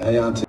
Hey, Auntie.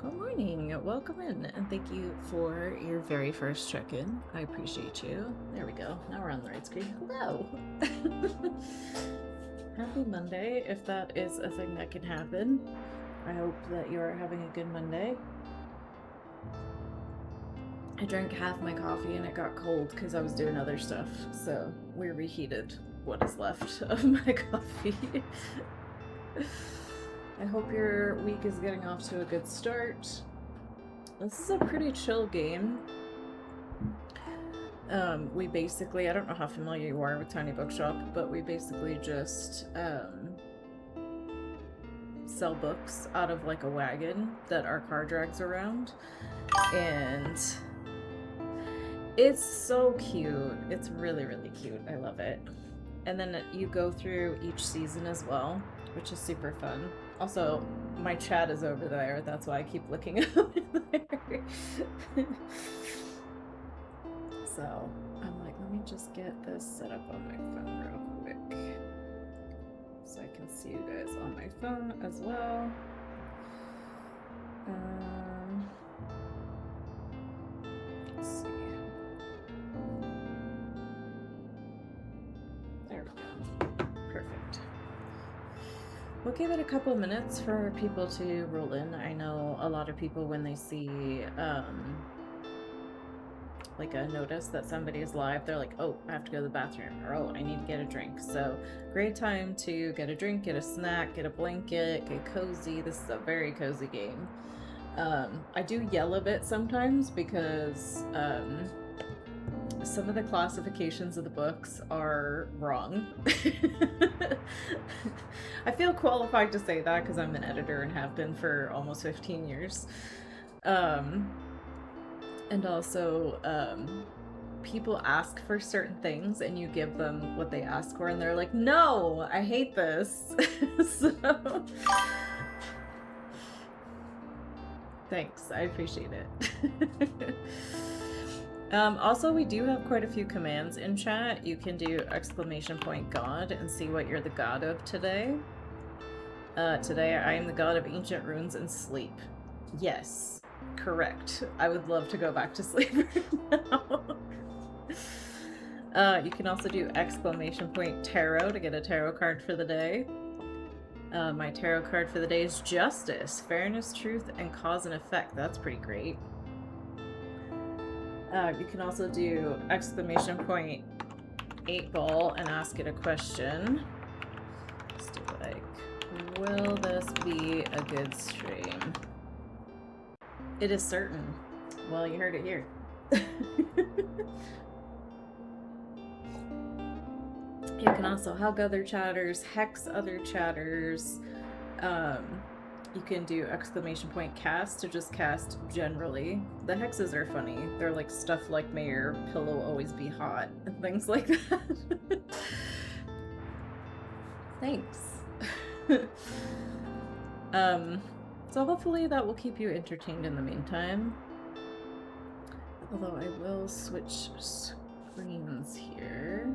Good morning. Welcome in, and thank you for your very first check-in. I appreciate you. There we go. Now we're on the right screen. Hello. Happy Monday, if that is a thing that can happen. I hope that you're having a good Monday. I drank half my coffee and it got cold because I was doing other stuff, so we reheated what is left of my coffee. I hope your week is getting off to a good start. This is a pretty chill game. We basically, I don't know how familiar you are with Tiny Bookshop, but we basically just sell books out of like a wagon that our car drags around. And it's so cute. It's really, really cute. I love it. And then you go through each season as well, which is super fun. Also, my chat is over there. That's why I keep looking over there. So I'm like, let me just get this set up on my phone real quick so I can see you guys on my phone as well. Let's see. There we go. Perfect. We'll give it a couple minutes for people to roll in. I know a lot of people, when they see like a notice that somebody is live, they're like, oh, I have to go to the bathroom, or oh, I need to get a drink. So great time to get a drink, get a snack, get a blanket, get cozy. This is a very cozy game. I do yell a bit sometimes because some of the classifications of the books are wrong. I feel qualified to say that because I'm an editor and have been for almost 15 years. And also, people ask for certain things and you give them what they ask for and they're like, no, I hate this. So thanks, I appreciate it. Also, we do have quite a few commands in chat. You can do !God and see what you're the god of today. Today I am the god of ancient runes and sleep. Yes, correct. I would love to go back to sleep right now. You can also do !tarot to get a tarot card for the day. My tarot card for the day is Justice, Fairness, Truth, and Cause and Effect. That's pretty great. You can also do !8ball and ask it a question. Let's do like, will this be a good stream? It is certain. Well, you heard it here. You can also hug other chatters, hex other chatters. You can do !cast to just cast generally. The hexes are funny. They're like stuff like may your pillow always be hot and things like that. Thanks. So hopefully that will keep you entertained in the meantime. Although I will switch screens here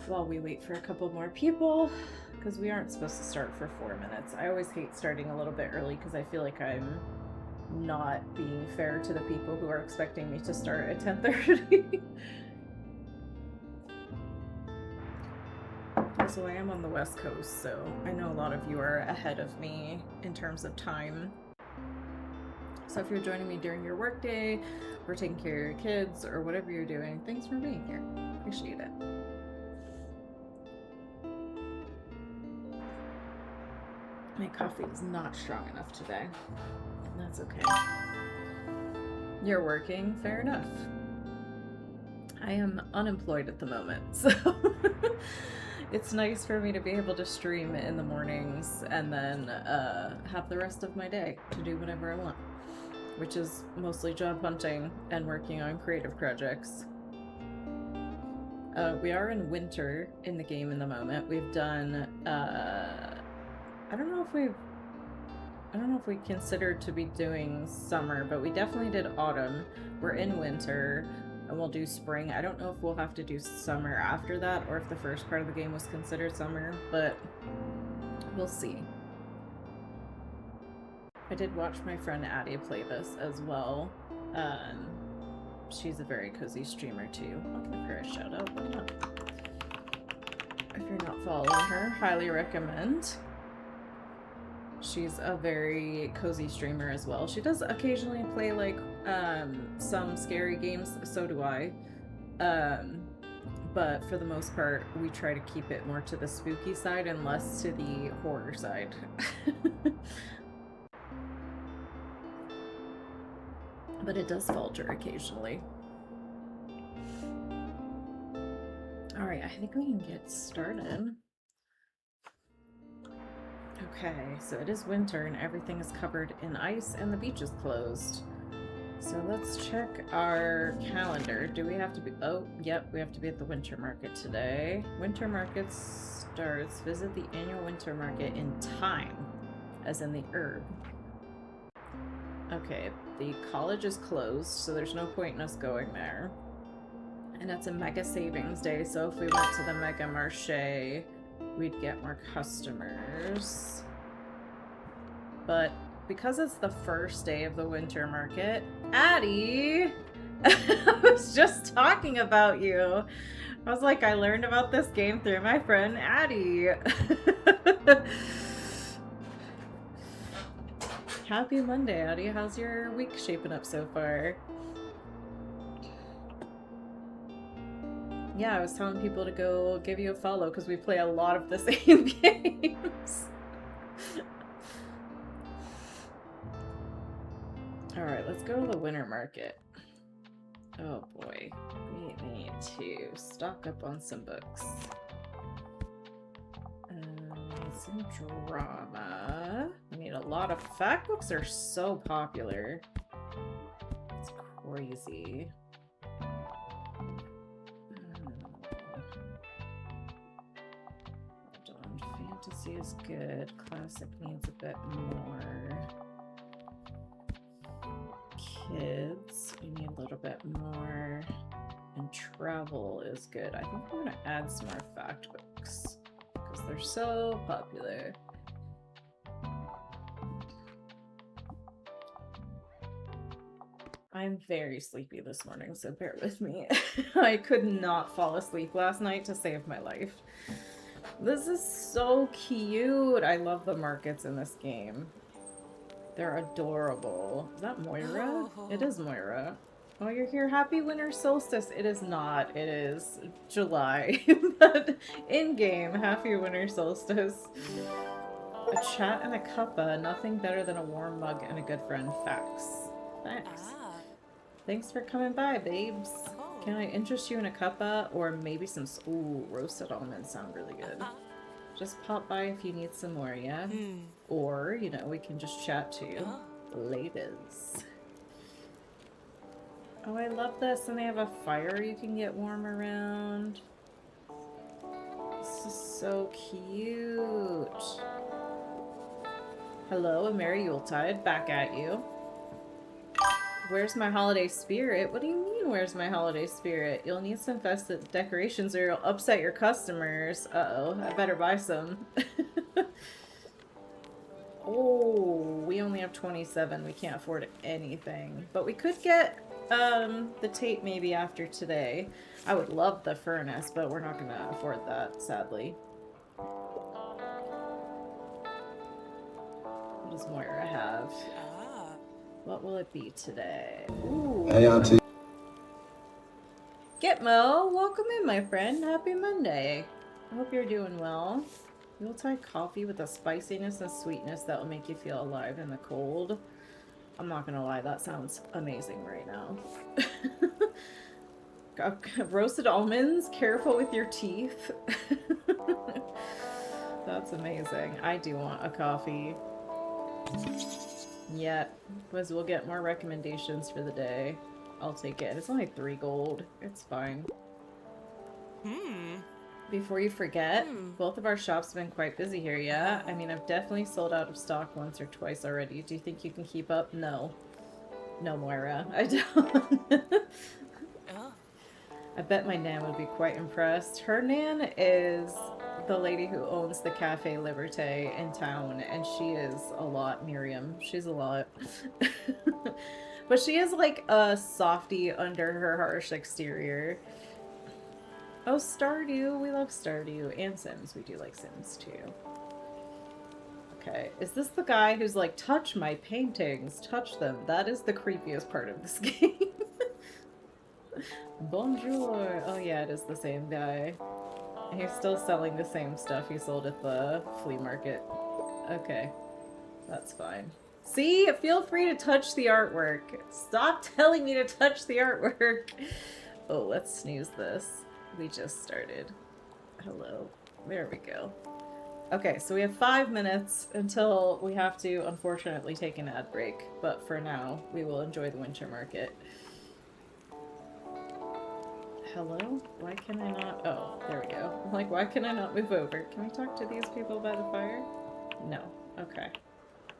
while we wait for a couple more people, because we aren't supposed to start for 4 minutes. I always hate starting a little bit early because I feel like I'm not being fair to the people who are expecting me to start at 10:30. Also, I am on the West Coast, so I know a lot of you are ahead of me in terms of time. So if you're joining me during your workday, or taking care of your kids, or whatever you're doing, thanks for being here. Appreciate it. My coffee is not strong enough today. That's okay. You're working? Fair enough. I am unemployed at the moment, so it's nice for me to be able to stream in the mornings and then have the rest of my day to do whatever I want, which is mostly job hunting and working on creative projects. We are in winter in the game in the moment. We've done, I don't know if we considered to be doing summer, but we definitely did autumn. We're in winter, and we'll do spring. I don't know if we'll have to do summer after that, or if the first part of the game was considered summer, but we'll see. I did watch my friend Addie play this as well. She's a very cozy streamer too. I'll give her a shout out. Why not? If you're not following her, highly recommend. She's a very cozy streamer as well. She does occasionally play like some scary games, so do I. But for the most part, we try to keep it more to the spooky side and less to the horror side. But it does falter occasionally. Alright, I think we can get started. Okay, so it is winter and everything is covered in ice and the beach is closed. So let's check our calendar. Do we have to be... Oh, yep, we have to be at the winter market today. Winter market starts. Visit the annual winter market in time, as in the herb. Okay, the college is closed, so there's no point in us going there. And it's a mega savings day, so if we went to the Mega Marché, we'd get more customers. But because it's the first day of the winter market, Addie! I was just talking about you. I was like, I learned about this game through my friend Addie. Happy Monday, Addie. How's your week shaping up so far? Yeah, I was telling people to go give you a follow because we play a lot of the same games. Alright, let's go to the winter market. Oh boy, we need to stock up on some books. Some drama. We need a lot of fact books are so popular. It's crazy. Fantasy is good. Classic needs a bit more. Kids, we need a little bit more. And travel is good. I think we're gonna add some more fact books because they're so popular. I'm very sleepy this morning, so bear with me. I could not fall asleep last night to save my life. This is so cute. I love the markets in this game. They're adorable. Is that Moira? It is Moira. Oh, you're here. Happy winter solstice. It is not. It is July. But in-game, happy winter solstice. A chat and a cuppa. Nothing better than a warm mug and a good friend. Facts. Thanks. Thanks for coming by, babes. Can I interest you in a cuppa or maybe some... Ooh, roasted almonds sound really good. Just pop by if you need some more, yeah? Or, you know, we can just chat too. Laters. Oh, I love this. And they have a fire you can get warm around. This is so cute. Hello, a Merry Yuletide. Back at you. Where's my holiday spirit? What do you mean, where's my holiday spirit? You'll need some festive decorations or you'll upset your customers. Uh-oh, I better buy some. Oh, we only have 27. We can't afford anything. But we could get the tape maybe after today. I would love the furnace, but we're not gonna afford that, sadly. What does Moira have? What will it be today? Ooh. Hey, Auntie. Gitmo, welcome in, my friend. Happy Monday. I hope you're doing well. Yuletide coffee with a spiciness and sweetness that will make you feel alive in the cold. I'm not gonna lie, that sounds amazing right now. Roasted almonds, careful with your teeth. That's amazing. I do want a coffee. Yeah, because we'll get more recommendations for the day. I'll take it. It's only 3 gold. It's fine. Before you forget, both of our shops have been quite busy here, yeah? I mean, I've definitely sold out of stock once or twice already. Do you think you can keep up? No. No, Moira. I don't. I bet my Nan would be quite impressed. Her Nan is the lady who owns the Cafe Liberté in town, and she is a lot, Miriam. She's a lot. But she is like a softie under her harsh exterior. Oh, Stardew. We love Stardew. And Sims. We do like Sims too. Okay. Is this the guy who's like, touch my paintings, touch them? That is the creepiest part of this game. Bonjour. Oh yeah, it is the same guy. He's still selling the same stuff he sold at the flea market. Okay. That's fine. See? Feel free to touch the artwork. Stop telling me to touch the artwork. Oh, let's snooze this. We just started. Hello. There we go. Okay, so we have 5 minutes until we have to, unfortunately, take an ad break. But for now, we will enjoy the winter market. Hello? Why can I not? Oh, there we go. I'm like, why can I not move over? Can we talk to these people by the fire? No. Okay.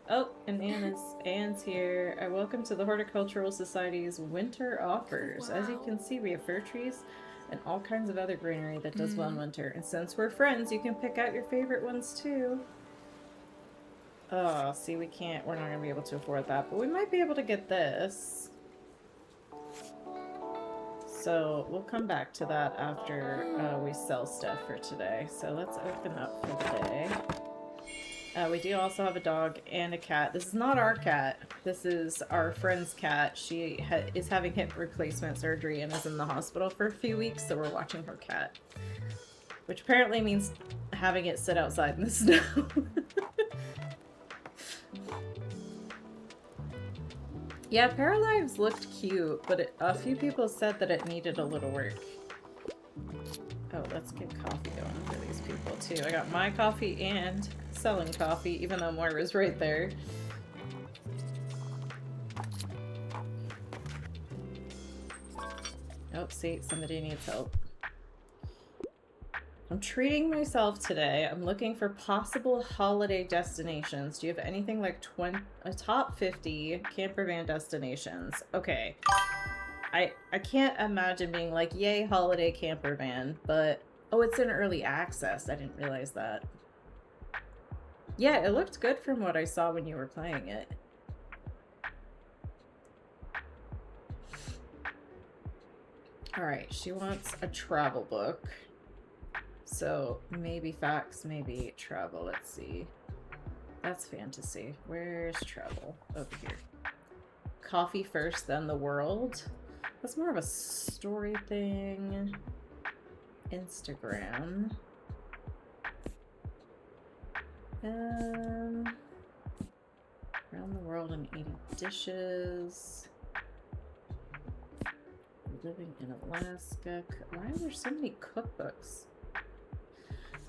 Oh, and Anne's here. Welcome to the Horticultural Society's winter offers. Wow. As you can see, we have fir trees and all kinds of other greenery that does well in winter. And since we're friends, you can pick out your favorite ones too. Oh, see, we're not going to be able to afford that, but we might be able to get this. So we'll come back to that after we sell stuff for today. So let's open up for the day. We do also have a dog and a cat. This is not our cat. This is our friend's cat. She is having hip replacement surgery and is in the hospital for a few weeks, so we're watching her cat. Which apparently means having it sit outside in the snow. Yeah, Paralives looked cute, but a few people said that it needed a little work. Oh, let's get coffee going for these people too. I got my coffee and selling coffee, even though Moira's right there. Oh, see, somebody needs help. I'm treating myself today. I'm looking for possible holiday destinations. Do you have anything like a top 50 camper van destinations? Okay. I can't imagine being like, yay, holiday camper van, but oh, it's in early access. I didn't realize that. Yeah, it looked good from what I saw when you were playing it. Alright, she wants a travel book. So, maybe facts, maybe travel. Let's see. That's fantasy. Where's travel? Over here. Coffee first, then the world. That's more of a story thing. Instagram. Around the world in 80 dishes. Living in Alaska. Why are there so many cookbooks?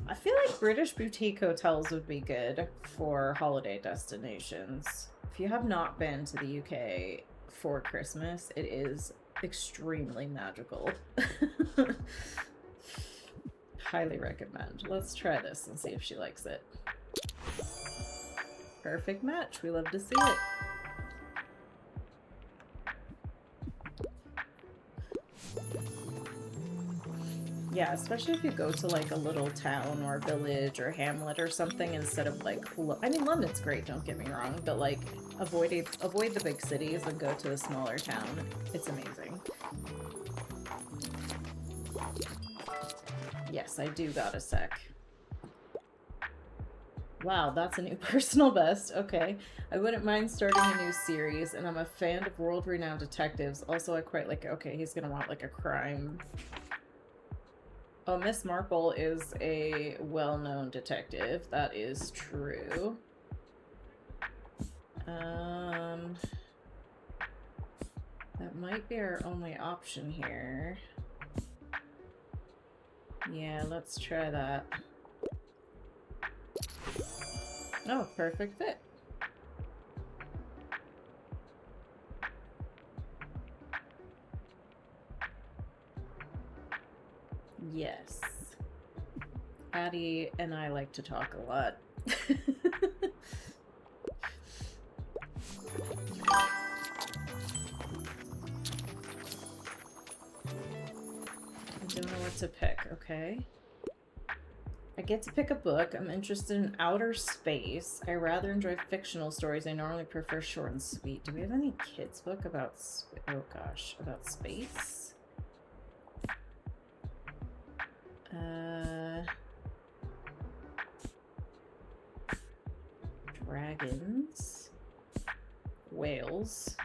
I feel like British boutique hotels would be good for holiday destinations. If you have not been to the UK for Christmas, it is extremely magical. Highly recommend. Let's try this and see if she likes it. Perfect match. We love to see it. Yeah, especially if you go to like a little town or village or hamlet or something instead of like, I mean, London's great, don't get me wrong, but like avoid the big cities and go to a smaller town. It's amazing. Yes, I do got a sec. Wow, that's a new personal best. Okay. I wouldn't mind starting a new series, and I'm a fan of world-renowned detectives. Also, I quite like... Okay, he's gonna want, like, a crime. Oh, Miss Marple is a well-known detective. That is true. That might be our only option here. Yeah, let's try that. Oh, perfect fit. Yes. Addie and I like to talk a lot. I don't know what to pick, okay? I get to pick a book. I'm interested in outer space. I rather enjoy fictional stories. I normally prefer short and sweet. Do we have any kids' book about oh gosh, about space? Dragons. Whales.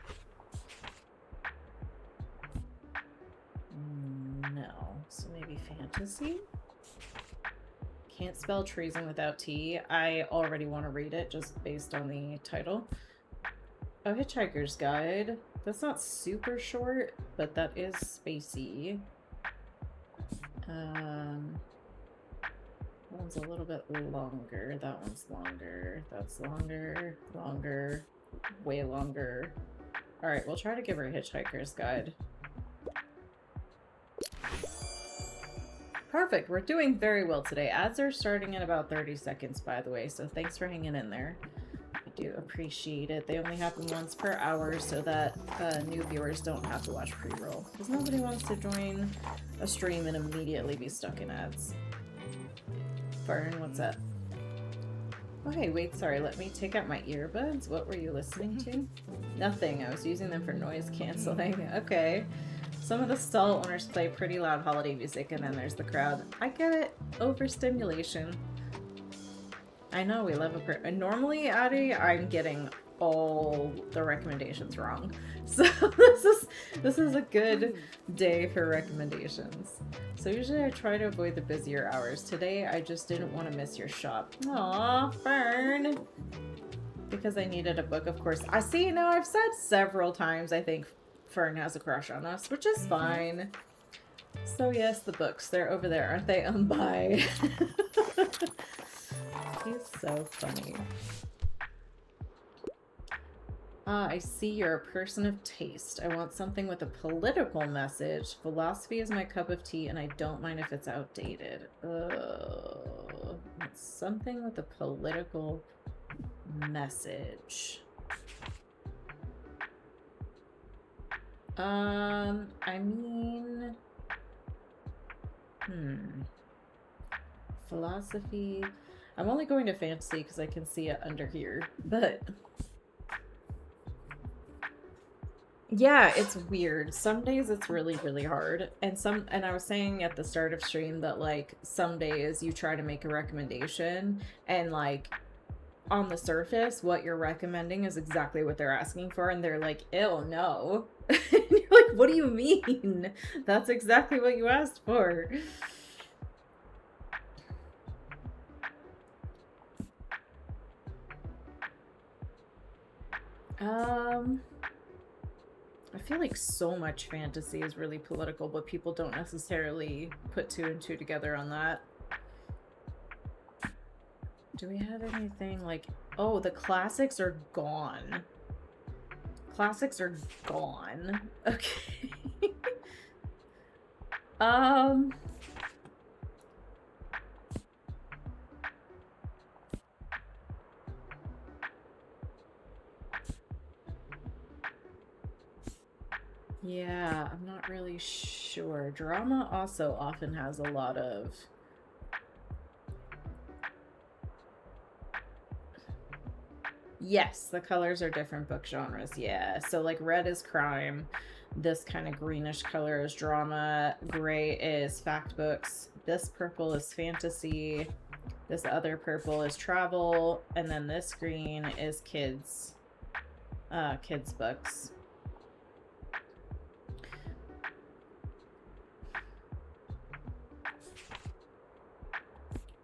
No. So maybe fantasy? Can't spell treason without T. I already want to read it just based on the title. Oh, Hitchhiker's Guide. That's not super short, but that is spacey. That one's a little bit longer. That one's longer. That's longer. Longer. Way longer. Alright, we'll try to give her a Hitchhiker's Guide. Perfect. We're doing very well today. Ads are starting in about 30 seconds, by the way, so thanks for hanging in there. I do appreciate it. They only happen once per hour so that new viewers don't have to watch pre-roll. Because nobody wants to join a stream and immediately be stuck in ads. Fern, what's that? Okay, wait, sorry. Let me take out my earbuds. What were you listening to? Nothing. I was using them for noise canceling. Okay. Some of the stall owners play pretty loud holiday music, and then there's the crowd. I get it. Overstimulation. I know, we love and normally, Addie, I'm getting all the recommendations wrong. So this is a good day for recommendations. So usually I try to avoid the busier hours. Today, I just didn't want to miss your shop. Aw, Fern. Because I needed a book, of course. I see, now I've said several times, I think, Fern has a crush on us, which is fine. So yes, the books, they're over there, aren't they? Bye. He's so funny. I see you're a person of taste. I want something with a political message. Philosophy is my cup of tea, and I don't mind if it's outdated. Something with a political message. I mean... Philosophy... I'm only going to fantasy because I can see it under here, but... Yeah, it's weird. Some days it's really, really hard. And I was saying at the start of stream that, like, some days you try to make a recommendation and, like, on the surface, what you're recommending is exactly what they're asking for, and they're like, ew, no. And you're like, what do you mean? That's exactly what you asked for. I feel like so much fantasy is really political, but people don't necessarily put two and two together on that. Do we have anything like... Oh, the classics are gone. Classics are gone. Okay. Yeah, I'm not really Sure. Drama also often has a lot of... Yes, the colors are different book genres. Yeah. So like red is crime. This kind of greenish color is drama. Gray is fact books. This purple is fantasy. This other purple is travel. And then this green is kids books.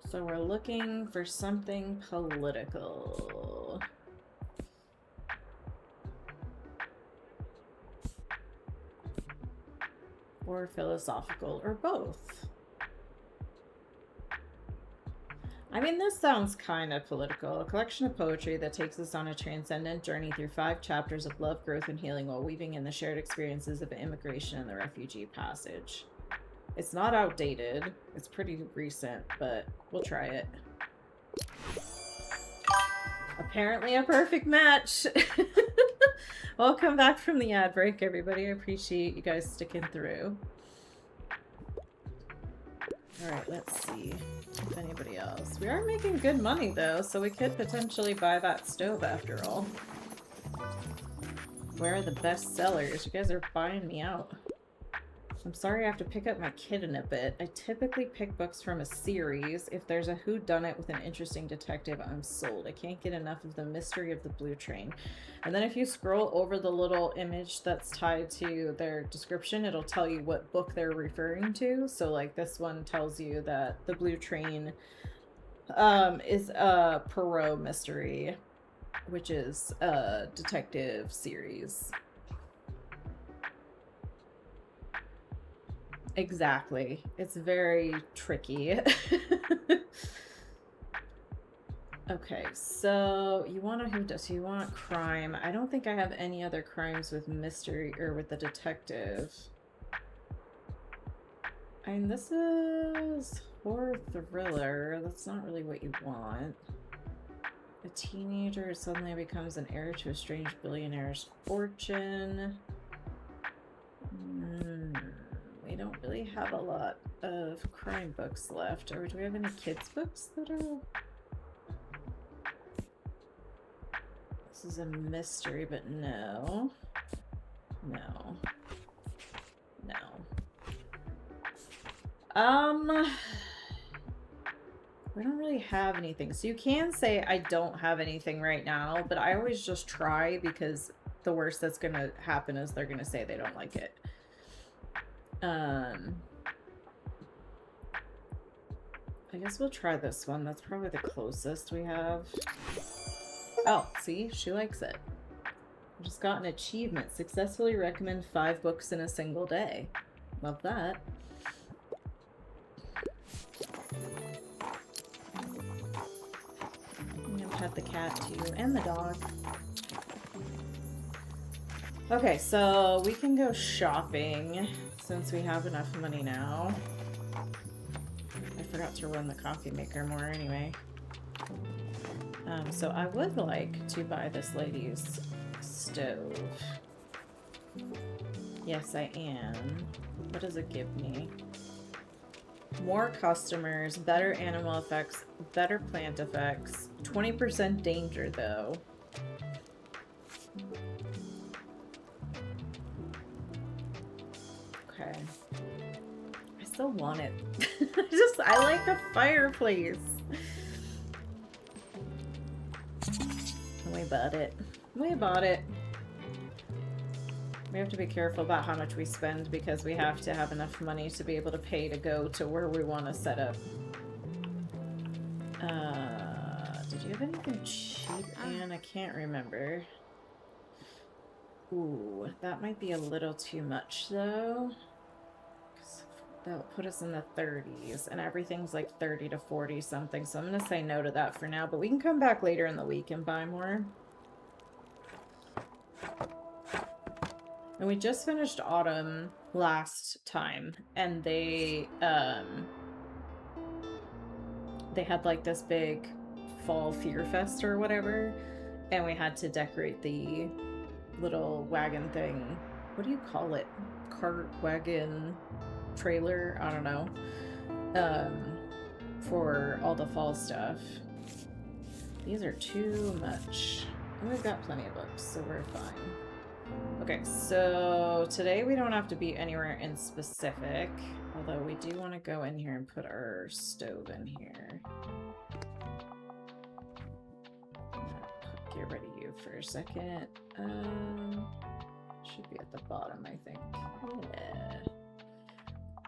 So we're looking for something political. Or philosophical, or both. I mean, this sounds kind of political. A collection of poetry that takes us on a transcendent journey through 5 chapters of love, growth, and healing while weaving in the shared experiences of immigration and the refugee passage. It's not outdated. It's pretty recent, but we'll try it. Apparently a perfect match. Welcome back from the ad break, everybody. I appreciate you guys sticking through. Alright, let's see if anybody else. We are making good money, though, so we could potentially buy that stove after all. Where are the best sellers? You guys are buying me out. I'm sorry I have to pick up my kid in a bit. I typically pick books from a series. If there's a whodunit with an interesting detective, I'm sold. I can't get enough of the mystery of the Blue Train. And then if you scroll over the little image that's tied to their description, it'll tell you what book they're referring to. So like this one tells you that the Blue Train is a Poirot mystery, which is a detective series. Exactly. It's very tricky. Okay, so you want who does? You want crime. I don't think I have any other crimes with mystery or with the detective. I mean, this is horror thriller. That's not really what you want. A teenager suddenly becomes an heir to a strange billionaire's fortune. We don't really have a lot of crime books left. Or do we have any kids books that are... This is a mystery, but no. No. No. We don't really have anything. So you can say I don't have anything right now, but I always just try because the worst that's gonna happen is they're gonna say they don't like it. I guess we'll try this one. That's probably the closest we have. Oh, see? She likes it. Just got an achievement. Successfully recommend 5 books in a single day. Love that. I'm gonna pet the cat too, and the dog. Okay, so we can go shopping since we have enough money now. I forgot to run the coffee maker more anyway. So I would like to buy this lady's stove. Yes, I am. What does it give me? More customers, better animal effects, better plant effects, 20% danger though. Okay. I still want it. I like the fireplace. We bought it. We bought it. We have to be careful about how much we spend because we have to have enough money to be able to pay to go to where we want to set up. Did you have anything cheap, Anne? I can't remember. Ooh, that might be a little too much though. That'll put us in the 30s, and everything's like 30 to 40 something, so I'm gonna say no to that for now, but we can come back later in the week and buy more. And we just finished Autumn last time, and they had like this big fall fear fest or whatever, and we had to decorate the little wagon thing. What do you call it? cart, wagon, trailer, I don't know, for all the fall stuff. These are too much. And we've got plenty of books, so we're fine. Okay, so today we don't have to be anywhere in specific, although we do want to go in here and put our stove in here. Get rid of you for a second. Should be at the bottom, I think. Yeah.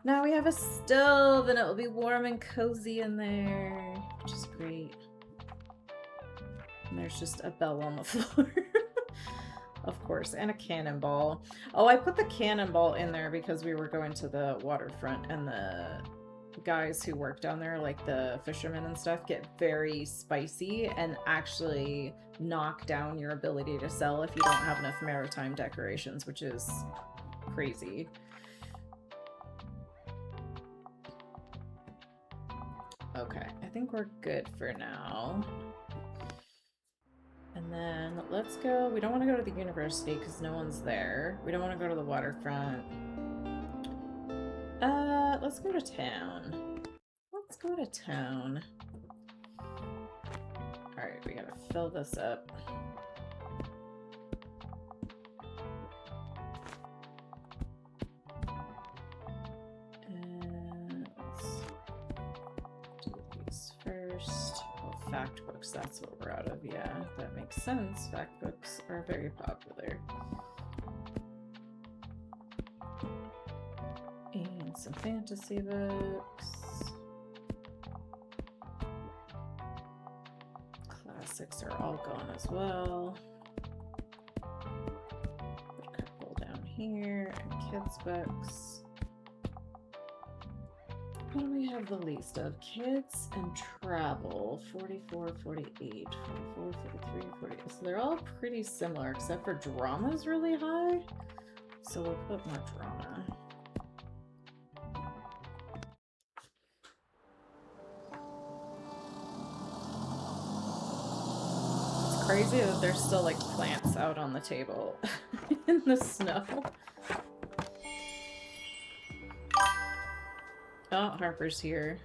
Now we have a stove and it will be warm and cozy in there, which is great. And there's just a bell on the floor. Of course, and a cannonball. Oh, I put the cannonball in there because we were going to the waterfront and the guys who work down there, like the fishermen and stuff, get very spicy and actually knock down your ability to sell if you don't have enough maritime decorations, which is crazy. Okay, I think we're good for now. And then let's go. We don't want to go to the university because no one's there. We don't want to go to the waterfront. Let's go to town. Let's go to town. Alright, we gotta fill this up. And let's do these first. Oh, fact books, that's what we're out of. Yeah, that makes sense. Fact books are very popular. And some fantasy books. Classics are all gone as well. Put a couple down here, and kids' books. What do we have the least of? Kids and travel, 44, 48, 44, 43, 48. So they're all pretty similar, except for drama is really high. So we'll put more drama. It's crazy that there's still like plants out on the table in the snow. Oh, Harper's here.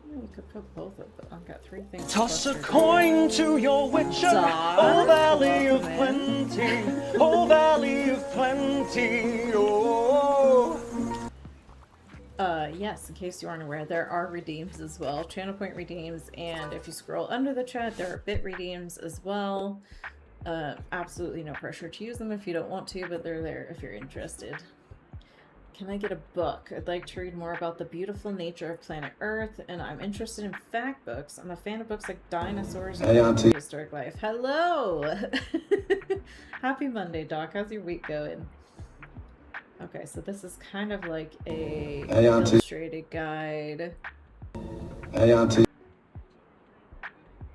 You could put both of them. I've got 3 things. Toss a coin to your witcher, oh valley of plenty, oh valley of plenty, oh. Yes, in case you aren't aware, there are redeems as well. Channel point redeems, and if you scroll under the chat, there are bit redeems as well. Absolutely no pressure to use them if you don't want to, but they're there if you're interested. Can I get a book? I'd like to read more about the beautiful nature of planet Earth, and I'm interested in fact books. I'm a fan of books like dinosaurs and prehistoric life. Hello! Happy Monday, Doc. How's your week going? Okay, so this is kind of like a illustrated guide. Hey, Auntie.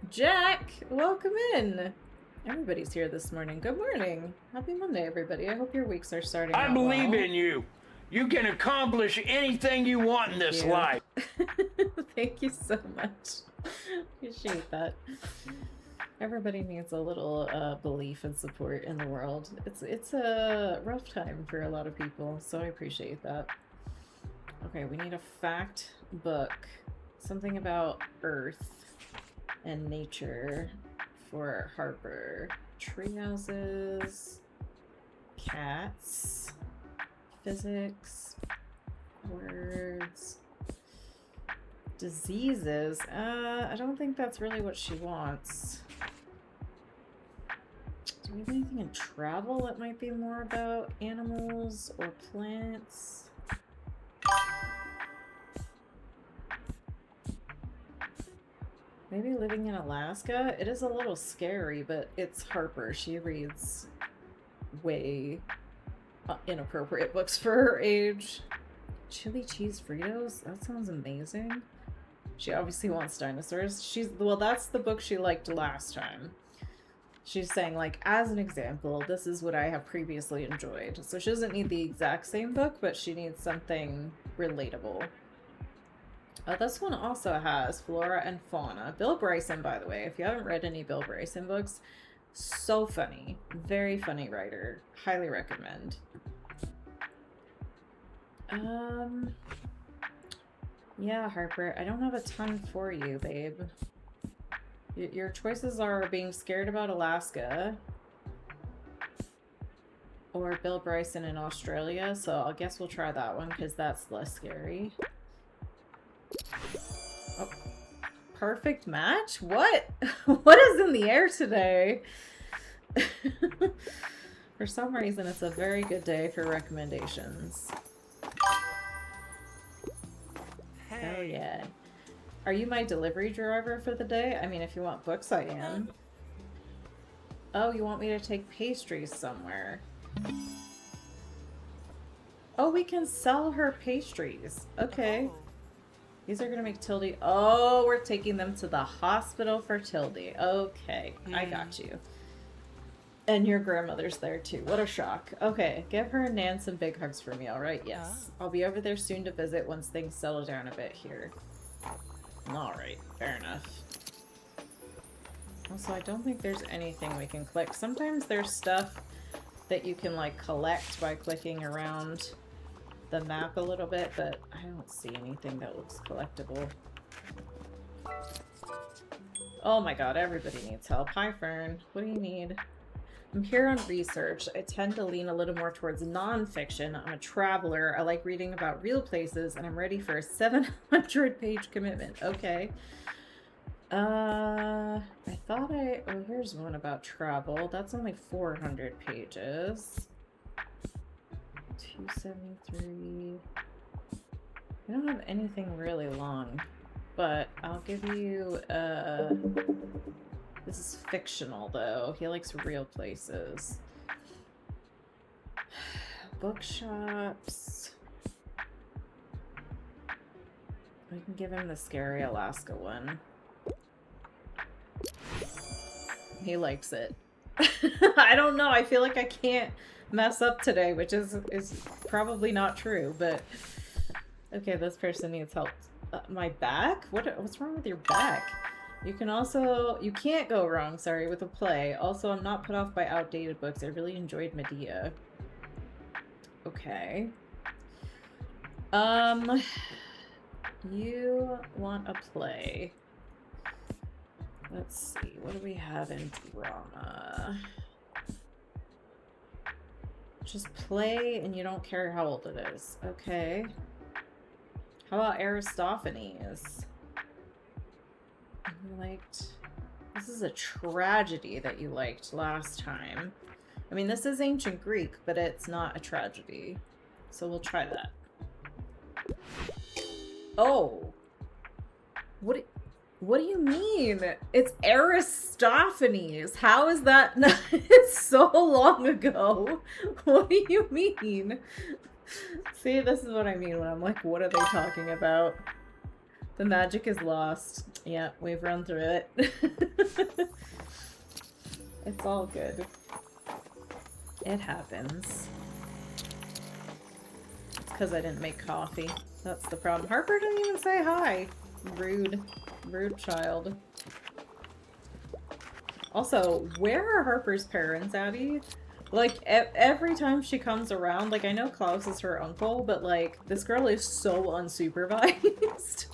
Jack, welcome in. Everybody's here this morning. Good morning. Happy Monday, everybody. I hope your weeks are starting out I believe well. in you. You can accomplish anything you want in this life. Thank you so much. Appreciate that. Everybody needs a little belief and support in the world. It's a rough time for a lot of people, so I appreciate that. Okay, we need a fact book. Something about Earth and nature for Harper. Treehouses, cats, physics, words, diseases. I don't think that's really what she wants. Do we have anything in travel that might be more about animals or plants? Maybe living in Alaska? It is a little scary, but it's Harper. She reads way inappropriate books for her age. Chili cheese Fritos? That sounds amazing. She obviously wants dinosaurs. Well, that's the book she liked last time. She's saying, like, as an example, this is what I have previously enjoyed. So she doesn't need the exact same book, but she needs something relatable. Oh, this one also has flora and fauna. Bill Bryson, by the way, if you haven't read any Bill Bryson books, so funny. Very funny writer. Highly recommend. Yeah, Harper, I don't have a ton for you, babe. Your choices are being scared about Alaska or Bill Bryson in Australia, so I guess we'll try that one because that's less scary. Oh, perfect match? What? What is in the air today? For some reason, it's a very good day for recommendations. Hell yeah. Are you my delivery driver for the day? I mean, if you want books, I am. Oh, you want me to take pastries somewhere? Oh, we can sell her pastries. Okay. These are gonna make Tildy... Oh, we're taking them to the hospital for Tildy. Okay, I got you. And your grandmother's there too. What a shock. Okay, give her and Nan some big hugs for me, alright? Yes. I'll be over there soon to visit once things settle down a bit here. Alright, fair enough. Also, I don't think there's anything we can click. Sometimes there's stuff that you can, like, collect by clicking around the map a little bit, but I don't see anything that looks collectible. Oh my god, everybody needs help. Hi, Fern. What do you need? I'm here on research. I tend to lean a little more towards non-fiction. I'm a traveler. I like reading about real places, and I'm ready for a 700-page commitment. Okay. I thought oh, here's one about travel. That's only 400 pages. 273. I don't have anything really long, but I'll give you, this is fictional, though. He likes real places. Bookshops. I can give him the Scary Alaska one. He likes it. I don't know. I feel like I can't mess up today, which is probably not true, but... Okay, this person needs help. My back? What's wrong with your back? You can also... You can't go wrong, sorry, with a play. Also, I'm not put off by outdated books. I really enjoyed Medea. Okay. You want a play. Let's see, what do we have in drama? Just play and you don't care how old it is. Okay. How about Aristophanes? You liked... This is a tragedy that you liked last time. I mean, this is ancient Greek, but it's not a tragedy. So we'll try that. Oh! What do you mean? It's Aristophanes. How is that not? It's so long ago. What do you mean? See, this is what I mean when I'm like, what are they talking about? The magic is lost. Yeah, we've run through it. It's all good. It happens. It's because I didn't make coffee. That's the problem. Harper didn't even say hi. Rude. Rude child. Also, where are Harper's parents, Addie? Like, every time she comes around, like, I know Klaus is her uncle, but, like, this girl is so unsupervised.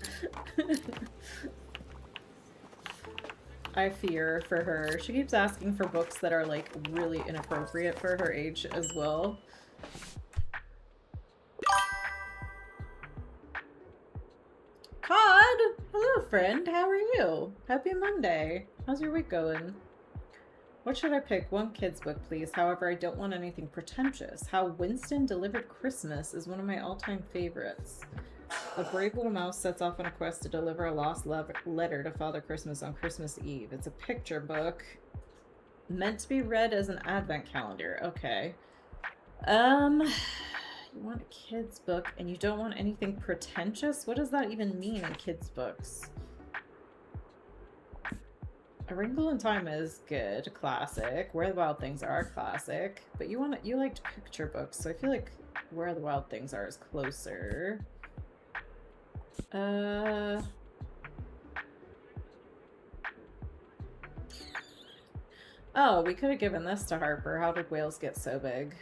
I fear for her. She keeps asking for books that are, like, really inappropriate for her age as well. Cod! Hello, friend. How are you? Happy Monday. How's your week going? What should I pick? One kid's book, please. However, I don't want anything pretentious. How Winston Delivered Christmas is one of my all-time favorites. A brave little mouse sets off on a quest to deliver a lost letter to Father Christmas on Christmas Eve. It's a picture book. Meant to be read as an advent calendar. Okay. You want a kid's book and you don't want anything pretentious? What does that even mean in kids' books? A Wrinkle in Time is good, classic. Where the Wild Things Are, classic. But you liked picture books, so I feel like Where the Wild Things Are is closer. Oh, we could have given this to Harper. How did whales get so big?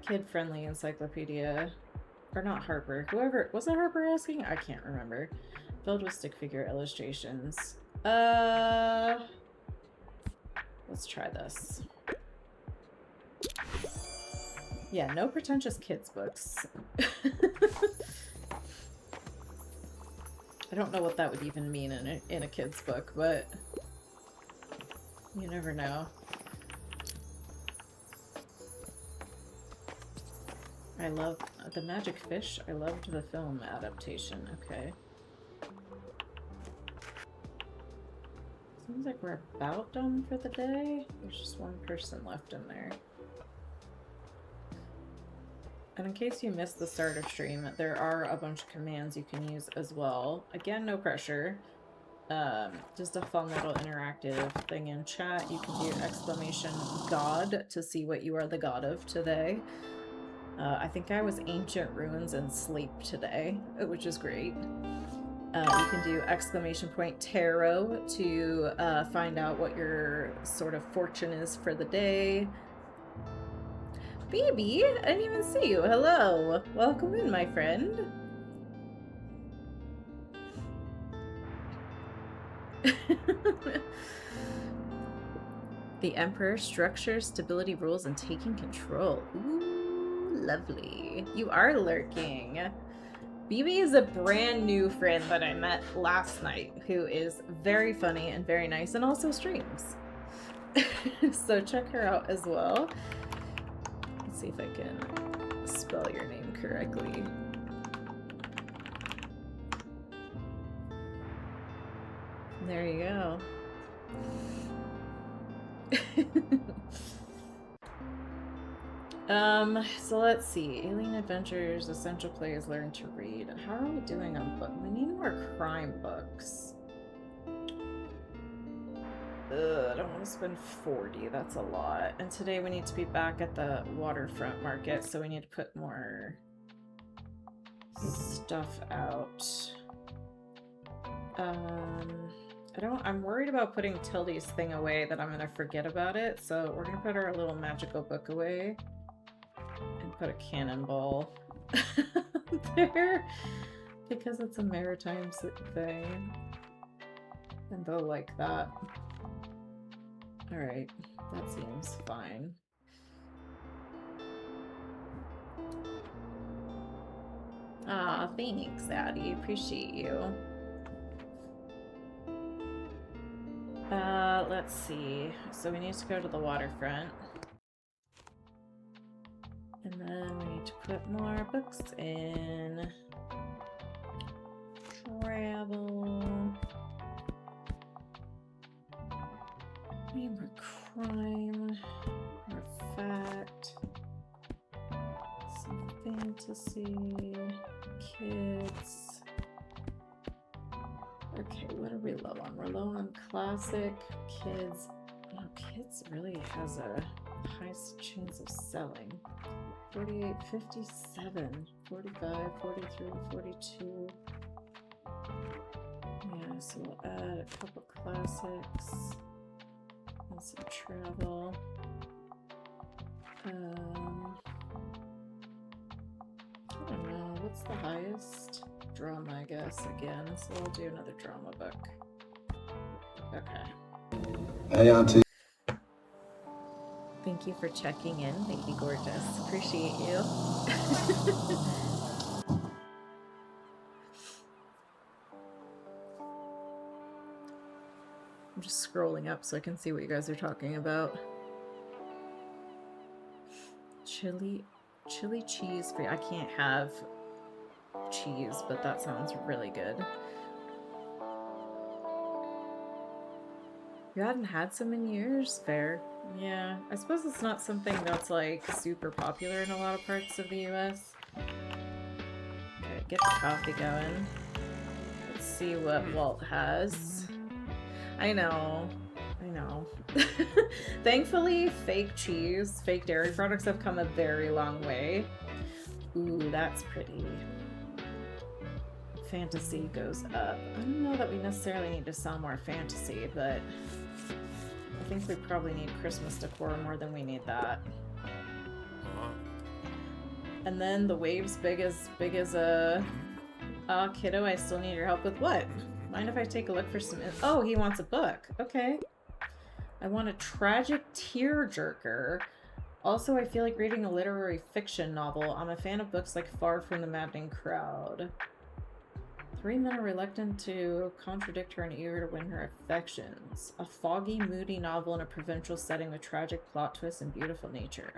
Kid-friendly encyclopedia. Or not Harper. Whoever... Was it Harper asking? I can't remember. Filled with stick figure illustrations. Let's try this. Yeah, no pretentious kids books. I don't know what that would even mean in a kid's book, but you never know. I love The Magic Fish. I loved the film adaptation. Okay. Seems like we're about done for the day. There's just one person left in there. And in case you missed the start of stream, there are a bunch of commands you can use as well. Again, no pressure. Just a fun little interactive thing in chat. You can do exclamation God to see what you are the god of today. I think I was Ancient Ruins and Sleep today, which is great. You can do exclamation point tarot to find out what your sort of fortune is for the day. Baby, I didn't even see you. Hello. Welcome in, my friend. The Emperor, structure, stability, rules, and taking control. Ooh, lovely. You are lurking. BB is a brand new friend that I met last night who is very funny and very nice and also streams. So check her out as well. Let's see if I can spell your name correctly. There you go. So let's see. Alien Adventures, Essential Plays, Learn to Read. How are we doing on books? We need more crime books. I don't want to spend 40. That's a lot. And today we need to be back at the waterfront market, so we need to put more stuff out. I'm worried about putting Tildy's thing away that I'm gonna forget about it, so we're gonna put our little magical book away and put a cannonball there because it's a maritime thing and they'll like that. Alright, that seems fine. Ah, thanks, Addie. Appreciate you. Let's see. So we need to go to the waterfront. And then we need to put more books in. Travel. Need more crime. More fact. Some fantasy. Kids. Okay, what are we low on? We're low on classic, kids. Oh, kids really has a high chance of selling. 48, 57, 45, 43, 42. Yeah, so we'll add a couple classics and some travel. I don't know, what's the highest? Drama, I guess, again, so I'll do another drama book. Okay. Hey, Auntie. Thank you for checking in, Lady Gorgeous. Appreciate you. I'm just scrolling up so I can see what you guys are talking about. Chili cheese free. I can't have cheese, but that sounds really good. You hadn't had some in years? Fair. Yeah, I suppose it's not something that's like super popular in a lot of parts of the US. Okay, get the coffee going. Let's see what Walt has. I know. Thankfully, fake cheese, fake dairy products have come a very long way. Ooh, that's pretty. fantasy goes up. I don't know that we necessarily need to sell more fantasy, but I think we probably need Christmas decor more than we need that. And then the wave's big as a... kiddo, I still need your help with what? Mind if I take a look for some... Oh, he wants a book. Okay. I want a tragic tearjerker. Also, I feel like reading a literary fiction novel. I'm a fan of books like Far From the Maddening Crowd. 3 men are reluctant to contradict her and eager to win her affections. A foggy, moody novel in a provincial setting with tragic plot twists and beautiful nature.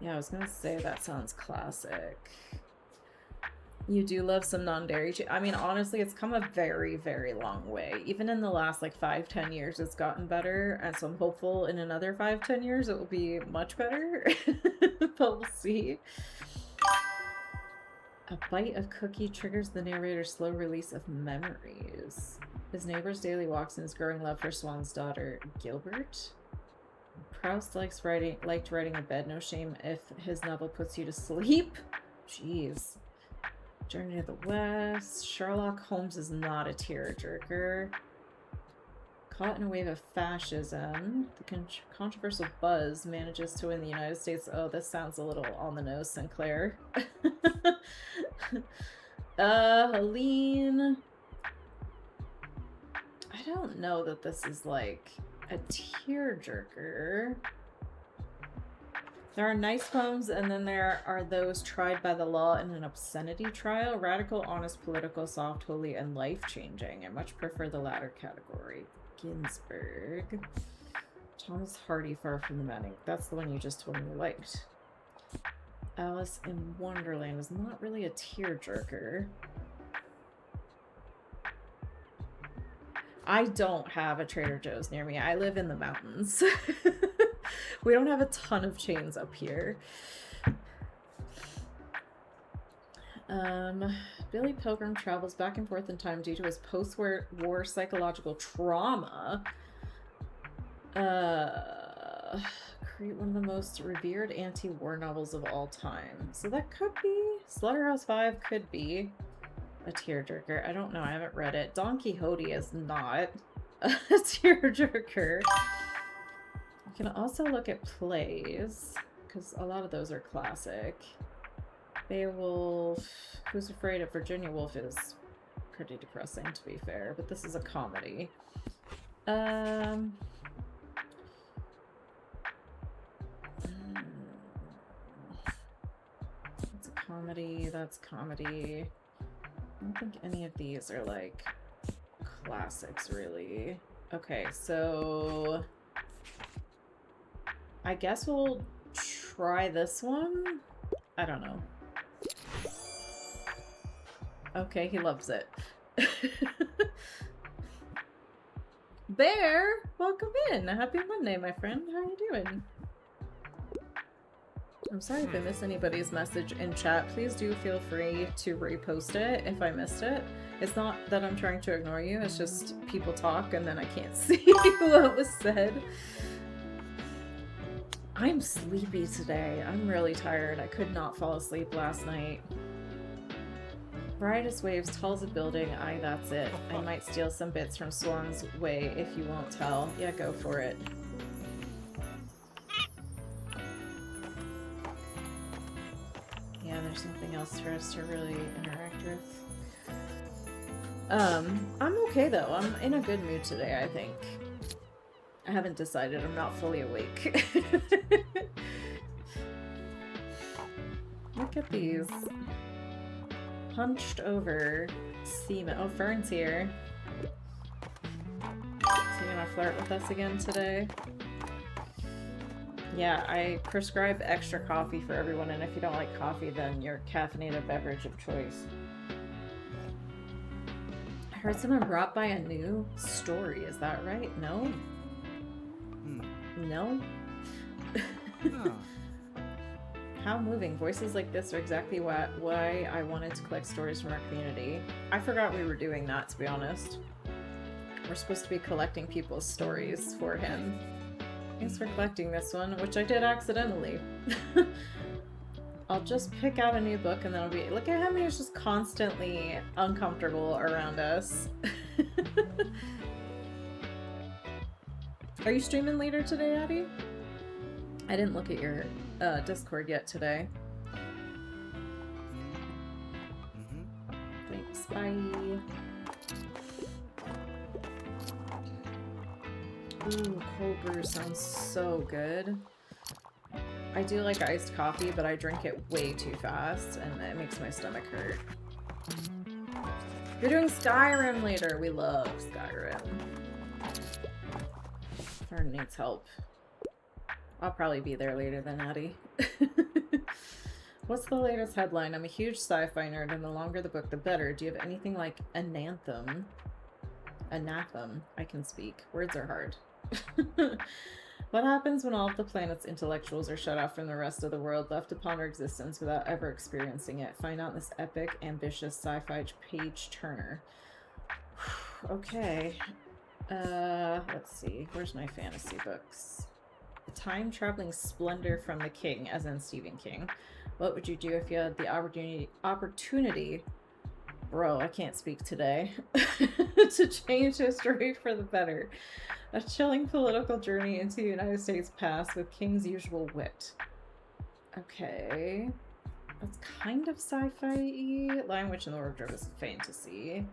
Yeah, I was gonna say that sounds classic. You do love some non-dairy. I mean, honestly, it's come a very, very long way. Even in the last, like, 5-10 years, it's gotten better. And so I'm hopeful in another 5-10 years it will be much better. But we'll see. A bite of cookie triggers the narrator's slow release of memories. His neighbor's daily walks and his growing love for Swan's daughter, Gilbert. Proust liked writing a bed, no shame if his novel puts you to sleep. Jeez. Journey to the West. Sherlock Holmes is not a tearjerker. Caught in a wave of fascism. The controversial Buzz manages to win the United States. Oh, this sounds a little on the nose, Sinclair. Helene. I don't know that this is like a tearjerker. There are nice poems, and then there are those tried by the law in an obscenity trial. Radical, honest, political, soft, holy, and life-changing. I much prefer the latter category. Ginsberg. Thomas Hardy, Far From the Maddening. That's the one you just told me you liked. Alice in Wonderland is not really a tearjerker. I don't have a Trader Joe's near me. I live in the mountains. We don't have a ton of chains up here. Billy Pilgrim travels back and forth in time due to his post-war psychological trauma. Create one of the most revered anti-war novels of all time. So that could be... Slaughterhouse-Five could be a tearjerker. I don't know. I haven't read it. Don Quixote is not a tearjerker. You can also look at plays, because a lot of those are classic. Beowulf, Who's Afraid of Virginia Woolf is pretty depressing, to be fair, but this is a comedy. It's a comedy, that's comedy. I don't think any of these are, like, classics, really. Okay, so... I guess we'll try this one. I don't know. Okay, he loves it. Bear, welcome in. Happy Monday, my friend. How are you doing? I'm sorry if I miss anybody's message in chat. Please do feel free to repost it if I missed it. It's not that I'm trying to ignore you. It's just people talk and then I can't see what was said. I'm sleepy today. I'm really tired. I could not fall asleep last night. Brightest waves, tall as a building. Aye, that's it. I might steal some bits from Swan's Way if you won't tell. Yeah, go for it. Yeah, there's nothing else for us to really interact with. I'm okay though. I'm in a good mood today, I think. I haven't decided. I'm not fully awake. Look at these. Hunched over seaman. Oh, Fern's here. Is he gonna flirt with us again today? Yeah, I prescribe extra coffee for everyone, and if you don't like coffee, then your caffeinated beverage of choice. I heard someone brought by a new story. Is that right? No? No? How moving. Voices like this are exactly why I wanted to collect stories from our community. I forgot we were doing that, to be honest. We're supposed to be collecting people's stories for him. Thanks for collecting this one, which I did accidentally. I'll just pick out a new book and then I'll be, look at him, he's just constantly uncomfortable around us. Are you streaming later today, Addie? I didn't look at your Discord yet today. Thanks, bye. Ooh, cold brew sounds so good. I do like iced coffee, but I drink it way too fast, and it makes my stomach hurt. You're doing Skyrim later. We love Skyrim. Fern needs help. I'll probably be there later than Addie. What's the latest headline? I'm a huge sci-fi nerd, and the longer the book, the better. Do you have anything like Anathem? Anathem. I can speak. Words are hard. What happens when all of the planet's intellectuals are shut off from the rest of the world, left to ponder existence without ever experiencing it? Find out in this epic, ambitious sci-fi page-turner. Okay. Let's see. Where's my fantasy books? The time-traveling splendor from the king, as in Stephen King. What would you do if you had the opportunity... Bro, I can't speak today. To change history for the better. A chilling political journey into the United States past with King's usual wit. Okay. That's kind of sci-fi-y. Lion Witch in the Wardrobe is fantasy.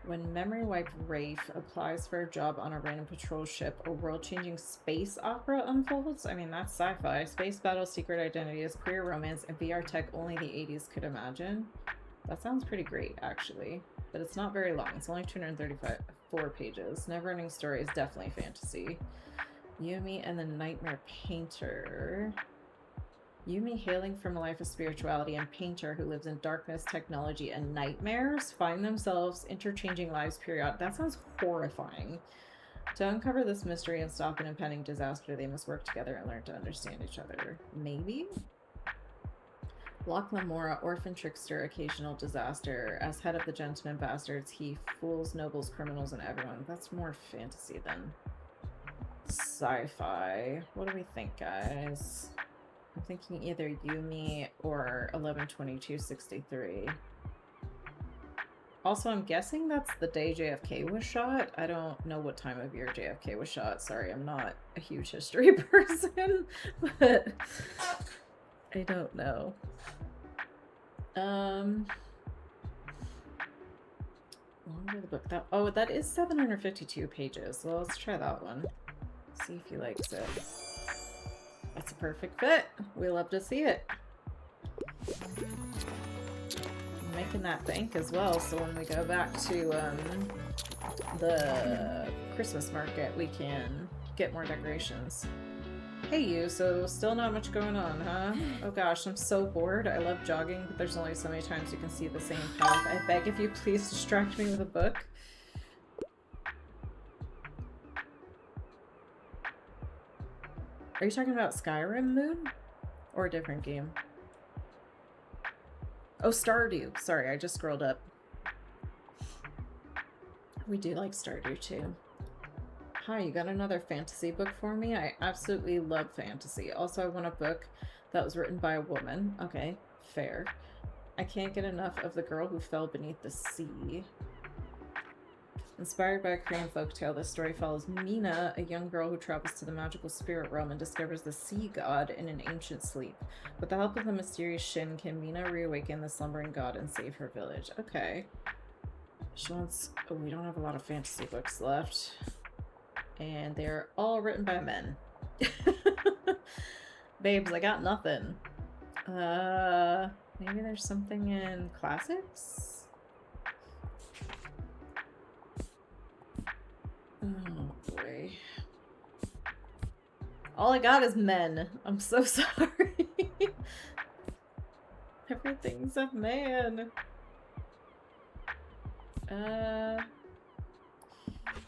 When Memory Wipe Rafe applies for a job on a random patrol ship, a world-changing space opera unfolds? I mean, that's sci-fi. Space battle, secret identities, queer romance, and VR tech only the 80s could imagine. That sounds pretty great, actually. But it's not very long. It's only 234 pages. Never-ending Story is definitely fantasy. Yumi and the Nightmare Painter. Yumi, hailing from a life of spirituality, and Painter, who lives in darkness, technology, and nightmares, find themselves interchanging lives period. That sounds horrifying. To uncover this mystery and stop an impending disaster, they must work together and learn to understand each other. Maybe? Locke Lamora, orphan trickster, occasional disaster. As head of the Gentlemen Bastards, he fools nobles, criminals, and everyone. That's more fantasy than sci-fi. What do we think, guys? I'm thinking either Yumi or 11/22/63. Also, I'm guessing that's the day JFK was shot. I don't know what time of year JFK was shot. Sorry, I'm not a huge history person, but I don't know. Longer the book. That is 752 pages. So let's try that one. See if he likes it. That's a perfect fit. We love to see it. I'm making that bank as well, so when we go back to the Christmas market, we can get more decorations. Hey you, so still not much going on, huh? Oh gosh, I'm so bored. I love jogging, but there's only so many times you can see the same path. I beg of you, please distract me with a book. Are you talking about Skyrim, Moon? Or a different game? Oh, Stardew. Sorry, I just scrolled up. We do like Stardew, too. Hi, you got another fantasy book for me? I absolutely love fantasy. Also, I want a book that was written by a woman. Okay, fair. I can't get enough of The Girl Who Fell Beneath the Sea. Inspired by a Korean folktale, this story follows Mina, a young girl who travels to the magical spirit realm and discovers the sea god in an ancient sleep. With the help of the mysterious Shin, can Mina reawaken the slumbering god and save her village? Okay. She wants... Oh, we don't have a lot of fantasy books left. And they're all written by men. Babes, I got nothing. Maybe there's something in classics? Oh boy. All I got is men. I'm so sorry. Everything's a man.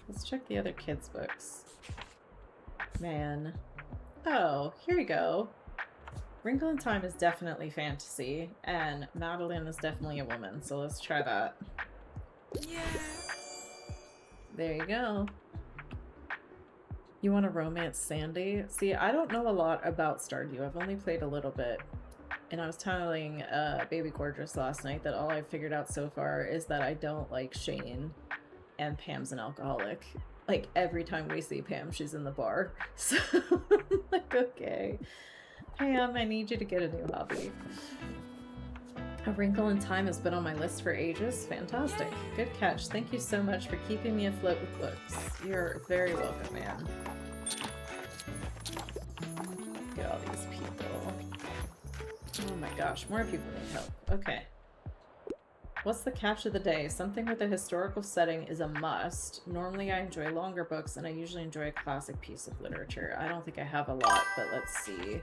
Let's check the other kids' books. Man. Oh, here we go. Wrinkle in Time is definitely fantasy, and Madeline is definitely a woman, so let's try that. Yeah. There you go. You want to romance Sandy? See, I don't know a lot about Stardew. I've only played a little bit. And I was telling Baby Gorgeous last night that all I've figured out so far is that I don't like Shane, and Pam's an alcoholic. Like, every time we see Pam, she's in the bar. So, I'm like, okay. Pam, I need you to get a new hobby. A Wrinkle in Time has been on my list for ages. Fantastic. Good catch. Thank you so much for keeping me afloat with books. You're very welcome, man. Look at all these people. Oh my gosh, more people need help. Okay. What's the catch of the day? Something with a historical setting is a must. Normally I enjoy longer books, and I usually enjoy a classic piece of literature. I don't think I have a lot, but let's see.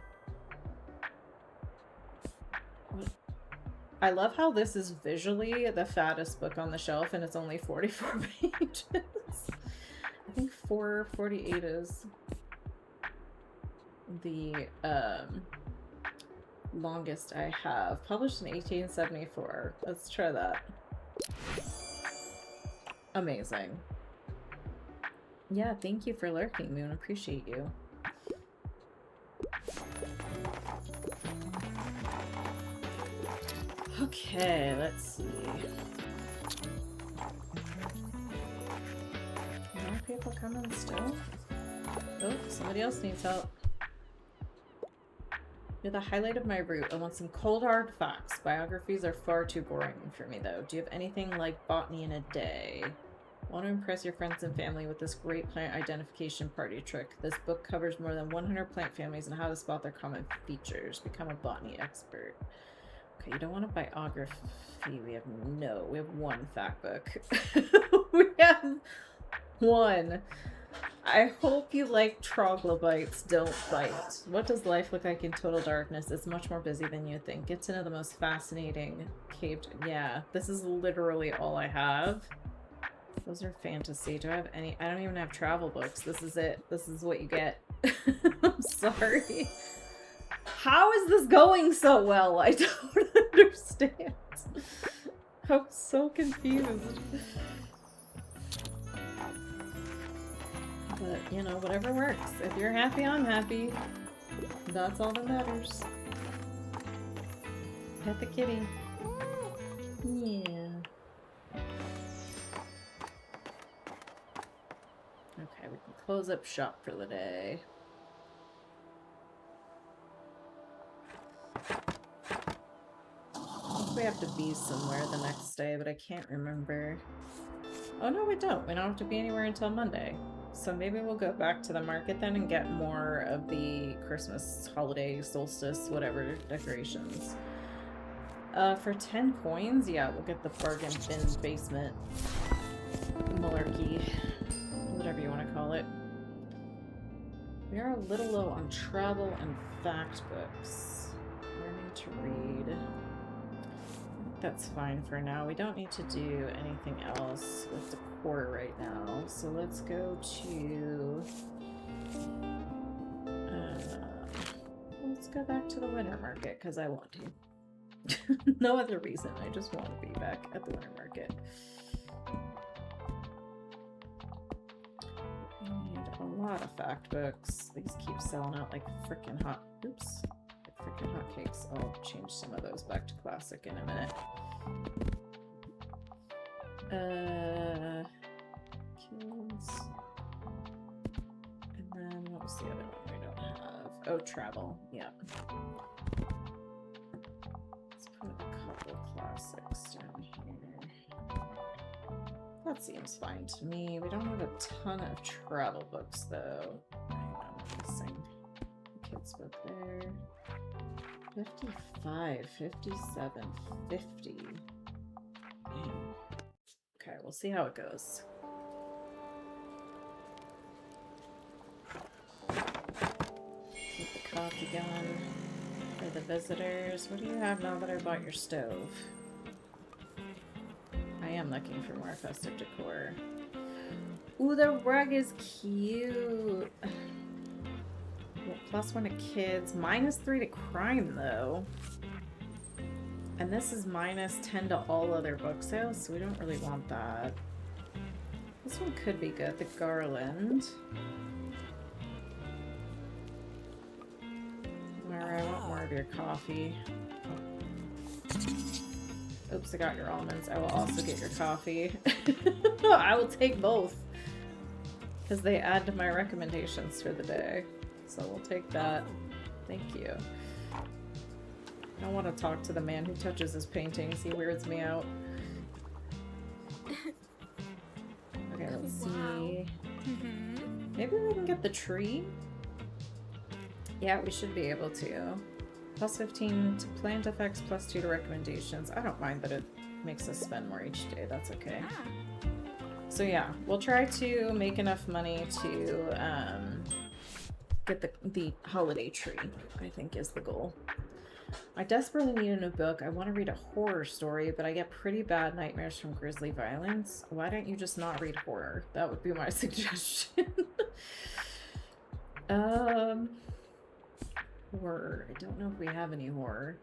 I love how this is visually the fattest book on the shelf, and it's only 44 pages. I think 448 is the longest I have. Published in 1874. Let's try that. Amazing. Yeah, thank you for lurking, Moon. Appreciate you. Okay, let's see. More people coming still? Oh, somebody else needs help. You're the highlight of my route. I want some cold hard facts. Biographies are far too boring for me though. Do you have anything like Botany in a Day? Want to impress your friends and family with this great plant identification party trick. This book covers more than 100 plant families and how to spot their common features. Become a botany expert. Okay, you don't want a biography. We have one fact book. We have one. I hope you like troglobites don't bite. What does life look like in total darkness? It's much more busy than you think. Get to know the most fascinating caved... Yeah, this is literally all I have. Those are fantasy. Do I have any... I don't even have travel books. This is it. This is what you get. I'm sorry. How is this going so well? I don't understand. I'm so confused. But, you know, whatever works. If you're happy, I'm happy. That's all that matters. Pet the kitty. Yeah. Okay, we can close up shop for the day. I think we have to be somewhere the next day, but I can't remember. Oh no, we don't. We don't have to be anywhere until Monday. So maybe we'll go back to the market then and get more of the Christmas, holiday, solstice, whatever decorations. For 10 coins, yeah, we'll get the bargain bin basement malarkey, whatever you want to call it. We are a little low on travel and fact books. Learning to read. That's fine for now. We don't need to do anything else with decor right now. So let's go to... let's go back to the winter market, because I want to. No other reason. I just want to be back at the winter market. I need a lot of fact books. These keep selling out like freaking hot... Oops. Freaking hotcakes. I'll change some of those back to classic in a minute. Kids. And then what was the other one we don't have? Oh, travel. Yeah. Let's put a couple classics down here. That seems fine to me. We don't have a ton of travel books though. Hang on, I'm missing a kid's book there. 55, 57, 50. Okay, we'll see how it goes. Keep the coffee going for the visitors. What do you have now that I bought your stove? I am looking for more festive decor. Ooh, the rug is cute. +1 to kids, -3 to crime though. And this is -10 to all other book sales, so we don't really want that. This one could be good, the garland. Or I want more of your coffee. Oops, I got your almonds. I will also get your coffee. I will take both. Because they add to my recommendations for the day. So we'll take that. Thank you. I want to talk to the man who touches his paintings. He weirds me out. Okay, let's see. Maybe we can get the tree? Yeah, we should be able to. Plus 15 to plant effects, plus 2 to recommendations. I don't mind that it makes us spend more each day. That's okay. So yeah, we'll try to make enough money to get the holiday tree, I think is the goal. I desperately need a new book. I want to read a horror story, but I get pretty bad nightmares from grisly violence. Why don't you just not read horror? That would be my suggestion. Horror. I don't know if we have any horror.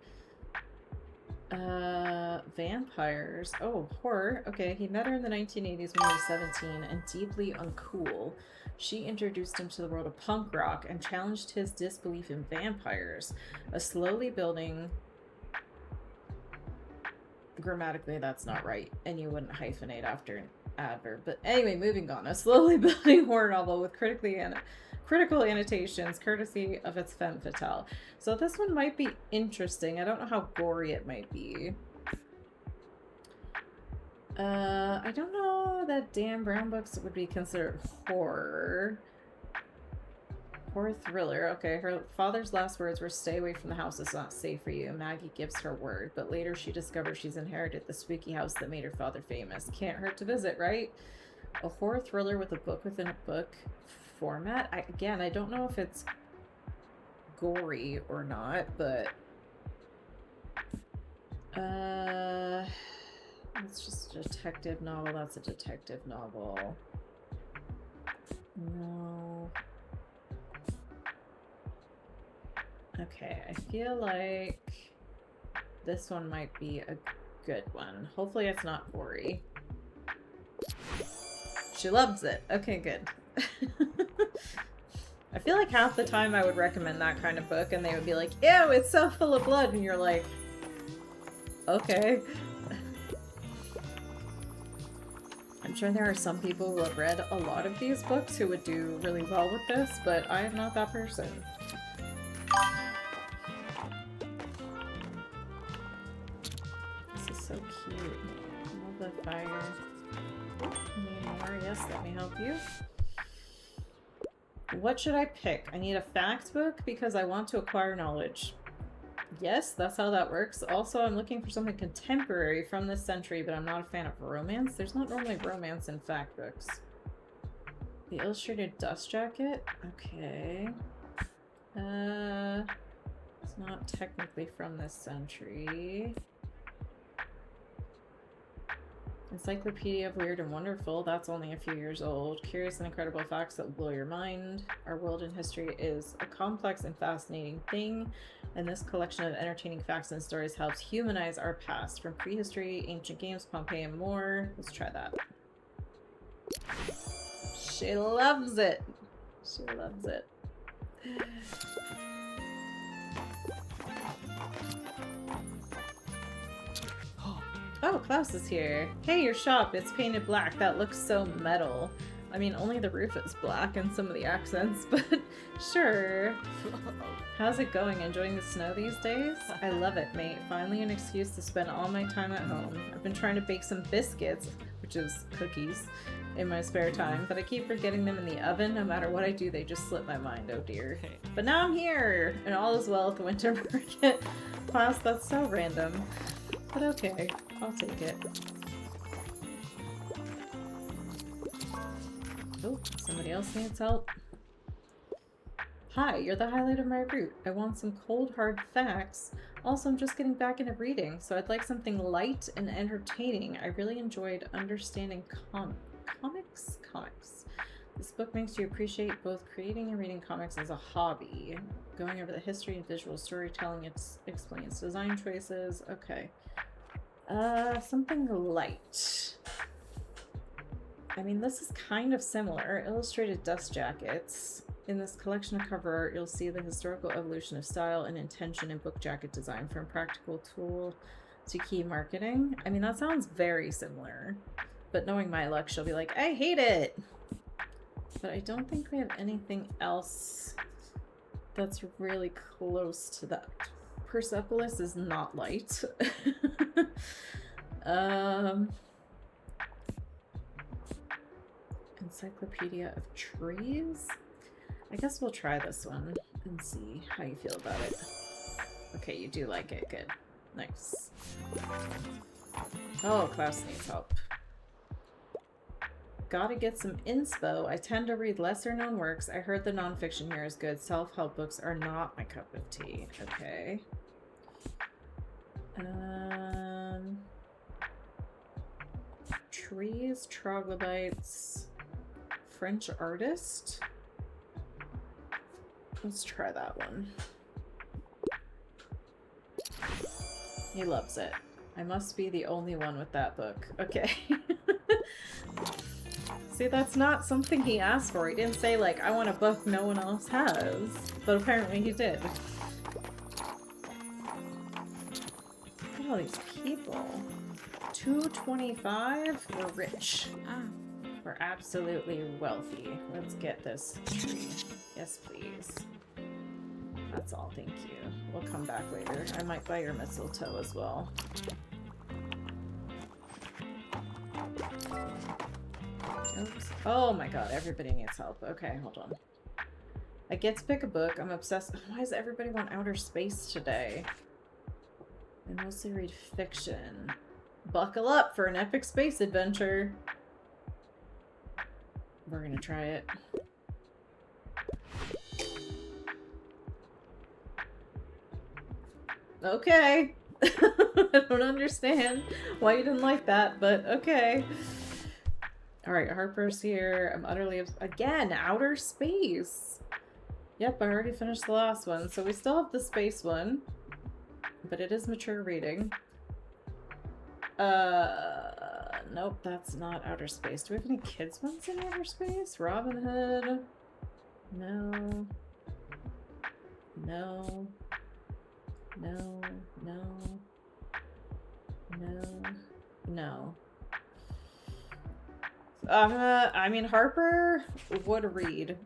Vampires. Oh, horror. Okay, he met her in the 1980s when he was 17 and deeply uncool. She introduced him to the world of punk rock and challenged his disbelief in vampires. A slowly building... Grammatically, that's not right, and you wouldn't hyphenate after an adverb. But anyway, moving on. A slowly building horror novel with critical annotations, courtesy of its femme fatale. So this one might be interesting. I don't know how gory it might be. I don't know that Dan Brown books would be considered horror. Horror thriller. Okay, her father's last words were, "Stay away from the house, it's not safe for you." Maggie gives her word, but later she discovers she's inherited the spooky house that made her father famous. Can't hurt to visit, right? A horror thriller with a book within a book format. Again, I don't know if it's gory or not, but it's just a detective novel. That's a detective novel. No. Okay, I feel like this one might be a good one. Hopefully it's not gory. She loves it. Okay, good. I feel like half the time I would recommend that kind of book and they would be like, ew, it's so full of blood, and you're like, okay. I'm sure there are some people who have read a lot of these books who would do really well with this, but I am not that person. This is so cute. I love the fire. Need more? Yes, let me help you. What should I pick? I need a fact book because I want to acquire knowledge. Yes, that's how that works. Also, I'm looking for something contemporary from this century, but I'm not a fan of romance. There's not normally romance in fact books. The Illustrated Dust Jacket? Okay. It's not technically from this century. Encyclopedia of Weird and Wonderful, that's only a few years old. Curious and incredible facts that will blow your mind. Our world in history is a complex and fascinating thing, and this collection of entertaining facts and stories helps humanize our past, from prehistory, ancient games, Pompeii, and more. Let's try that. She loves it. She loves it. Oh, Klaus is here. Hey, your shop. It's painted black. That looks so metal. I mean, only the roof is black and some of the accents, but sure. How's it going? Enjoying the snow these days? I love it, mate. Finally an excuse to spend all my time at home. I've been trying to bake some biscuits, which is cookies, in my spare time, but I keep forgetting them in the oven. No matter what I do, they just slip my mind. Oh dear. But now I'm here, and all is well at the winter market. Klaus, that's so random. But okay, I'll take it. Oh, somebody else needs help. Hi, you're the highlight of my route. I want some cold, hard facts. Also, I'm just getting back into reading, so I'd like something light and entertaining. I really enjoyed understanding comics. This book makes you appreciate both creating and reading comics as a hobby. Going over the history and visual storytelling, it explains design choices. Okay. Something light. I mean, this is kind of similar. Illustrated Dust Jackets. In this collection of cover art, you'll see the historical evolution of style and intention in book jacket design, from practical tool to key marketing. I mean, that sounds very similar, but knowing my luck, she'll be like, I hate it! But I don't think we have anything else that's really close to that. Persepolis is not light. Encyclopedia of Trees? I guess we'll try this one and see how you feel about it. Okay, you do like it. Good. Nice. Oh, Klaus needs help. Gotta get some inspo. I tend to read lesser known works. I heard the nonfiction here is good. Self-help books are not my cup of tea. Okay. Trees, troglodytes, French artist. Let's try that one. He loves it. I must be the only one with that book. Okay. See, that's not something he asked for. He didn't say, like, I want a book no one else has. But apparently he did. Look at all these people. 225? We're rich. We're absolutely wealthy. Let's get this tree. Yes, please. That's all, thank you. We'll come back later. I might buy your mistletoe as well. Oops. Oh my god, everybody needs help. Okay, hold on. I get to pick a book. I'm obsessed. Why does everybody want outer space today? I mostly read fiction. Buckle up for an epic space adventure. We're gonna try it. Okay. I don't understand why you didn't like that, but okay. Alright, Harper's here. I'm utterly again, outer space. Yep, I already finished the last one, so we still have the space one. But it is mature reading. Nope, that's not outer space. Do we have any kids ones in outer space? Robin Hood. No. No. No. No. No. No. I mean, Harper would read.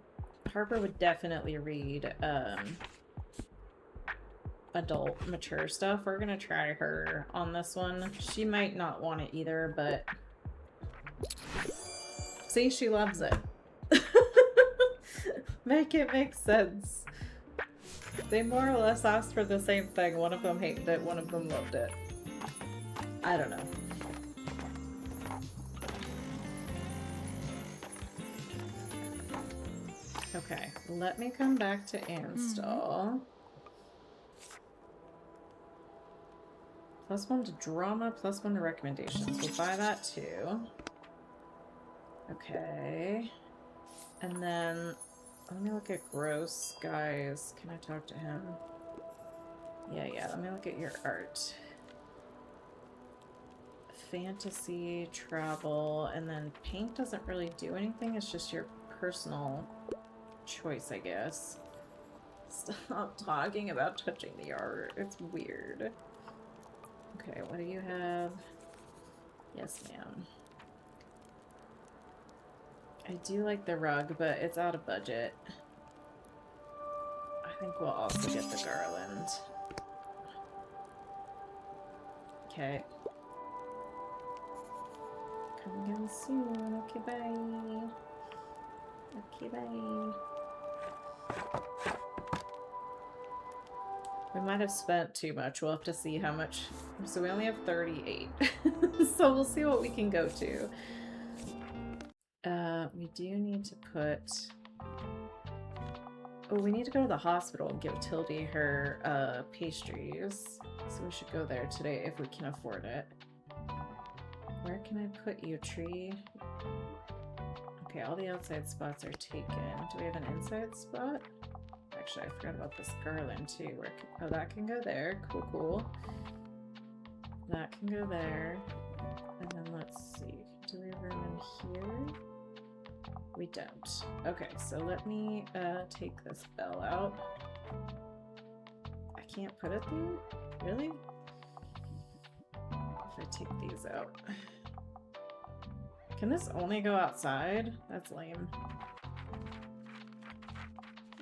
Harper would definitely read, adult, mature stuff. We're gonna try her on this one. She might not want it either, but... See, she loves it. Make it make sense. They more or less asked for the same thing. One of them hated it, one of them loved it. I don't know. Okay, let me come back to Anstall. +1 to drama, +1 to recommendations. We'll buy that too. Okay. And then, let me look at Gross, guys. Can I talk to him? Yeah, let me look at your art. Fantasy, travel, and then paint doesn't really do anything. It's just your personal choice, I guess. Stop talking about touching the art. It's weird. Okay, what do you have? Yes, ma'am. I do like the rug, but it's out of budget. I think we'll also get the garland. Okay. Come again soon. Okay, bye. Okay, bye. We might have spent too much. We'll have to see how much. So we only have 38. So we'll see what we can go to. We do need to put... Oh, we need to go to the hospital and give Tildy her pastries. So we should go there today if we can afford it. Where can I put you, tree? Okay, all the outside spots are taken. Do we have an inside spot? Actually, I forgot about this garland too. Where can, oh, that can go there. Cool, cool. That can go there. And then let's see. Do we have room in here? We don't. Okay, so let me take this bell out. I can't put it there? Really? If I take these out. Can this only go outside? That's lame.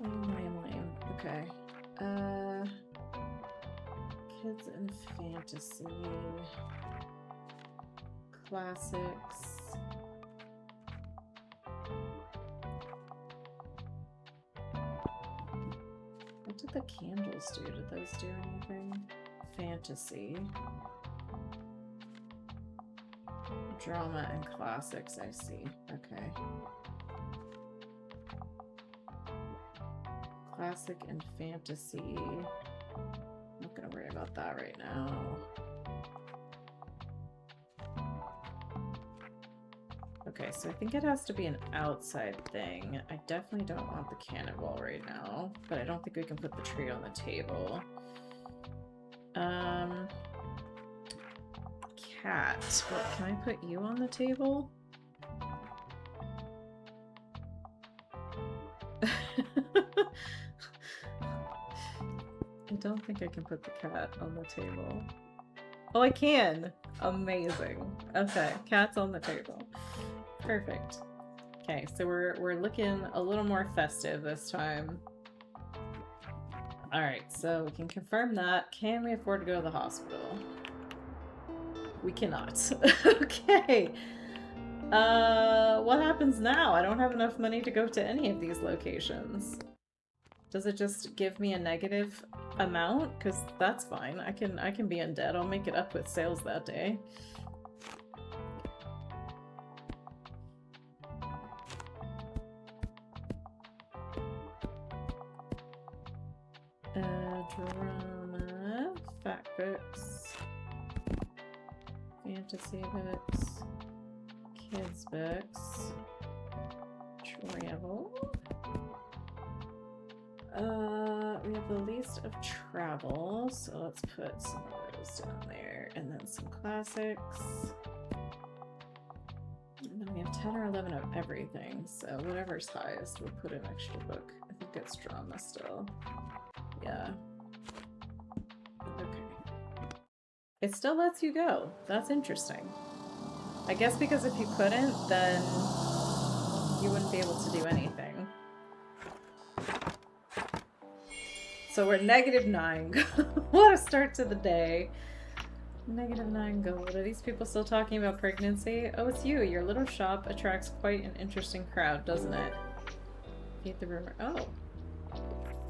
Lame. Okay. Kids and fantasy. Classics. What did the candles do? Did those do anything? Fantasy. Drama and classics, I see. Okay. Classic and fantasy. I'm not gonna worry about that right now. Okay, so I think it has to be an outside thing. I definitely don't want the cannonball right now, but I don't think we can put the tree on the table. Cat. What, can I put you on the table? I don't think I can put the cat on the table. Oh, I can! Amazing. Okay, cat's on the table. Perfect. Okay, so we're looking a little more festive this time. Alright, so we can confirm that. Can we afford to go to the hospital? We cannot. Okay. What happens now? I don't have enough money to go to any of these locations. Does it just give me a negative amount? Because that's fine. I can be in debt. I'll make it up with sales that day. Drama, fact books, fantasy books, kids books, travel. We have the least of travel, so let's put some of those down there, and then some classics. And then we have 10 or 11 of everything, so whatever's highest, we'll put an extra book. I think it's drama still. Yeah. Okay. It still lets you go. That's interesting. I guess because if you couldn't, then you wouldn't be able to do anything. So we're -9. What a start to the day. -9 gold. Are these people still talking about pregnancy? Oh, it's you. Your little shop attracts quite an interesting crowd, doesn't it? Feed the rumor. Oh.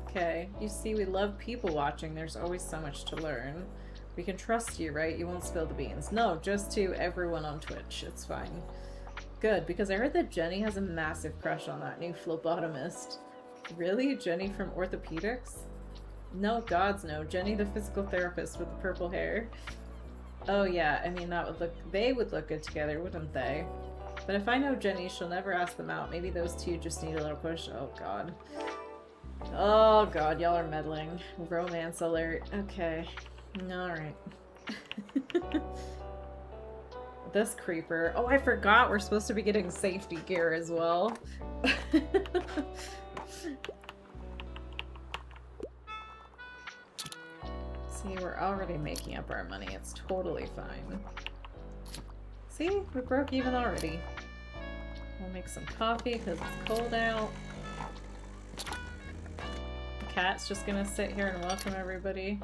Okay. You see, we love people watching. There's always so much to learn. We can trust you, right? You won't spill the beans. No, just to everyone on Twitch. It's fine. Good, because I heard that Jenny has a massive crush on that new phlebotomist. Really? Jenny from orthopedics? No, gods no. Jenny the physical therapist with the purple hair. Oh yeah, I mean that would look, they would look good together, wouldn't they? But if I know Jenny, she'll never ask them out. Maybe those two just need a little push. Oh god. Oh god, y'all are meddling. Romance alert. Okay. Alright. This creeper. Oh, I forgot we're supposed to be getting safety gear as well. See, we're already making up our money. It's totally fine. See? We broke even already. We'll make some coffee because it's cold out. The cat's just gonna sit here and welcome everybody.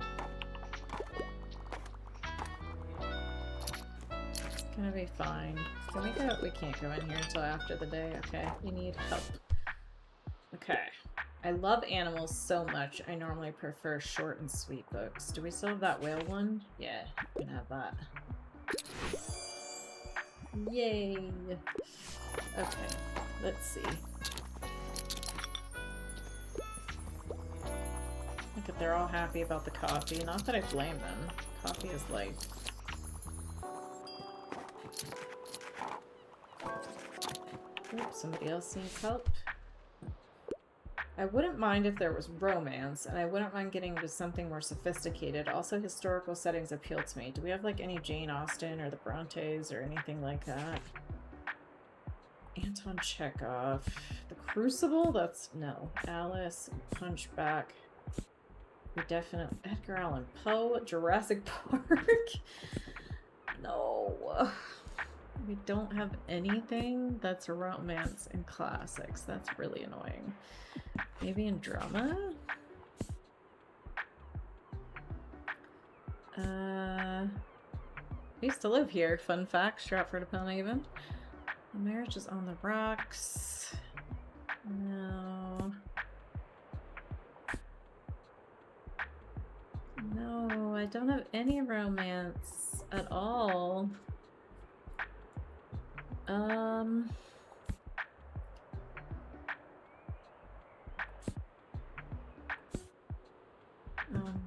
It's gonna be fine. Can we go? We can't go in here until after the day. Okay, you need help. Okay. I love animals so much. I normally prefer short and sweet books. Do we still have that whale one? Yeah, we can have that. Yay! Okay, let's see. Look at, they're all happy about the coffee. Not that I blame them. Coffee is life. Oops, somebody else needs help. I wouldn't mind if there was romance, and I wouldn't mind getting into something more sophisticated. Also, historical settings appeal to me. Do we have, like, any Jane Austen or the Brontes or anything like that? Anton Chekhov. The Crucible? That's... no. Alice, Punchback. We definitely... Edgar Allan Poe, Jurassic Park. No. We don't have anything that's a romance in classics. That's really annoying. Maybe in drama? I used to live here. Fun fact, Stratford-upon-Avon. The Marriage is on the Rocks. No. No, I don't have any romance at all. Oh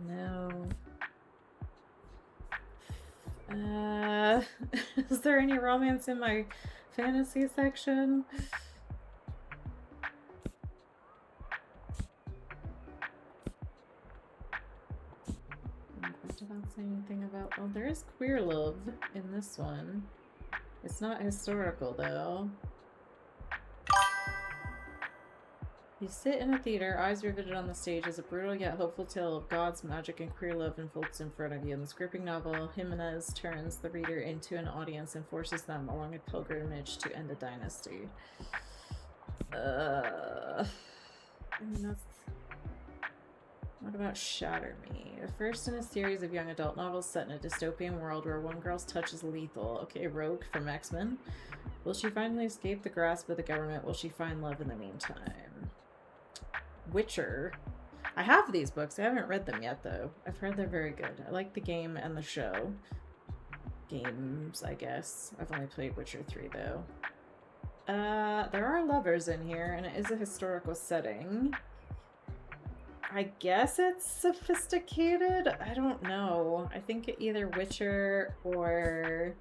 no. Is there any romance in my fantasy section? Did that say anything about... oh, there is queer love in this one. It's not historical, though. You sit in a theater, eyes riveted on the stage, as a brutal yet hopeful tale of gods, magic, and queer love unfolds in front of you. In this gripping novel, Jimenez turns the reader into an audience and forces them along a pilgrimage to end a dynasty. I mean, that's... what about Shatter Me? The first in a series of young adult novels set in a dystopian world where one girl's touch is lethal. Okay, Rogue from X-Men. Will she finally escape the grasp of the government? Will she find love in the meantime? Witcher. I have these books. I haven't read them yet, though. I've heard they're very good. I like the game and the show. Games, I guess. I've only played Witcher 3, though. There are lovers in here, and it is a historical setting. I guess it's sophisticated? I don't know. I think either Witcher or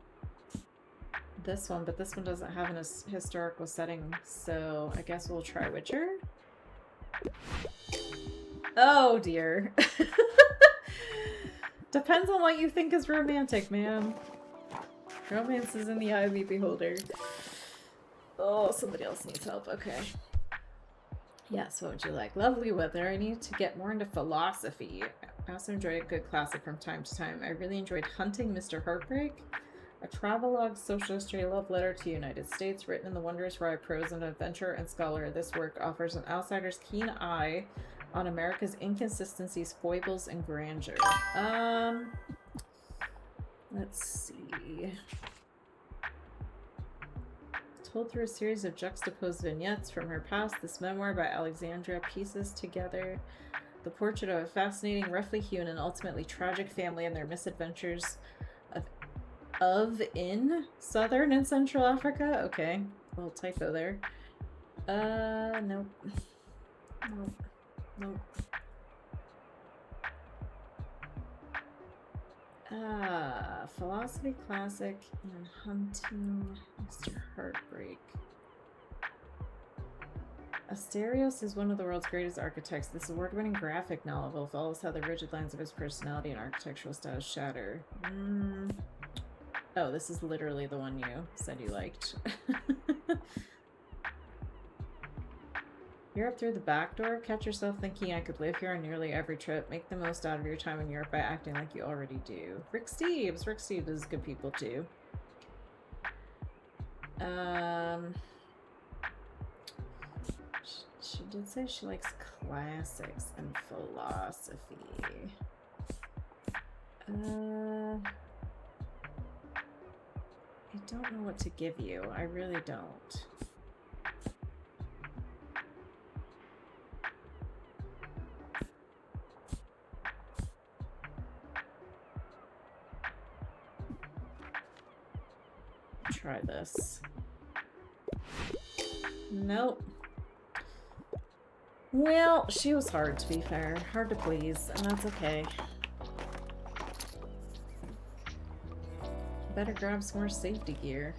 this one, but this one doesn't have an historical setting, so I guess we'll try Witcher. Oh dear. Depends on what you think is romantic, man. Romance is in the eye of the beholder. Oh, somebody else needs help. Okay. Yes, what would you like? Lovely weather. I need to get more into philosophy. I also enjoy a good classic from time to time. I really enjoyed Hunting Mr. Heartbreak, a travelogue social history love letter to the United States, written in the wondrous rye prose of an adventurer and scholar. This work offers an outsider's keen eye on America's inconsistencies, foibles, and grandeur. Let's see. Told through a series of juxtaposed vignettes from her past, this memoir by Alexandra pieces together the portrait of a fascinating, roughly hewn, and ultimately tragic family and their misadventures in Southern and Central Africa. Okay, a little typo there. Nope. Nope. Philosophy classic and Hunting Mr. Heartbreak. Asterios is one of the world's greatest architects. This award-winning graphic novel follows how the rigid lines of his personality and architectural style shatter. Oh, this is literally the one you said you liked. Europe through the back door? Catch yourself thinking I could live here on nearly every trip. Make the most out of your time in Europe by acting like you already do. Rick Steves! Rick Steves is good people too. She did say she likes classics and philosophy. I don't know what to give you. I really don't. Try this. Nope. Well, she was hard, to be fair. Hard to please, and that's okay. Better grab some more safety gear.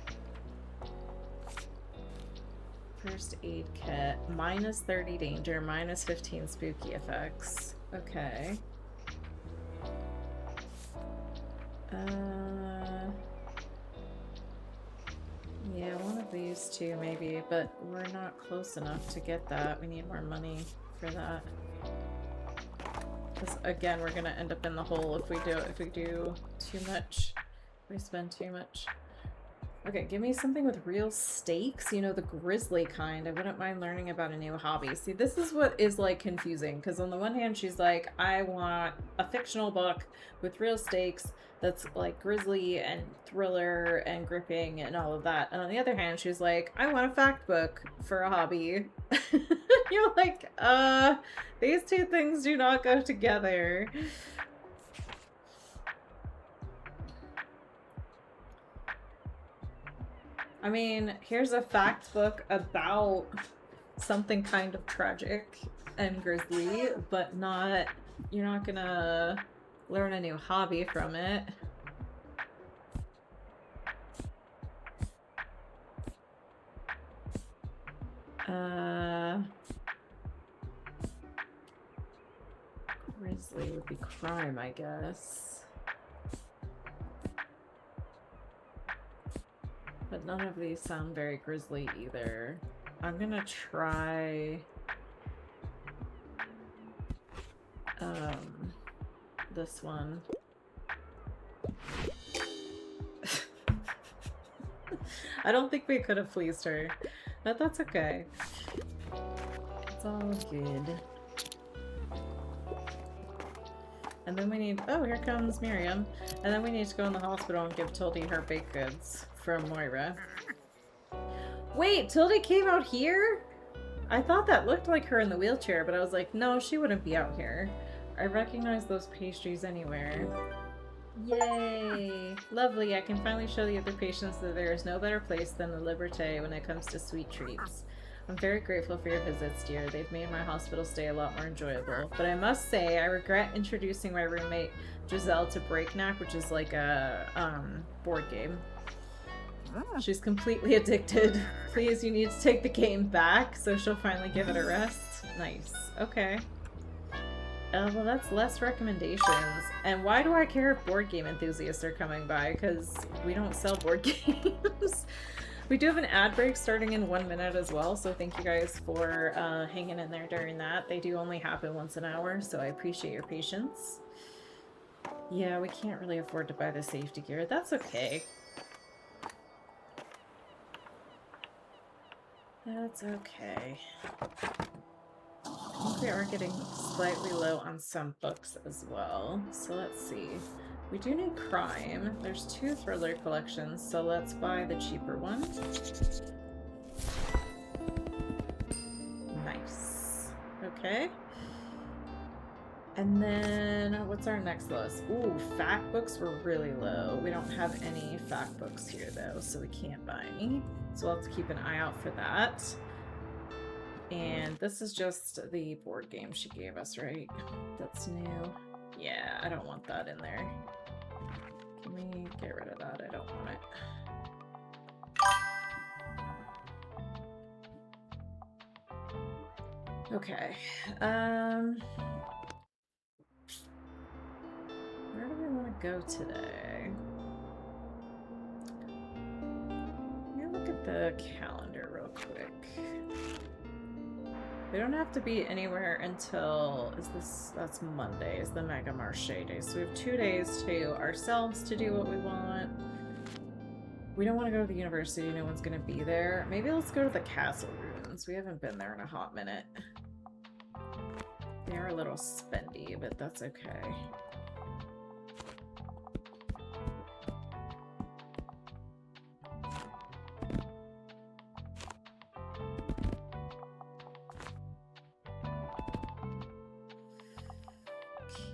First aid kit. Minus 30 danger, minus 15 spooky effects. Okay. Yeah, one of these two maybe, but we're not close enough to get that. We need more money for that. Because again, we're gonna end up in the hole if we do too much. If we spend too much. Okay, give me something with real stakes, you know, the grizzly kind. I wouldn't mind learning about a new hobby. See, this is what is, like, confusing, because on the one hand, she's like, I want a fictional book with real stakes that's, like, grisly and thriller and gripping and all of that. And on the other hand, she's like, I want a fact book for a hobby. You're like, these two things do not go together. I mean, here's a fact book about something kind of tragic and grisly, but not, you're not gonna learn a new hobby from it. Grisly would be crime, I guess. But none of these sound very grisly either. I'm gonna try this one. I don't think we could have pleased her, but that's okay. It's all good. And then we need, oh, here comes Miriam. And then we need to go in the hospital and give Tildy her baked goods from Moira. Wait, Tildy came out here? I thought that looked like her in the wheelchair, but I was like, no, she wouldn't be out here. I recognize those pastries anywhere. Yay! Lovely, I can finally show the other patients that there is no better place than the Liberté when it comes to sweet treats. I'm very grateful for your visits, dear. They've made my hospital stay a lot more enjoyable. But I must say, I regret introducing my roommate Giselle to Breakneck, which is like a board game. She's completely addicted. Please, you need to take the game back so she'll finally give it a rest. Nice. Okay. Well, that's less recommendations. And why do I care if board game enthusiasts are coming by? Because we don't sell board games. We do have an ad break starting in 1 minute as well, so thank you guys for hanging in there during that. They do only happen once an hour, so I appreciate your patience. Yeah, we can't really afford to buy the safety gear. That's okay. That's okay. I think we are getting slightly low on some books as well, so let's see. We do need crime. There's 2 thriller collections, so let's buy the cheaper one. Nice. Okay. And then, what's our next lowest? Ooh, fact books were really low. We don't have any fact books here, though, so we can't buy any. So we'll have to keep an eye out for that. And this is just the board game she gave us, right? That's new. Yeah, I don't want that in there. Can we get rid of that? I don't want it. Okay. Where do we want to go today? Let me look at the calendar real quick. We don't have to be anywhere until, that's Monday, is the Mega Marché day. So we have 2 days to ourselves to do what we want. We don't want to go to the university, no one's gonna be there. Maybe let's go to the castle ruins. We haven't been there in a hot minute. They are a little spendy, but that's okay.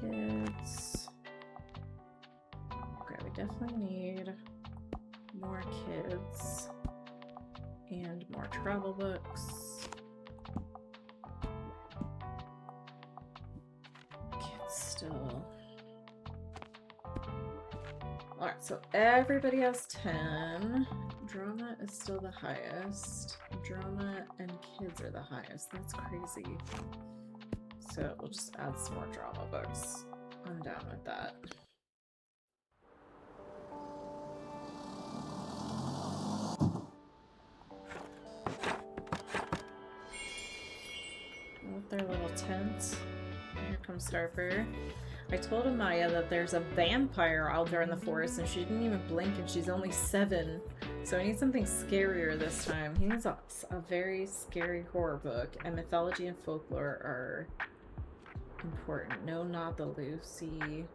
Kids. Okay, we definitely need more kids and more travel books. Kids still. Alright, so everybody has 10. Drama is still the highest. Drama and kids are the highest. That's crazy. So we'll just add some more drama books. I'm down with that. comes Harper. I told Amaya that there's a vampire out there in the forest and she didn't even blink and she's only 7. So I need something scarier this time. He needs a very scary horror book, and mythology and folklore are important. No, not the Lucy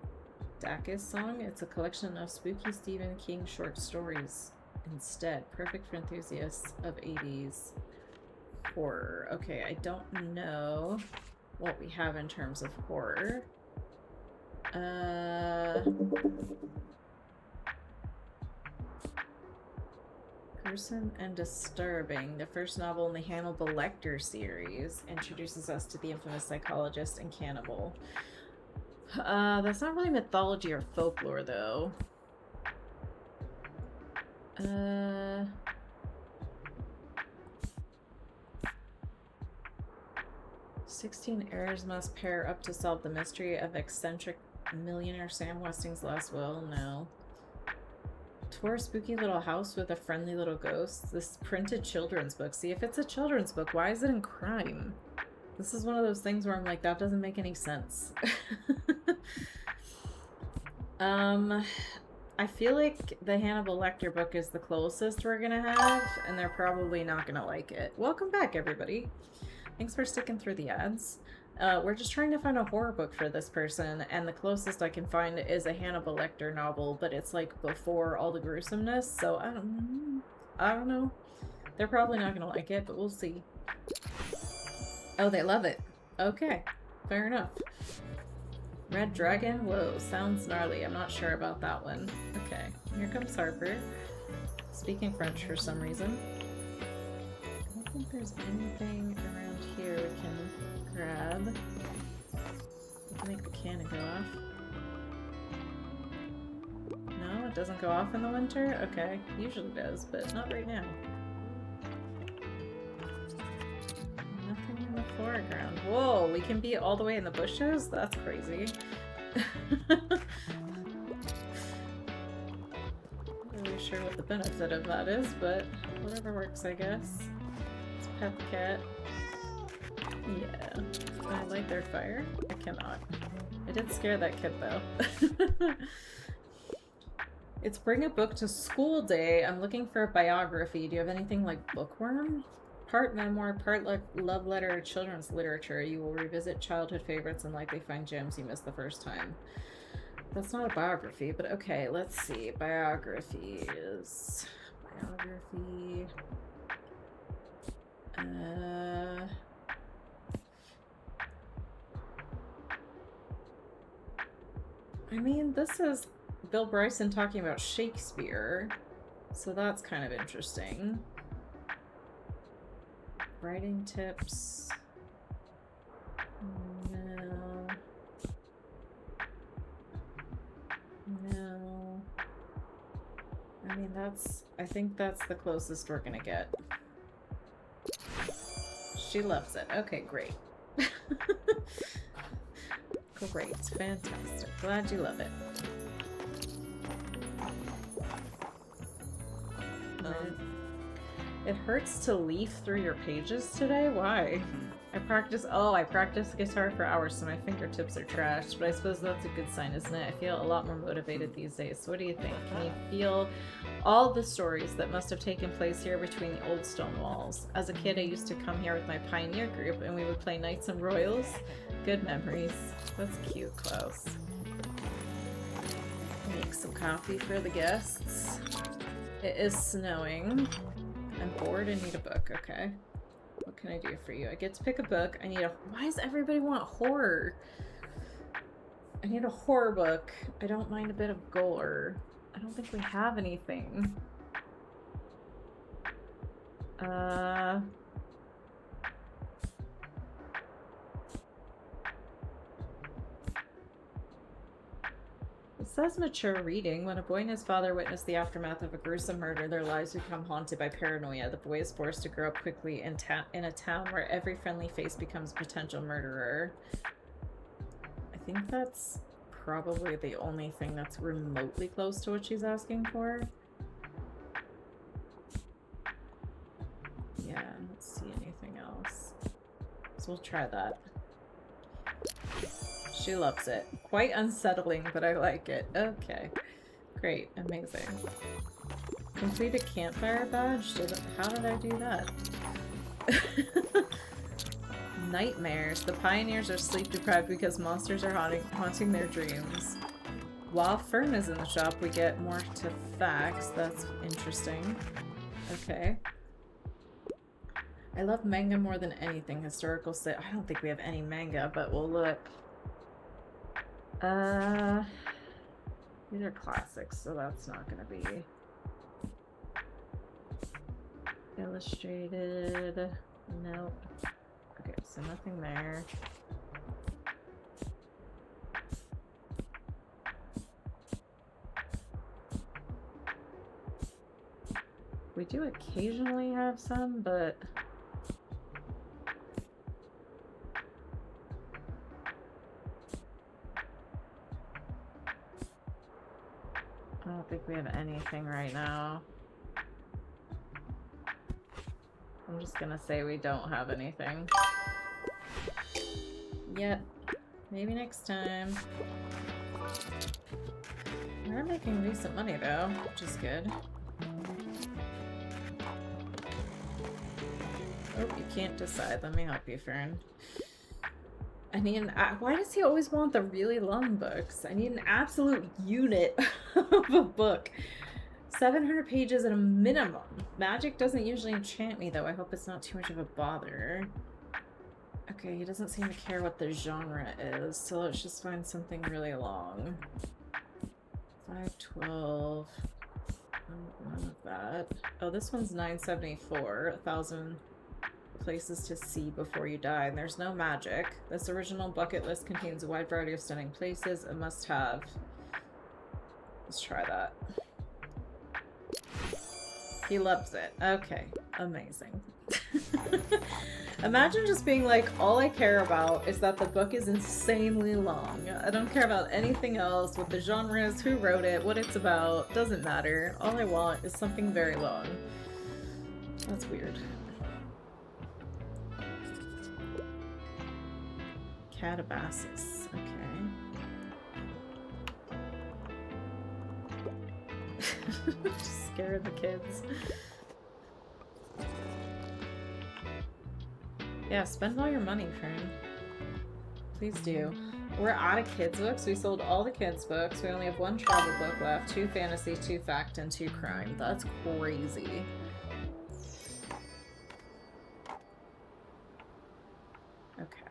Dacus song. It's a collection of spooky Stephen King short stories instead. Perfect for enthusiasts of 80s horror. Okay, I don't know what we have in terms of horror. Gruesome and Disturbing, the first novel in the Hannibal Lecter series, introduces us to the infamous psychologist and cannibal. That's not really mythology or folklore, though. 16 heirs must pair up to solve the mystery of eccentric millionaire Sam Westing's last will. No. Tour a spooky little house with a friendly little ghost. This printed children's book. See, if it's a children's book, why is it in crime? This is one of those things where I'm like, that doesn't make any sense. I feel like the Hannibal Lecter book is the closest we're gonna have, and they're probably not gonna like it. Welcome back, everybody. Thanks for sticking through the ads. We're just trying to find a horror book for this person, and the closest I can find is a Hannibal Lecter novel, but it's like before all the gruesomeness, so I don't know. They're probably not gonna like it, but we'll see. Oh, they love it. Okay, fair enough. Red Dragon? Whoa, sounds gnarly. I'm not sure about that one. Okay, here comes Harper. Speaking French for some reason. I don't think there's anything around here we can grab. We can make the cannon go off. No, it doesn't go off in the winter? Okay, usually does, but not right now. Nothing in the foreground. Whoa, we can be all the way in the bushes? That's crazy. Not really sure what the benefit of that is, but whatever works, I guess. Let's pet the cat. Yeah. Can I light their fire? I cannot. I did scare that kid, though. It's Bring a Book to School Day. I'm looking for a biography. Do you have anything like Bookworm? Part memoir, part love letter, children's literature. You will revisit childhood favorites and likely find gems you missed the first time. That's not a biography, but okay, let's see. Biographies. Biography. I mean, this is Bill Bryson talking about Shakespeare, so that's kind of interesting. Writing tips. No. No. I mean, I think that's the closest we're gonna get. She loves it. Okay, great. Great. Fantastic. Glad you love it. It hurts to leaf through your pages today? Why? I practice guitar for hours so my fingertips are trashed, but I suppose that's a good sign, isn't it? I feel a lot more motivated these days. So what do you think? Can you feel all the stories that must have taken place here between the old stone walls? As a kid, I used to come here with my pioneer group and we would play Knights and Royals. Good memories. That's cute, Klaus. Make some coffee for the guests. It is snowing. I'm bored and need a book. Okay. What can I do for you? I get to pick a book. Why does everybody want horror? I need a horror book. I don't mind a bit of gore. I don't think we have anything. It says mature reading. When a boy and his father witness the aftermath of a gruesome murder, their lives become haunted by paranoia. The boy is forced to grow up quickly in a town where every friendly face becomes a potential murderer. I think that's probably the only thing that's remotely close to what she's asking for. Yeah, I don't see anything else. So we'll try that. She loves it. Quite unsettling, but I like it. Okay. Great. Amazing. Complete a campfire badge? How did I do that? Nightmares. The pioneers are sleep deprived because monsters are haunting their dreams. While Fern is in the shop, we get more artifacts. That's interesting. Okay. I love manga more than anything. Historical set. I don't think we have any manga, but we'll look. These are classics, so that's not gonna be illustrated. Nope. Okay, so nothing there. We do occasionally have some, but I don't think we have anything right now. I'm just gonna say we don't have anything. Yet. Maybe next time. We're making decent money though, which is good. Oh, you can't decide. Let me help you, Fern. I mean, why does he always want the really long books? I need an absolute unit of a book. 700 pages at a minimum. Magic doesn't usually enchant me, though. I hope it's not too much of a bother. Okay, he doesn't seem to care what the genre is, so let's just find something really long. 512. None of that. Oh, this one's 974. 1,000 places to see before you die, and there's no magic. This original bucket list contains a wide variety of stunning places. A must-have. Let's try that. He loves it. Okay. Amazing. Imagine just being like, all I care about is that the book is insanely long. I don't care about anything else, what the genre is, who wrote it, what it's about. Doesn't matter. All I want is something very long. That's weird. Catabasis. Okay. Just scare the kids. Yeah, spend all your money, Fern. Please do. We're out of kids books. We sold all the kids books. We only have 1 travel book left, 2 fantasy, 2 fact, and 2 crime. That's crazy. Okay.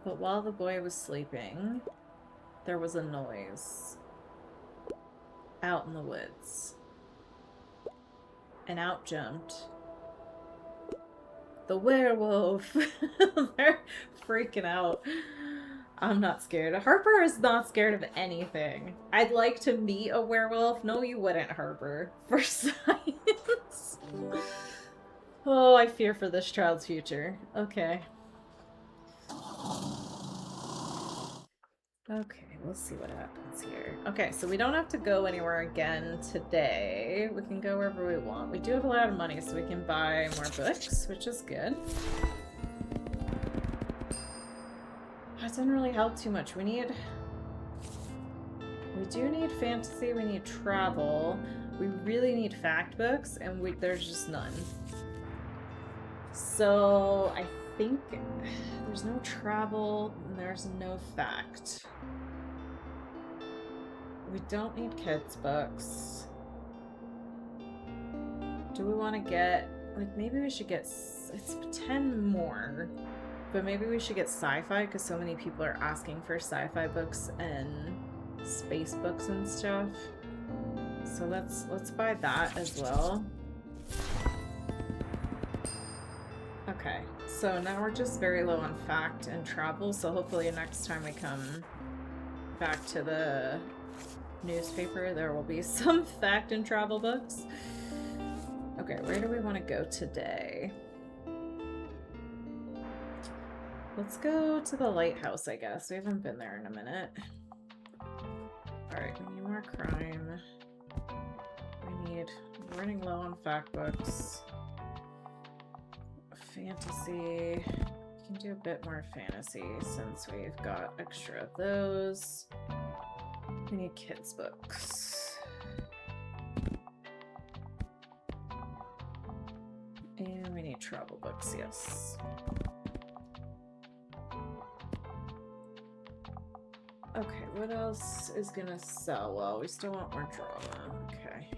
But while the boy was sleeping, there was a noise out in the woods. And out jumped the werewolf. They're freaking out. I'm not scared. Harper is not scared of anything. I'd like to meet a werewolf. No, you wouldn't, Harper. For science. Oh, I fear for this child's future. Okay. Okay, we'll see what happens here. Okay, so we don't have to go anywhere again today. We can go wherever we want. We do have a lot of money, so we can buy more books, which is good. That doesn't really help too much. We do need fantasy, we need travel. We really need fact books, and there's just none. So, I think there's no travel, and there's no fact. We don't need kids' books. Do we want to get, like, maybe we should get, it's 10 more, but maybe we should get sci-fi, because so many people are asking for sci-fi books and space books and stuff. So let's buy that as well. Okay, so now we're just very low on fact and travel, so hopefully next time we come back to the newspaper, there will be some fact and travel books. Okay, where do we want to go today? Let's go to the lighthouse, I guess. We haven't been there in a minute. Alright, we need more crime. We're running low on fact books. fantasy. We can do a bit more fantasy since we've got extra of those. We need kids' books. And we need travel books, yes. Okay, what else is gonna sell? Well, we still want more drama. Okay.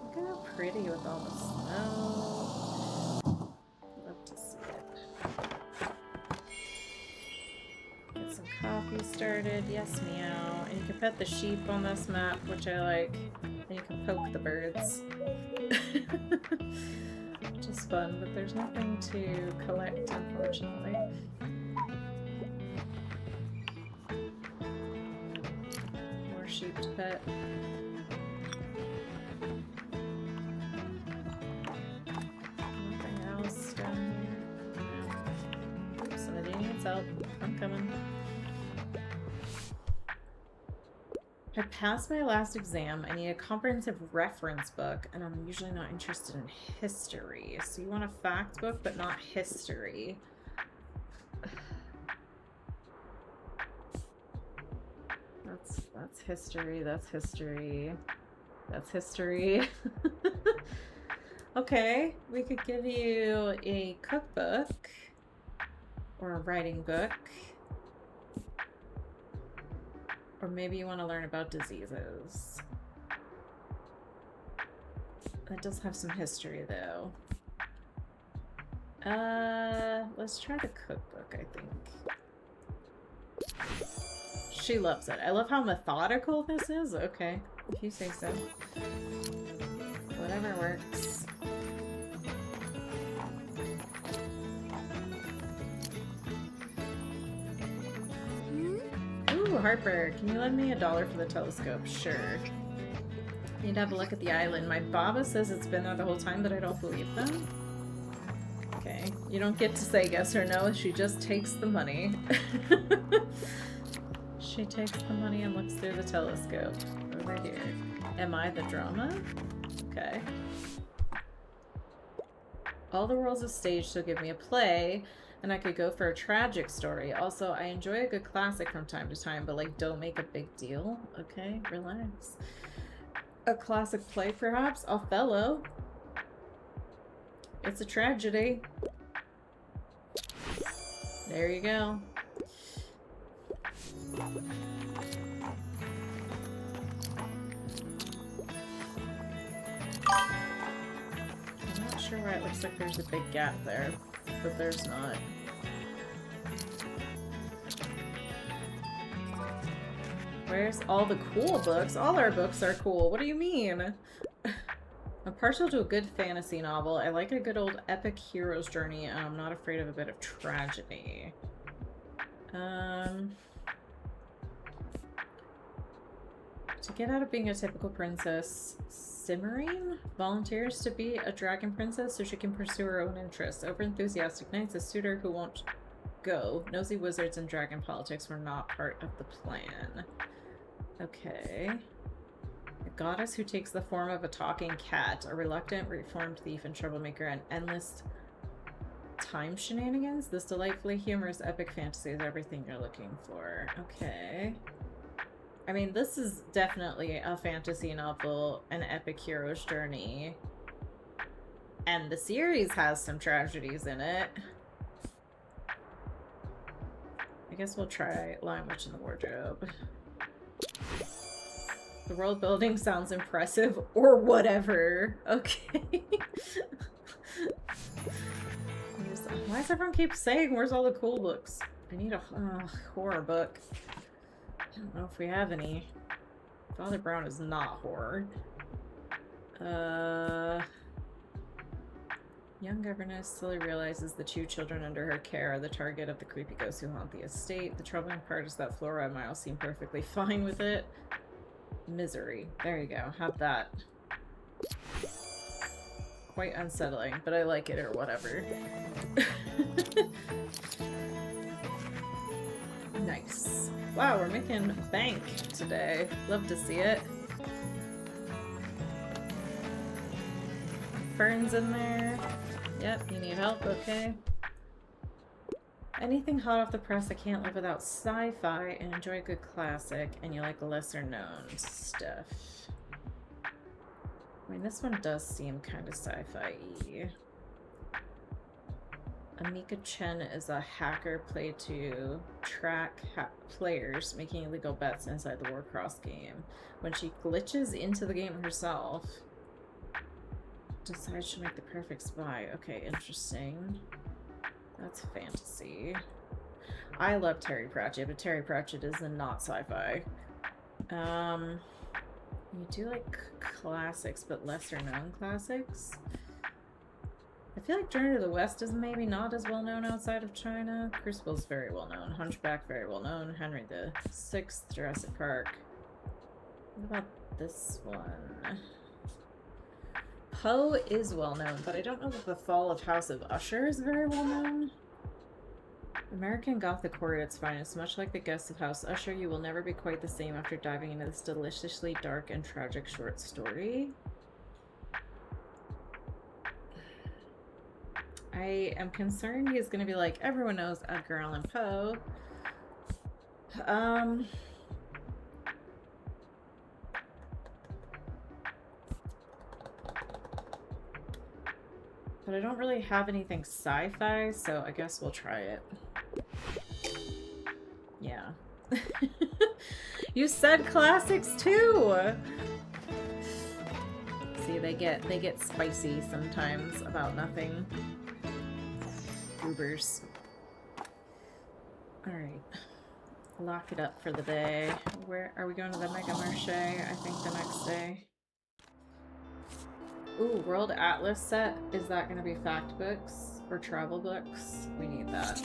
Look at how pretty with all the snow. Love to see it. Get some coffee started. Yes, meow. And you can pet the sheep on this map, which I like. And you can poke the birds. Which is fun, but there's nothing to collect, unfortunately. More sheep to pet. Nothing else down here. No. Oops, somebody needs help. I'm coming. I passed my last exam. I need a comprehensive reference book, and I'm usually not interested in history. So you want a fact book, but not history. That's history. That's history. That's history. Okay, we could give you a cookbook or a writing book. Or maybe you want to learn about diseases. That does have some history, though. Let's try the cookbook, I think. She loves it. I love how methodical this is. Okay, if you say so. Whatever works. Ooh, Harper, can you lend me $1 for the telescope? Sure. Need to have a look at the island. My Baba says it's been there the whole time, but I don't believe them. Okay, you don't get to say yes or no. She just takes the money. She takes the money and looks through the telescope. Over here. Am I the drama? Okay. All the world's a stage, so give me a play. And I could go for a tragic story. Also, I enjoy a good classic from time to time, but like, don't make a big deal. Okay, relax. A classic play, perhaps? Othello. It's a tragedy. There you go. I'm not sure why it looks like there's a big gap there, but there's not. Where's all the cool books? All our books are cool. What do you mean? I'm partial to a good fantasy novel. I like a good old epic hero's journey, and I'm not afraid of a bit of tragedy. To get out of being a typical princess, Cimmerian volunteers to be a dragon princess so she can pursue her own interests. Over-enthusiastic knights, a suitor who won't go. Nosy wizards and dragon politics were not part of the plan. Okay. A goddess who takes the form of a talking cat, a reluctant, reformed thief and troublemaker, and endless time shenanigans. This delightfully humorous epic fantasy is everything you're looking for. Okay. I mean, this is definitely a fantasy novel, an epic hero's journey. And the series has some tragedies in it. I guess we'll try Lion Witch in the Wardrobe. The world building sounds impressive, or whatever. Okay. Why does everyone keep saying, where's all the cool books? I need a horror book. I don't know if we have any. Father Brown is not horror. Young governess slowly realizes the 2 children under her care are the target of the creepy ghosts who haunt the estate. The troubling part is that Flora and Miles seem perfectly fine with it. Misery. There you go. Have that. Quite unsettling, but I like it or whatever. Nice. Wow, we're making bank today. Love to see it. Fern's in there. Yep, you need help, okay. Anything hot off the press, I can't live without sci-fi and enjoy a good classic, and you like lesser known stuff. I mean, this one does seem kind of sci-fi-y. Amika Chen is a hacker played to track players making illegal bets inside the Warcross game. When she glitches into the game herself, decides to make the perfect spy. Okay, interesting. That's fantasy. I love Terry Pratchett, but Terry Pratchett is not sci-fi. You do like classics, but lesser known classics. I feel like Journey to the West is maybe not as well known outside of China. Crucible's very well known. Hunchback, very well known. Henry VI, Jurassic Park. What about this one? Poe is well known, but I don't know if The Fall of House of Usher is very well known. American Gothic horror at its finest. Much like The Guest of House Usher, you will never be quite the same after diving into this deliciously dark and tragic short story. I am concerned he's going to be like, everyone knows Edgar Allan Poe. But I don't really have anything sci-fi, so I guess we'll try it. Yeah. You said classics too! See, they get spicy sometimes about nothing. Goobers. Alright. Lock it up for the day. Where are we going to the Mega Marche? I think the next day. Ooh, World Atlas set. Is that going to be fact books or travel books? We need that.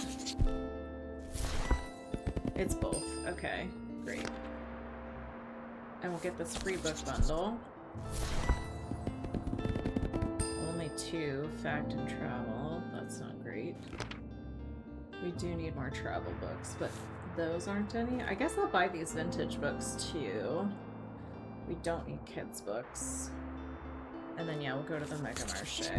It's both. Okay, great. And we'll get this free book bundle. Only 2, fact and travel. That's not great. We do need more travel books, but those aren't any. I guess I'll buy these vintage books too. We don't need kids' books. And then, yeah, we'll go to the Mega Marche.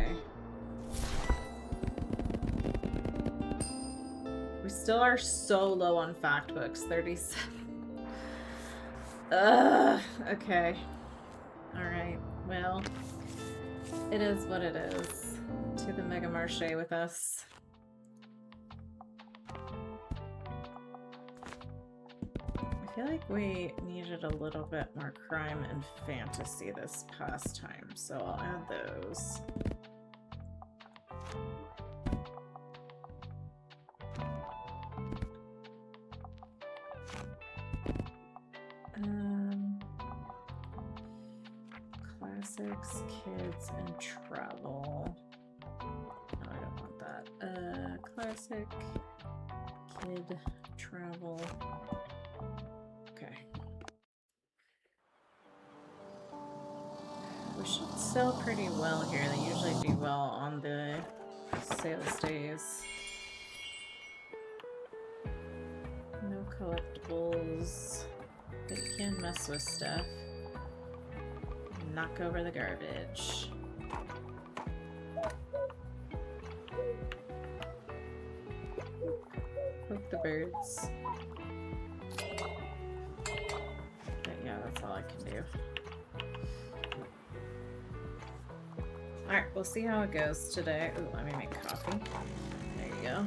We still are so low on fact books. 37. Ugh. Okay. Alright. Well, it is what it is. To the Mega Marche with us. I feel like we needed a little bit more crime and fantasy this past time, so I'll add those. Classics, kids, and travel. No, I don't want that. Classic, kid, travel. Okay. We should sell pretty well here. They usually do well on the sales days. No collectibles. But you can mess with stuff. Knock over the garbage. Poke the birds. Yeah, that's all I can do. Alright, we'll see how it goes today. Ooh, let me make coffee. There you go.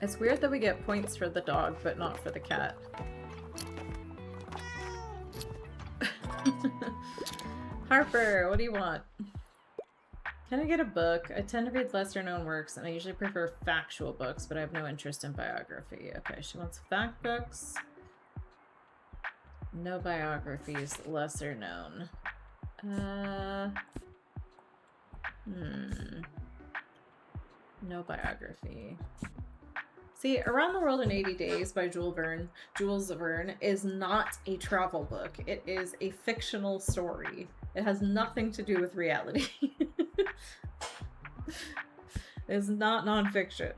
It's weird that we get points for the dog, but not for the cat. Harper, what do you want? Can I get a book? I tend to read lesser known works, and I usually prefer factual books, but I have no interest in biography. Okay, she wants fact books. No biographies, lesser known. No biography. See, Around the World in 80 Days by Jules Verne is not a travel book. It is a fictional story. It has nothing to do with reality. It's not nonfiction.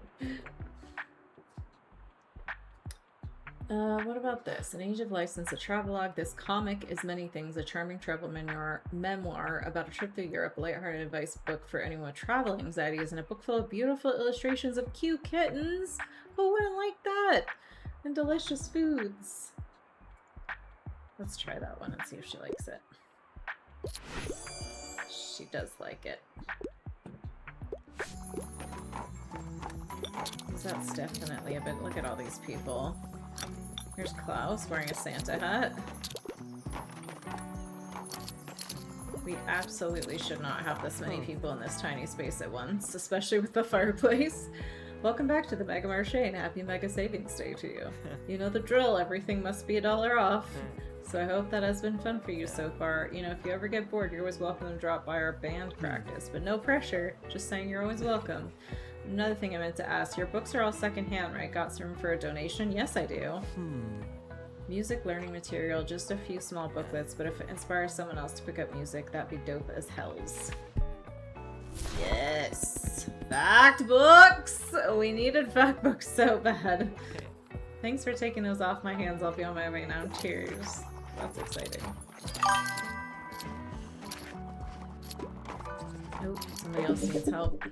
What about this? An Age of License, a travelogue. This comic is many things. A charming travel memoir about a trip through Europe, a lighthearted advice book for anyone with travel anxieties, and a book full of beautiful illustrations of cute kittens. Who wouldn't like that? And delicious foods. Let's try that one and see if she likes it. She does like it. That's definitely a bit... Look at all these people. Here's Klaus wearing a Santa hat. We absolutely should not have this many people in this tiny space at once, especially with the fireplace. Welcome back to the Mega Marche and happy Mega Savings Day to you. You know the drill, everything must be $1 off. So I hope that has been fun for you so far. You know, if you ever get bored, you're always welcome to drop by our band practice, but no pressure, just saying you're always welcome. Another thing I meant to ask, your books are all secondhand, right? Got some room for a donation? Yes, I do. Music learning material, just a few small booklets, but if it inspires someone else to pick up music, that'd be dope as hells. Yes! Fact books! We needed fact books so bad. Thanks for taking those off my hands. I'll be on my way now. Cheers. That's exciting. Oh, somebody else needs help.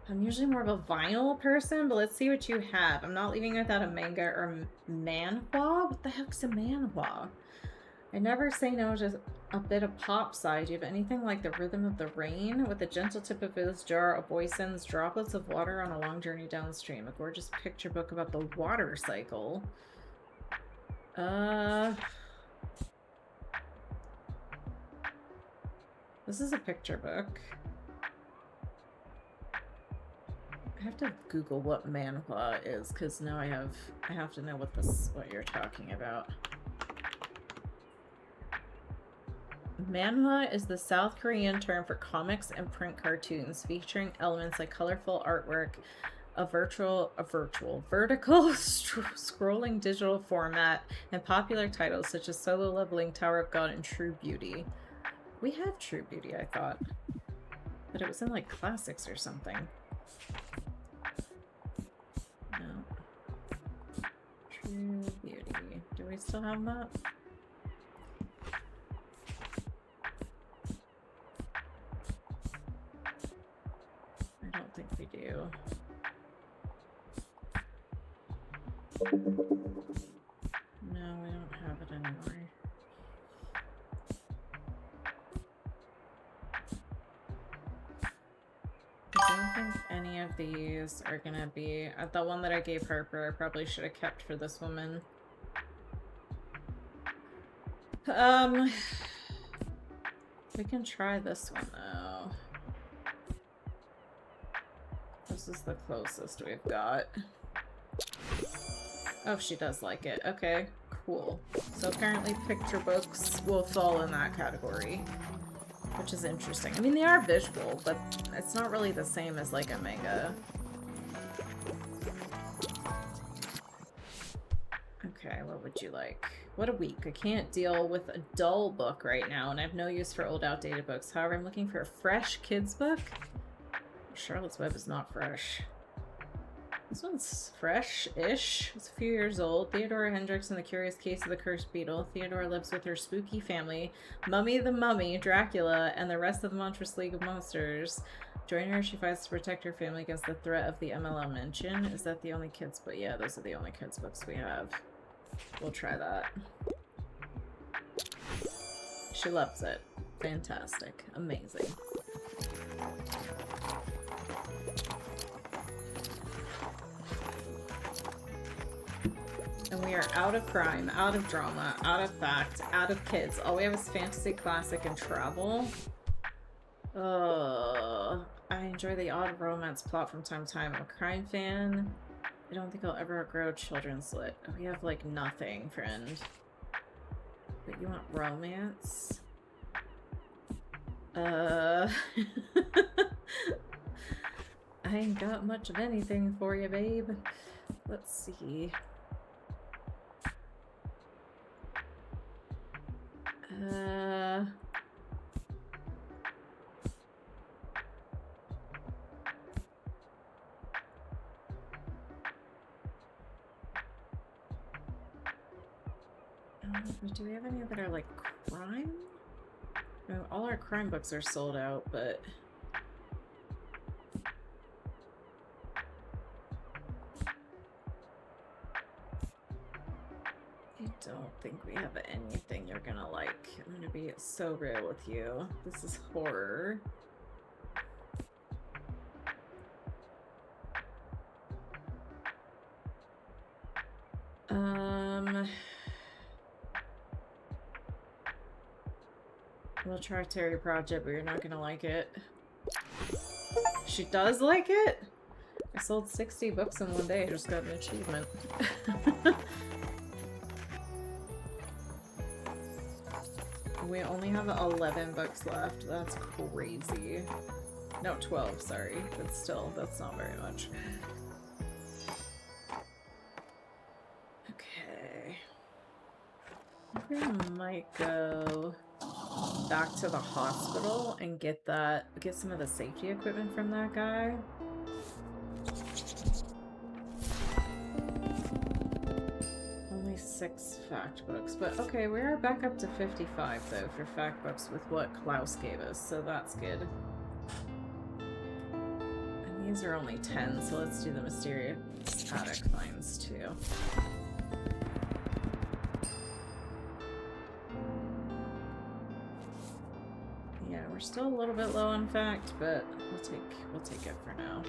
I'm usually more of a vinyl person, but let's see what you have. I'm not leaving without a manga or manhwa? What the heck's a manhwa? I never say no to a bit of pop side. Do you have anything like The Rhythm of the Rain? With the gentle tip of his jar, a boy sends droplets of water on a long journey downstream. A gorgeous picture book about the water cycle. This is a picture book. I have to Google what manhwa is, because now I have to know what you're talking about. Manhwa is the South Korean term for comics and print cartoons featuring elements like colorful artwork, a vertical scrolling digital format, and popular titles such as Solo Leveling, Tower of God, and True Beauty. We have True Beauty, I thought, but it was in like classics or something. No. True Beauty. Do we still have that? I don't think we do. No, we don't have it anymore. I don't think any of these are gonna be... the one that I gave Harper, I probably should have kept for this woman. We can try this one, though. This is the closest we've got. Oh, she does like it. Okay, cool. So apparently picture books will fall in that category, which is interesting. I mean, they are visual, but it's not really the same as like a manga. Okay, what would you like? What a week. I can't deal with a dull book right now, and I have no use for old, outdated books. However, I'm looking for a fresh kids book. Charlotte's Web is not fresh. This one's fresh-ish. It's a few years old. Theodora Hendricks and the Curious Case of the Cursed Beetle. Theodora lives with her spooky family, Mummy the Mummy, Dracula, and the rest of the Monstrous League of Monsters. Join her, she fights to protect her family against the threat of the MLM Mansion. Is that the only kids book? Yeah, those are the only kids books we have. We'll try that. She loves it. Fantastic. Amazing. And we are out of crime, out of drama, out of fact, out of kids. All we have is fantasy, classic, and travel. I enjoy the odd romance plot from time to time. I'm a crime fan. I don't think I'll ever outgrow children's lit. We have, like, nothing, friend. But you want romance? I ain't got much of anything for you, babe. Let's see. Do we have any that are like crime? No, all our crime books are sold out, but I don't think we have anything you're gonna like. I'm gonna be so real with you. This is horror. We'll try Terry Project, but you're not gonna like it. She does like it? I sold 60 books in one day. I just got an achievement. We only have 11 books left. That's crazy. No, 12, sorry. But still, that's not very much. Okay. I think I might go back to the hospital and get some of the safety equipment from that guy. Only 6 fact books, but okay, we are back up to 55 though for fact books with what Klaus gave us, so that's good. And these are only 10, so let's do the mysterious attic finds too. Yeah, we're still a little bit low on fact, but we'll take it for now.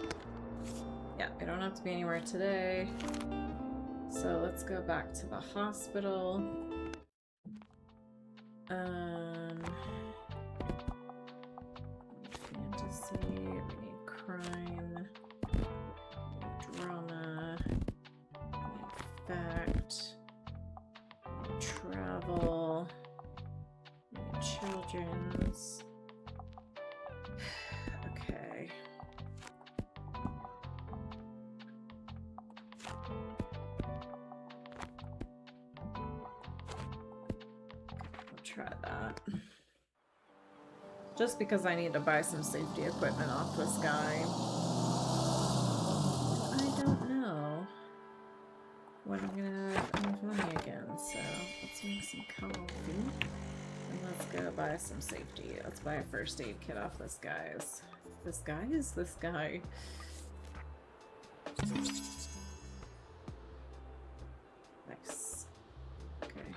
Yeah, we don't have to be anywhere today. So let's go back to the hospital. Fantasy, we need crime, we need drama, we need fact, we need travel, we need children's. Okay. Try that. Just because I need to buy some safety equipment off this guy. I don't know when I'm gonna have money again, so let's make some coffee. And let's go buy some safety. Let's buy a first aid kit off this guy's. This guy is this guy. Nice. Okay.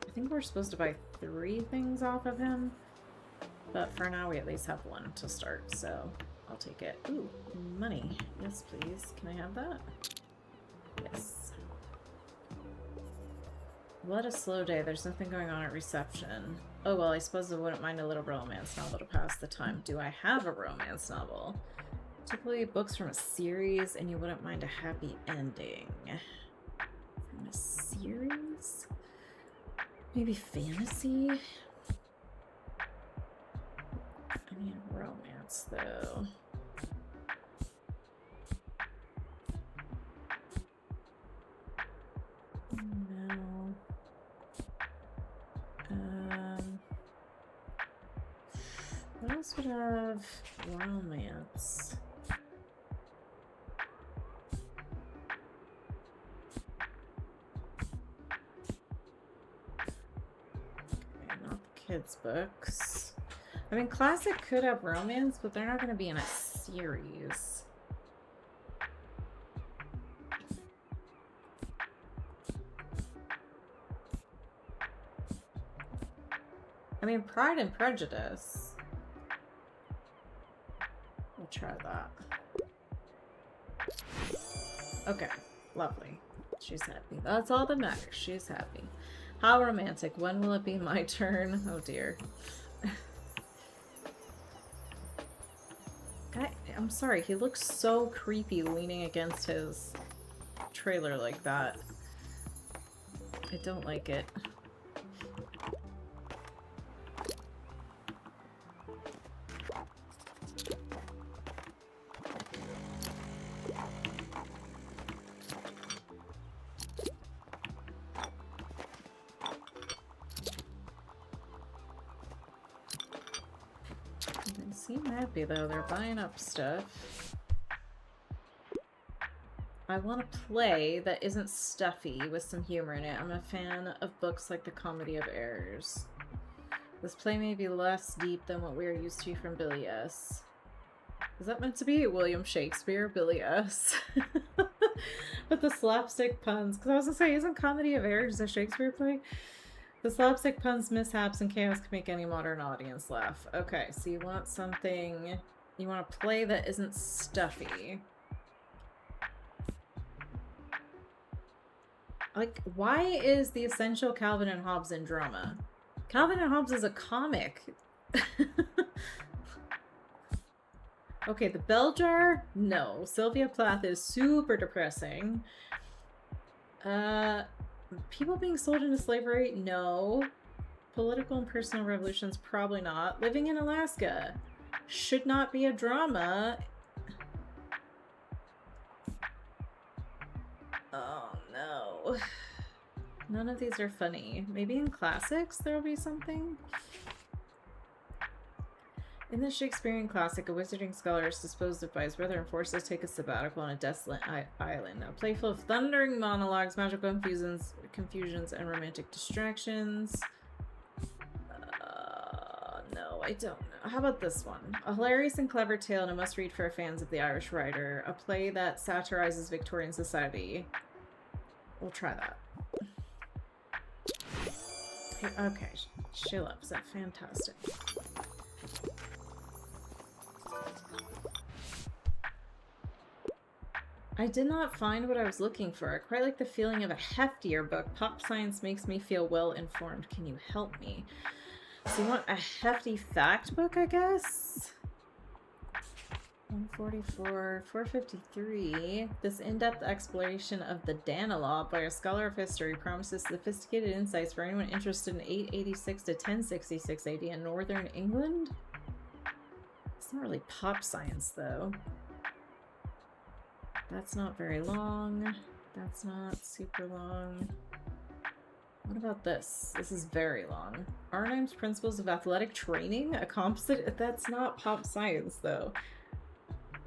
I think we're supposed to buy 3 things off of him, but for now we at least have 1 to start, so I'll take it. Ooh, money. Yes, please. Can I have that? Yes. What a slow day. There's nothing going on at reception. Oh, well, I suppose I wouldn't mind a little romance novel to pass the time. Do I have a romance novel? Typically books from a series, and you wouldn't mind a happy ending. From a series? Maybe fantasy? I need romance, though. No. What else would have romance? Kids books. I mean, classic could have romance, but they're not going to be in a series. I mean, Pride and Prejudice. We'll try that. Okay, lovely. She's happy. That's all that matters. She's happy. How romantic. When will it be my turn? Oh dear. I'm sorry, he looks so creepy leaning against his trailer like that. I don't like it. They seem happy though, they're buying up stuff. I want a play that isn't stuffy with some humor in it. I'm a fan of books like The Comedy of Errors. This play may be less deep than what we are used to from Billy S. Is that meant to be William Shakespeare, Billy S? But the slapstick puns, because I was gonna say, isn't Comedy of Errors a Shakespeare play? The slapstick puns, mishaps, and chaos can make any modern audience laugh. Okay, so you want something, you want a play that isn't stuffy. Like, why is The Essential Calvin and Hobbes in drama? Calvin and Hobbes is a comic. Okay, The Bell Jar? No. Sylvia Plath is super depressing. People being sold into slavery? No. Political and personal revolutions? Probably not. Living in Alaska? Should not be a drama. Oh no. None of these are funny. Maybe in classics there'll be something? In the Shakespearean classic, a wizarding scholar is disposed of by his brother and forced to take a sabbatical on a desolate island. A play full of thundering monologues, magical confusions, and romantic distractions. No, I don't know. How about this one? A hilarious and clever tale and a must-read for fans of the Irish writer. A play that satirizes Victorian society. We'll try that. Okay, she loves it. Fantastic. I did not find what I was looking for. I quite like the feeling of a heftier book. Pop science makes me feel well informed. Can you help me? So you want a hefty fact book, I guess? 144, 453. This in-depth exploration of the Danelaw by a scholar of history promises sophisticated insights for anyone interested in 886 to 1066 AD in northern England. It's not really pop science, though. That's not very long. That's not super long. What about this? This is very long. Arnheim's Principles of Athletic Training? A composite? That's not pop science, though.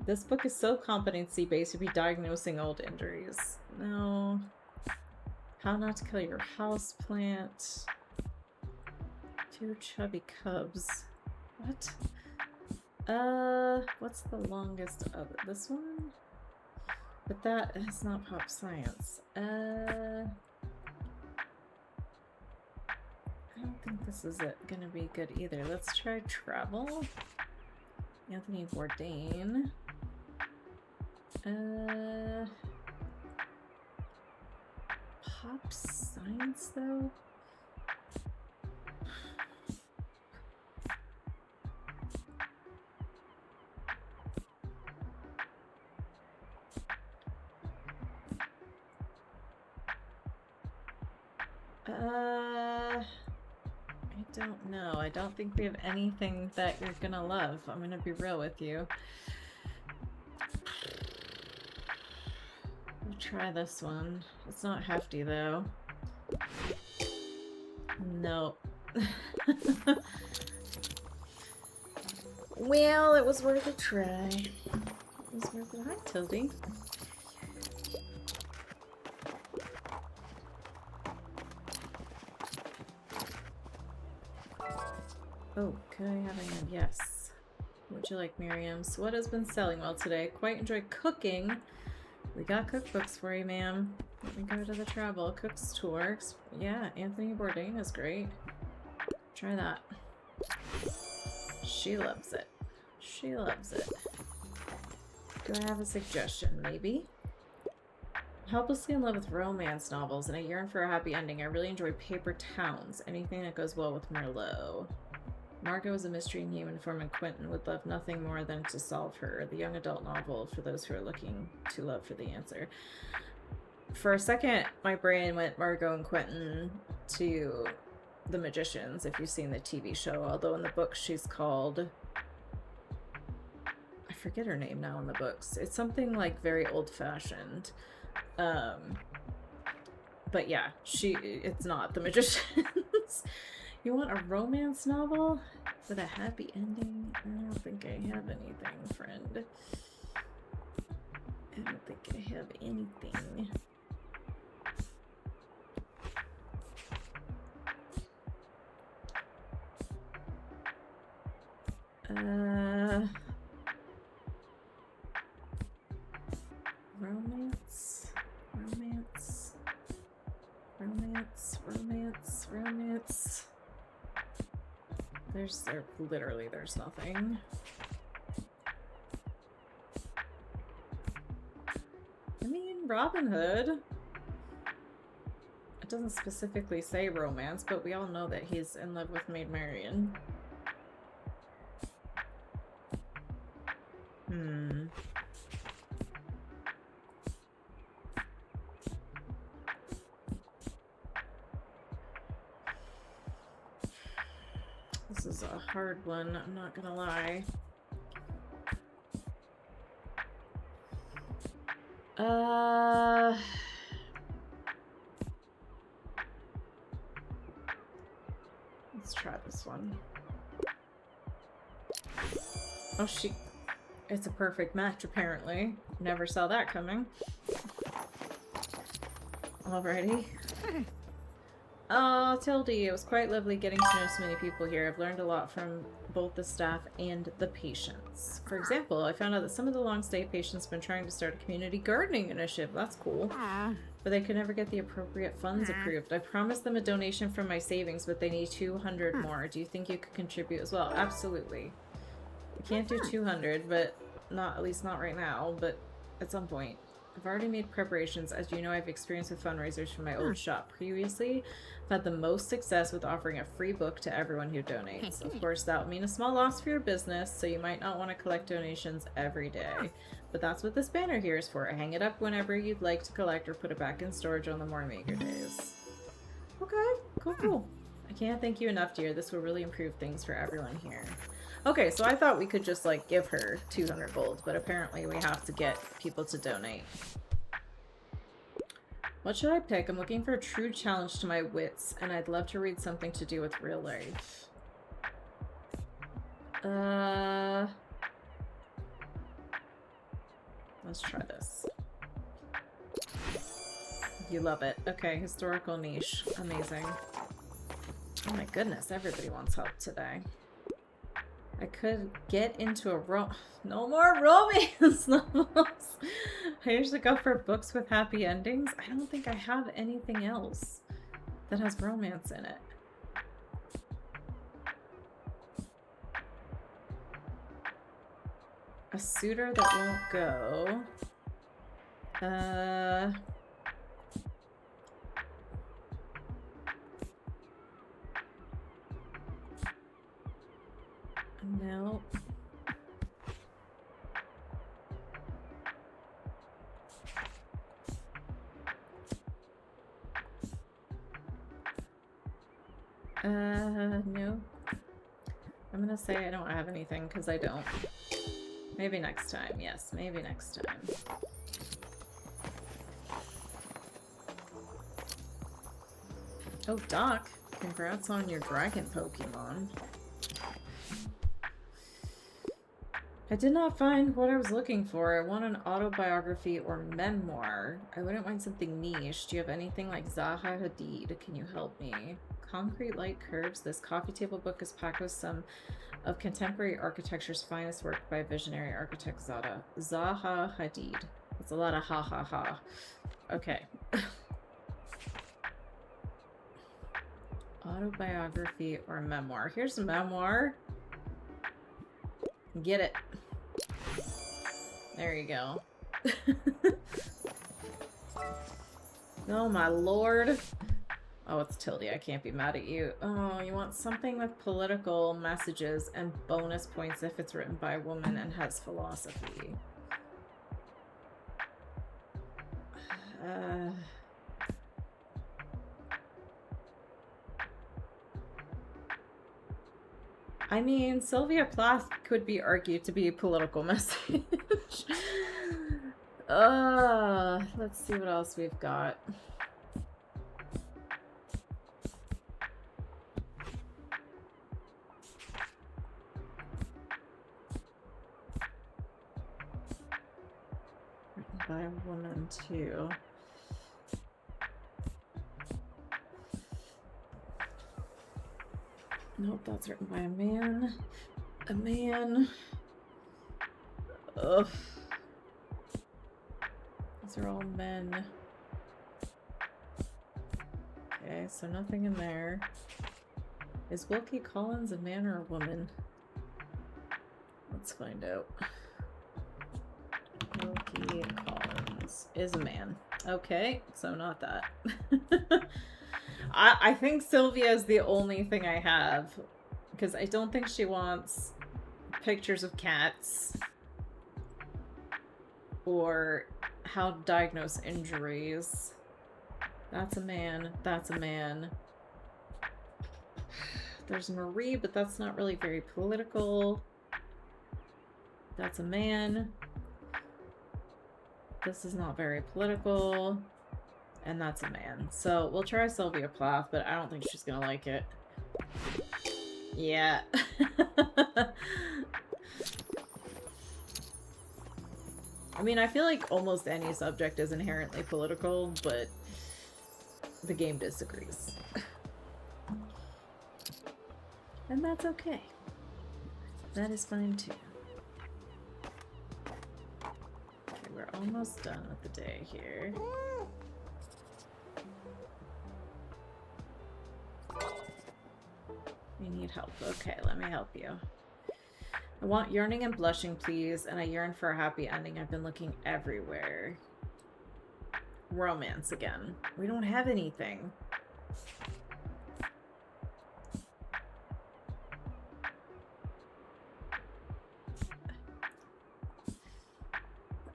This book is so competency-based, you'd be diagnosing old injuries. No. How Not to Kill Your Houseplant. 2 Chubby Cubs. What? What's the longest of it? This one? But that is not pop science. I don't think this is gonna be good either. Let's try travel. Anthony Bourdain. Pop science though? I don't know. I don't think we have anything that you're gonna love. I'm gonna be real with you. We'll try this one. It's not hefty though. No. Well, it was worth a try. It was worth it. Hi, Tildy. Oh, could I have a yes? What would you like, Miriam? So what has been selling well today? Quite enjoy cooking. We got cookbooks for you, ma'am. Let me go to the travel cooks tour. Yeah, Anthony Bourdain is great. Try that. She loves it. She loves it. Do I have a suggestion? Maybe? Helplessly in love with romance novels and I yearn for a happy ending. I really enjoy Paper Towns. Anything that goes well with Merlot. Margot is a mystery in human form and Quentin would love nothing more than to solve her. The young adult novel for those who are looking to love for the answer. For a second, my brain went Margot and Quentin to The Magicians, if you've seen the TV show. Although in the book she's called... I forget her name now in the books. It's something like very old-fashioned. But yeah, it's not The Magicians. You want a romance novel with a happy ending? I don't think I have anything, friend. I don't think I have anything. Romance, romance, romance, romance, romance. There's nothing. I mean, Robin Hood. It doesn't specifically say romance, but we all know that he's in love with Maid Marian. This is a hard one, I'm not gonna lie. Let's try this one. Oh, it's a perfect match, apparently. Never saw that coming. Alrighty. Oh, Tildy, it was quite lovely getting to know so many people here. I've learned a lot from both the staff and the patients. For example, I found out that some of the long-stay patients have been trying to start a community gardening initiative. That's cool. But they could never get the appropriate funds approved. I promised them a donation from my savings, but they need 200 more. Do you think you could contribute as well? Absolutely. I can't do 200, but at least not right now, but at some point. I've already made preparations. As you know, I've experience with fundraisers from my old shop. Previously, I've had the most success with offering a free book to everyone who donates. Of course, that will mean a small loss for your business, so you might not want to collect donations every day. But that's what this banner here is for. I hang it up whenever you'd like to collect or put it back in storage on the more meager days. Okay, cool. I can't thank you enough, dear. This will really improve things for everyone here. Okay, so I thought we could just, like, give her 200 gold, but apparently we have to get people to donate. What should I pick? I'm looking for a true challenge to my wits, and I'd love to read something to do with real life. Let's try this. You love it. Okay, historical niche. Amazing. Oh my goodness, everybody wants help today. I could get into a no more romance novels. I usually go for books with happy endings. I don't think I have anything else that has romance in it. A suitor that won't go. No. No. I'm gonna say I don't have anything because I don't. Maybe next time. Yes, maybe next time. Oh, Doc. Congrats on your dragon Pokemon. I did not find what I was looking for. I want an autobiography or memoir. I wouldn't mind something niche. Do you have anything like Zaha Hadid? Can you help me? Concrete light curves. This coffee table book is packed with some of contemporary architecture's finest work by visionary architect Zaha Hadid. It's a lot of ha ha ha. Okay. Autobiography or memoir. Here's a memoir. Get it. There you go. Oh my lord. Oh, it's Tildy. I can't be mad at you. Oh, you want something with political messages and bonus points if it's written by a woman and has philosophy. I mean, Sylvia Plath could be argued to be a political message. Let's see what else we've got. Written by a woman too. Nope, that's written by a man. A man. Ugh. These are all men. Okay, so nothing in there. Is Wilkie Collins a man or a woman? Let's find out. Wilkie Collins is a man. Okay, so not that. I think Sylvia is the only thing I have, because I don't think she wants pictures of cats or how to diagnose injuries. That's a man. That's a man. There's Marie, but that's not really very political. That's a man. This is not very political. And that's a man. So we'll try Sylvia Plath, but I don't think she's gonna like it. Yeah. I mean, I feel like almost any subject is inherently political, but the game disagrees. And that's okay. That is fine too. Okay, we're almost done with the day here. We need help. Okay, let me help you. I want yearning and blushing, please, and I yearn for a happy ending. I've been looking everywhere. Romance again. We don't have anything.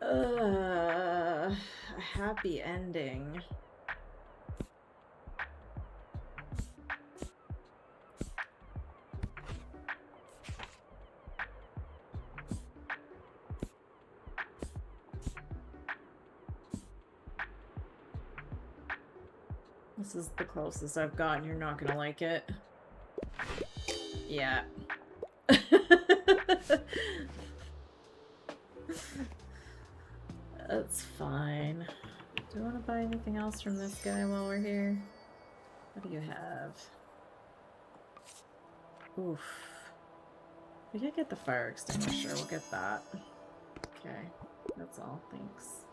A happy ending. This is the closest I've gotten. You're not gonna like it. Yeah. That's fine. Do you want to buy anything else from this guy while we're here? What do you have? Oof. We could get the fire extinguisher. We'll get that. Okay. That's all. Thanks.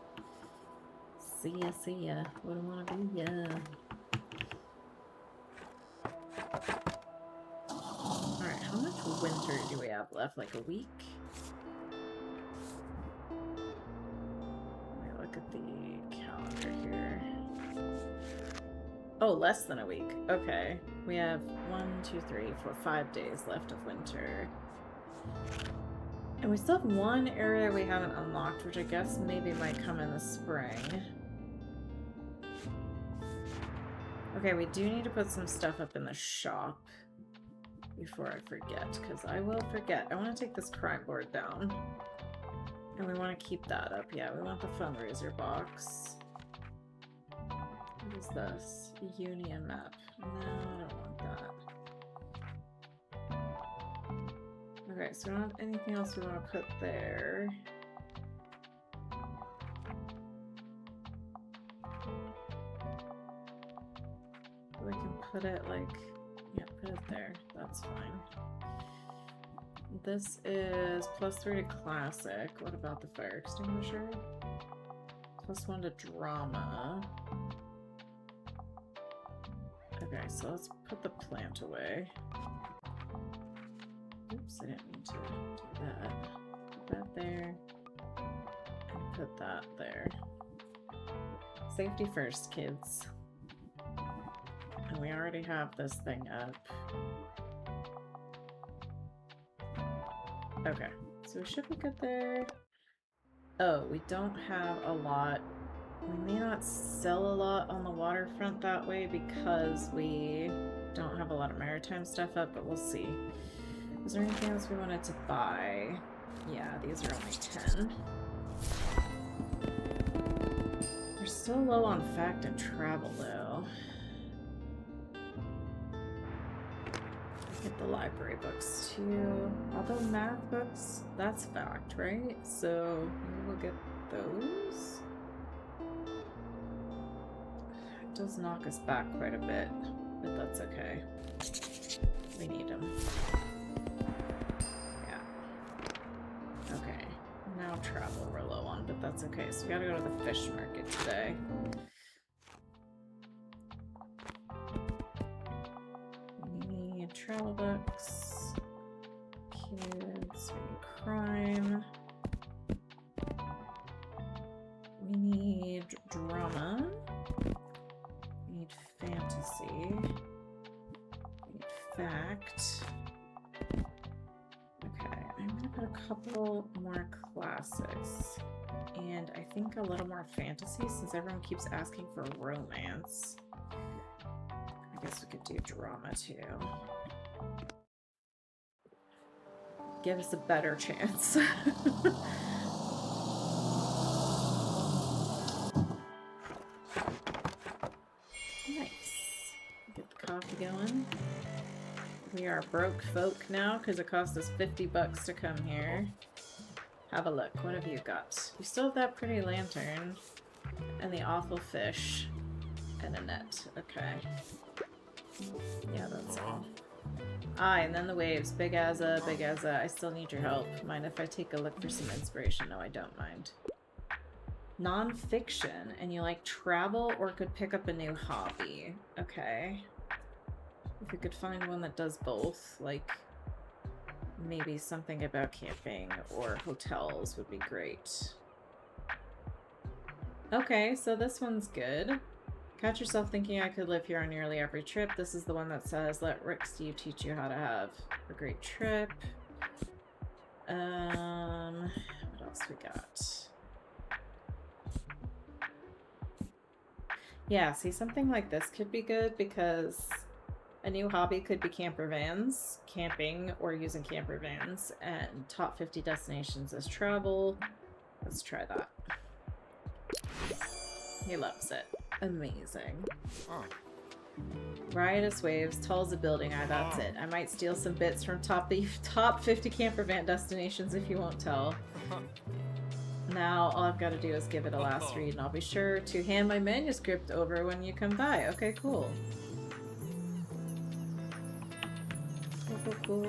See ya, see ya. Wouldn't want to be ya. Alright, how much winter do we have left? Like a week? Let me look at the calendar here. Oh, less than a week. Okay. We have 1, 2, 3, 4, 5 days left of winter. And we still have one area we haven't unlocked, which I guess maybe might come in the spring. Okay, we do need to put some stuff up in the shop before I forget, because I will forget. I want to take this crime board down. And we want to keep that up. Yeah, we want the fundraiser box. What is this? A union map. No, I don't want that. Okay, so we don't have anything else we want to put there. We can put it like, yeah, put it there. That's fine. This is +3 to classic. What about the fire extinguisher? +1 to drama. Okay, so let's put the plant away. Oops, I didn't mean to do that. Put that there. And put that there. Safety first, kids. And we already have this thing up. Okay, so we should be good there. Oh, we don't have a lot. We may not sell a lot on the waterfront that way because we don't have a lot of maritime stuff up, but we'll see. Is there anything else we wanted to buy? Yeah, these are only 10. We're still low on fact and travel though. Get the library books too. Although math books, that's fact, right? So maybe we'll get those. does knock us back quite a bit, but that's okay. We need them. Yeah. Okay. Now travel we're low on, but that's okay. So we gotta go to the fish market today. We need travel books. Kids. We need crime. We need drama. We need fantasy. We need fact. Okay, I'm gonna put a couple more classics. And I think a little more fantasy since everyone keeps asking for romance. I guess we could do drama too. Give us a better chance. Get the coffee going. We are broke folk now because it cost us 50 bucks to come here. Have a look. What have you got? You still have that pretty lantern and the awful fish and a net. Okay. Yeah, that's all. Ah, and then the waves. Big Azza, Big Azza. I still need your help. Mind if I take a look for some inspiration? No, I don't mind. Non-fiction, and you like travel or could pick up a new hobby. Okay. If we could find one that does both, like maybe something about camping or hotels would be great. Okay, so this one's good. Catch yourself thinking I could live here on nearly every trip. This is the one that says, let Rick Steve teach you how to have a great trip. What else we got? Yeah, see, something like this could be good because a new hobby could be camper vans, camping or using camper vans, and top 50 destinations as travel. Let's try that. He loves it. Amazing. Oh. Riotous waves, tall as a building. That's it. I might steal some bits from top 50 camper van destinations if you won't tell. Now all I've got to do is give it a last read, and I'll be sure to hand my manuscript over when you come by. Okay, cool. Cool.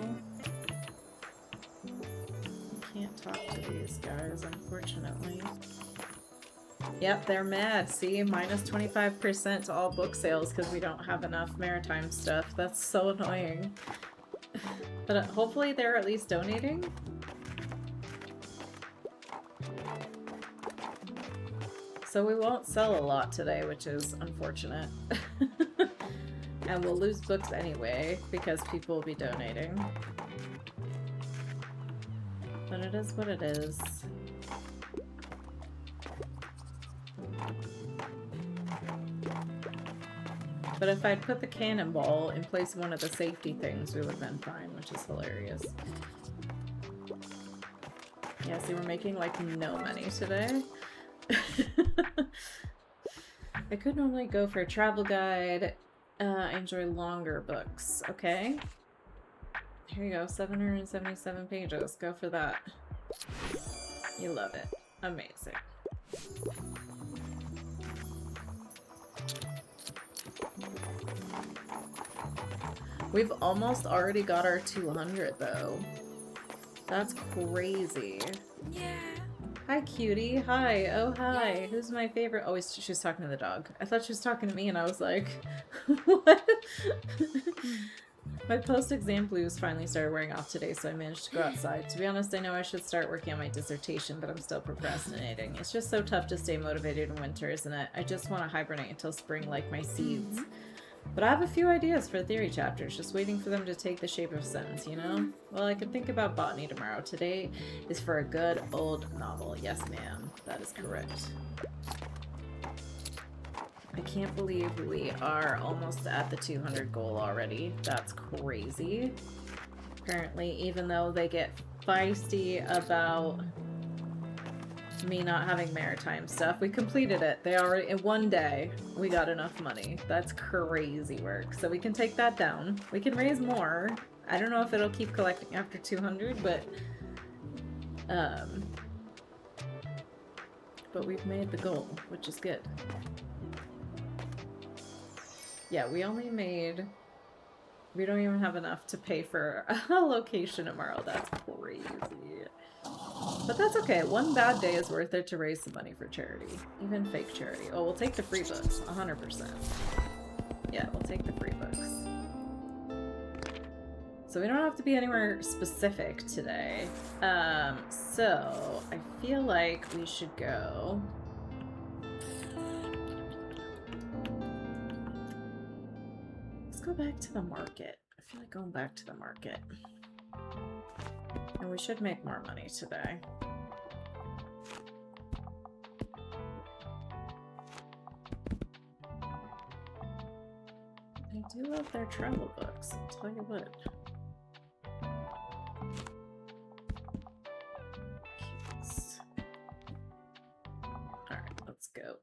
Can't talk to these guys, unfortunately. Yep, they're mad. See, minus 25% to all book sales because we don't have enough maritime stuff. That's so annoying. But hopefully they're at least donating. So we won't sell a lot today, which is unfortunate. And we'll lose books anyway because people will be donating. But it is what it is. But if I'd put the cannonball in place of one of the safety things, we would have been fine, which is hilarious. Yeah, see, we're making like no money today. I could normally go for a travel guide. I enjoy longer books. Okay. Here you go, 777 pages. Go for that. You love it. Amazing. We've almost already got our 200 though. That's crazy. Yeah. Hi, cutie. Hi. Oh, hi. Who's my favorite? Oh, she's talking to the dog. I thought she was talking to me, and I was like, what? My post-exam blues finally started wearing off today, so I managed to go outside. To be honest, I know I should start working on my dissertation, but I'm still procrastinating. It's just so tough to stay motivated in winter, isn't it? I just want to hibernate until spring like my seeds. But I have a few ideas for theory chapters, just waiting for them to take the shape of a sentence, you know? Well, I can think about botany tomorrow. Today is for a good old novel. Yes, ma'am. That is correct. I can't believe we are almost at the 200 goal already. That's crazy. Apparently, even though they get feisty about me not having maritime stuff, we completed it. They already, in one day, we got enough money. That's crazy work. So we can take that down. We can raise more. I don't know if it'll keep collecting after 200, but we've made the goal, which is good. Yeah, we only made... We don't even have enough to pay for a location tomorrow. That's crazy. But that's okay. One bad day is worth it to raise some money for charity. Even fake charity. Oh, we'll take the free books. 100%. Yeah, we'll take the free books. So we don't have to be anywhere specific today. So I feel like we should go... Let's go back to the market. I feel like going back to the market. And we should make more money today. I do love their travel books, I'll tell you what. Cutes. Alright, let's go.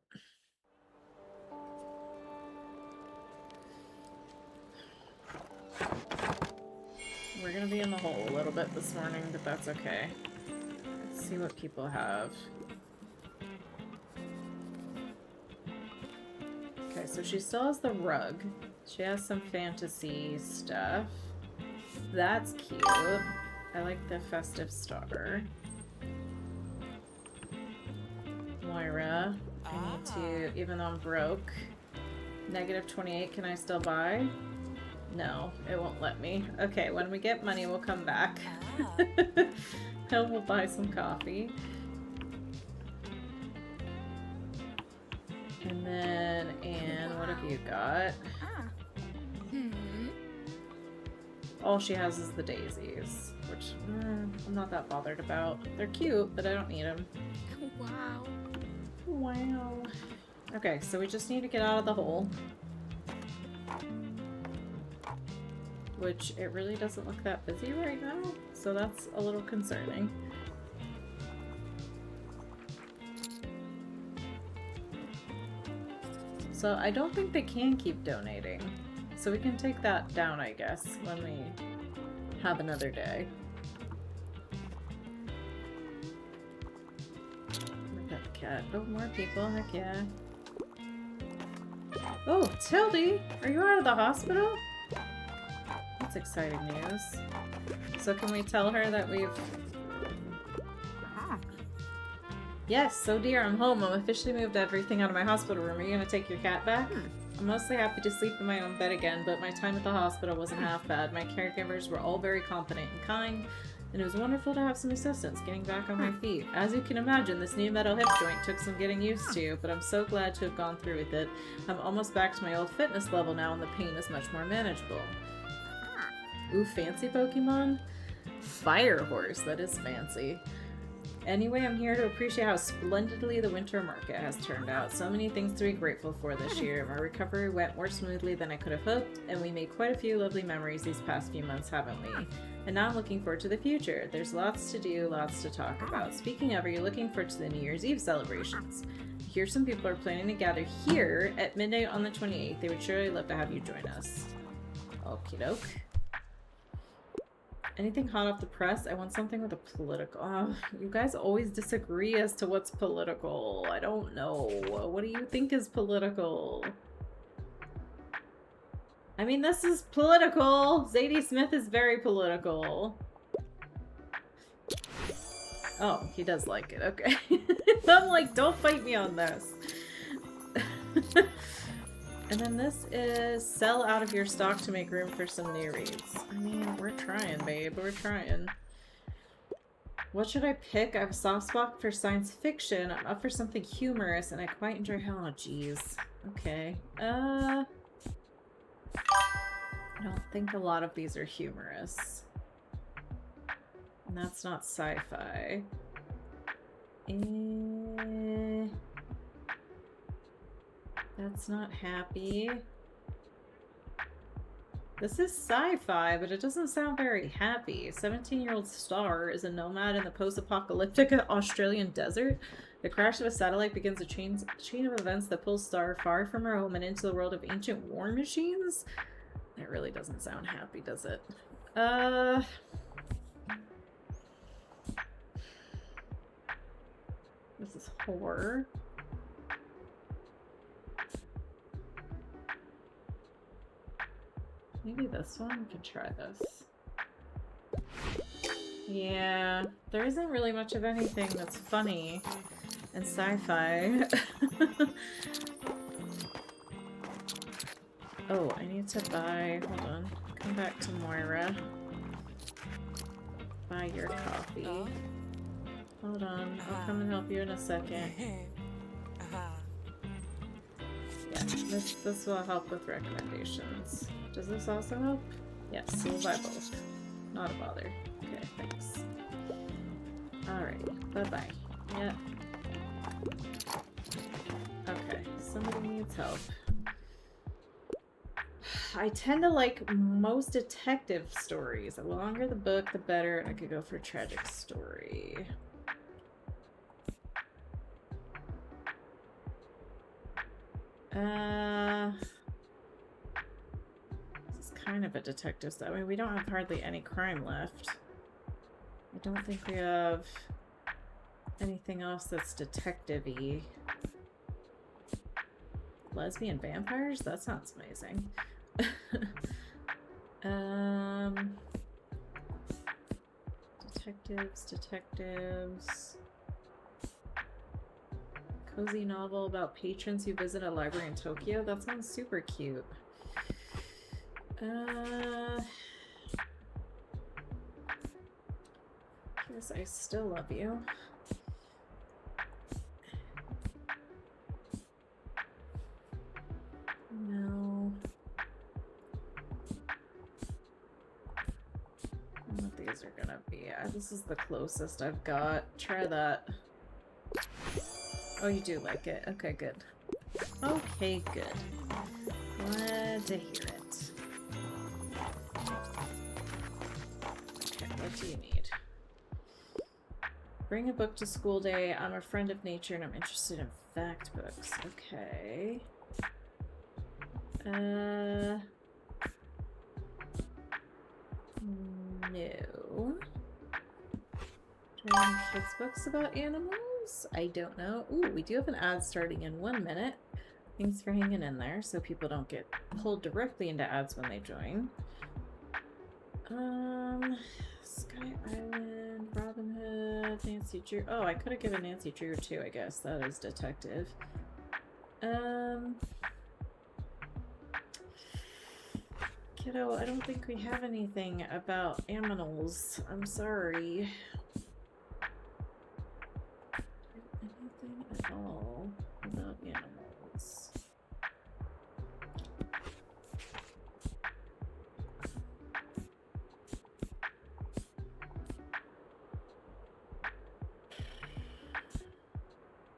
We're gonna be in the hole a little bit this morning, but that's okay. Let's see what people have. Okay, so she still has the rug. She has some fantasy stuff. That's cute. I like the festive star. Moira, I need to, even though I'm broke. -28, can I still buy? No, it won't let me. Okay, when we get money, we'll come back. And we'll buy some coffee. And then, Anne, what have you got? All she has is the daisies, which I'm not that bothered about. They're cute, but I don't need them. Wow. Wow. Okay, so we just need to get out of the hole. Which it really doesn't look that busy right now, so that's a little concerning. So I don't think they can keep donating. So we can take that down, I guess, when we have another day. Look at the cat. Oh, more people, heck yeah. Oh, Tildy! Are you out of the hospital? That's exciting news. So can we tell her that we've... Yes, so dear, I'm home. I'm officially moved everything out of my hospital room. Are you gonna take your cat back? I'm mostly happy to sleep in my own bed again, but my time at the hospital wasn't half bad. My caregivers were all very competent and kind, and it was wonderful to have some assistance getting back on my feet. As you can imagine, this new metal hip joint took some getting used to, but I'm so glad to have gone through with it. I'm almost back to my old fitness level now, and the pain is much more manageable. Ooh, fancy Pokemon? Fire Horse, that is fancy. Anyway, I'm here to appreciate how splendidly the winter market has turned out. So many things to be grateful for this year. My recovery went more smoothly than I could have hoped, and we made quite a few lovely memories these past few months, haven't we? And now I'm looking forward to the future. There's lots to do, lots to talk about. Speaking of, are you looking forward to the New Year's Eve celebrations? I hear some people are planning to gather here at midnight on the 28th. They would surely love to have you join us. Okie doke. Anything hot off the press? I want something with a political... Oh, you guys always disagree as to what's political. I don't know. What do you think is political? I mean, this is political. Zadie Smith is very political. Oh, he does like it. Okay. I'm like, don't fight me on this. And then this is sell out of your stock to make room for some new reads. I mean, we're trying, babe. We're trying. What should I pick? I have a soft spot for science fiction. I'm up for something humorous, and I quite enjoy... Oh, jeez. Okay. I don't think a lot of these are humorous. And that's not sci-fi. That's not happy. This is sci-fi, but it doesn't sound very happy. 17-year-old Star is a nomad in the post-apocalyptic Australian desert. The crash of a satellite begins a chain of events that pulls Star far from her home and into the world of ancient war machines. That really doesn't sound happy, does it? This is horror. Maybe this one? We can try this. Yeah, there isn't really much of anything that's funny in sci-fi. Oh, I need to buy... Hold on. Come back to Moira. Buy your coffee. Hold on. I'll come and help you in a second. Yeah, this will help with recommendations. Does this also help? Yes, we'll buy both. Not a bother. Okay, thanks. Alright, bye-bye. Yeah. Okay, somebody needs help. I tend to like most detective stories. The longer the book, the better. I could go for a tragic story. This is kind of a detective stuff. I mean, we don't have hardly any crime left. I don't think we have anything else that's detective-y. Lesbian vampires? That sounds amazing. Detectives. Cozy novel about patrons who visit a library in Tokyo? That sounds super cute. Yes, I still love you. No. I don't know what these are gonna be. This is the closest I've got. Try that. Oh, you do like it. Okay, good. Okay, good. Glad to hear it. Okay, what do you need? Bring a book to school day. I'm a friend of nature and I'm interested in fact books. Okay. No. Do I have any kids books about animals? I don't know. Ooh, we do have an ad starting in 1 minute. Thanks for hanging in there so people don't get pulled directly into ads when they join. Sky Island, Robin Hood, Nancy Drew. Oh, I could have given Nancy Drew too, I guess. That is detective. Kiddo, I don't think we have anything about aminals. I'm sorry. Anything at all about animals?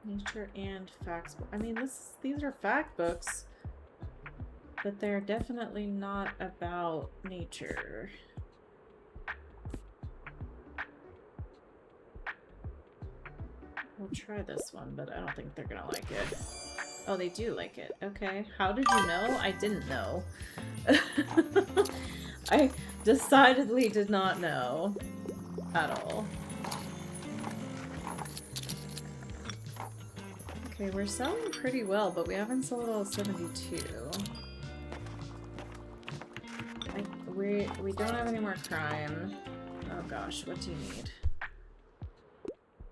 Nature and facts. I mean, these are fact books, but they're definitely not about nature. We'll try this one, but I don't think they're gonna like it. Oh, they do like it. Okay. How did you know? I didn't know. I decidedly did not know at all. Okay, we're selling pretty well, but we haven't sold all 72. We don't have any more crime. Oh gosh, what do you need?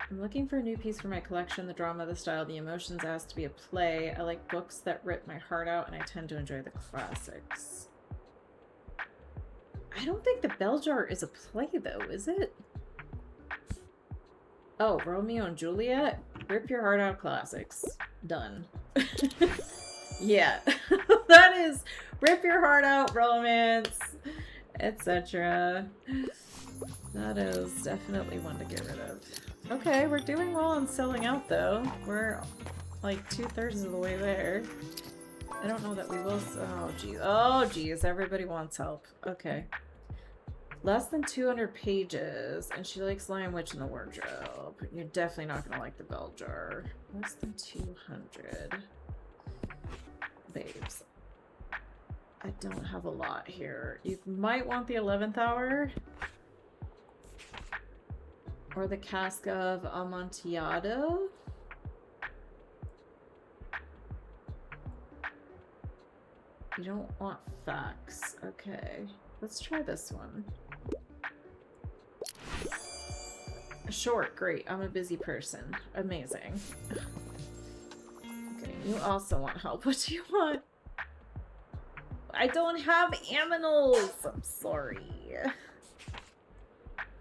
I'm looking for a new piece for my collection. The drama, the style, the emotions asked to be a play. I like books that rip my heart out, and I tend to enjoy the classics. I don't think The Bell Jar is a play, though, is it? Oh, Romeo and Juliet? Rip your heart out classics. Done. Yeah. That is rip your heart out romance, etc. That is definitely one to get rid of. Okay, we're doing well on selling out, though. We're like 2/3 of the way there. I don't know that we will. Oh, geez. Oh, geez. Everybody wants help. Okay. Less than 200 pages, and she likes Lion Witch in the Wardrobe. You're definitely not going to like The Bell Jar. Less than 200. Babes. I don't have a lot here. You might want the 11th Hour. Or the Cask of Amontillado. You don't want facts. Okay. Let's try this one. Short, great. I'm a busy person. Amazing. Okay, you also want help. What do you want? I don't have aminals! I'm sorry.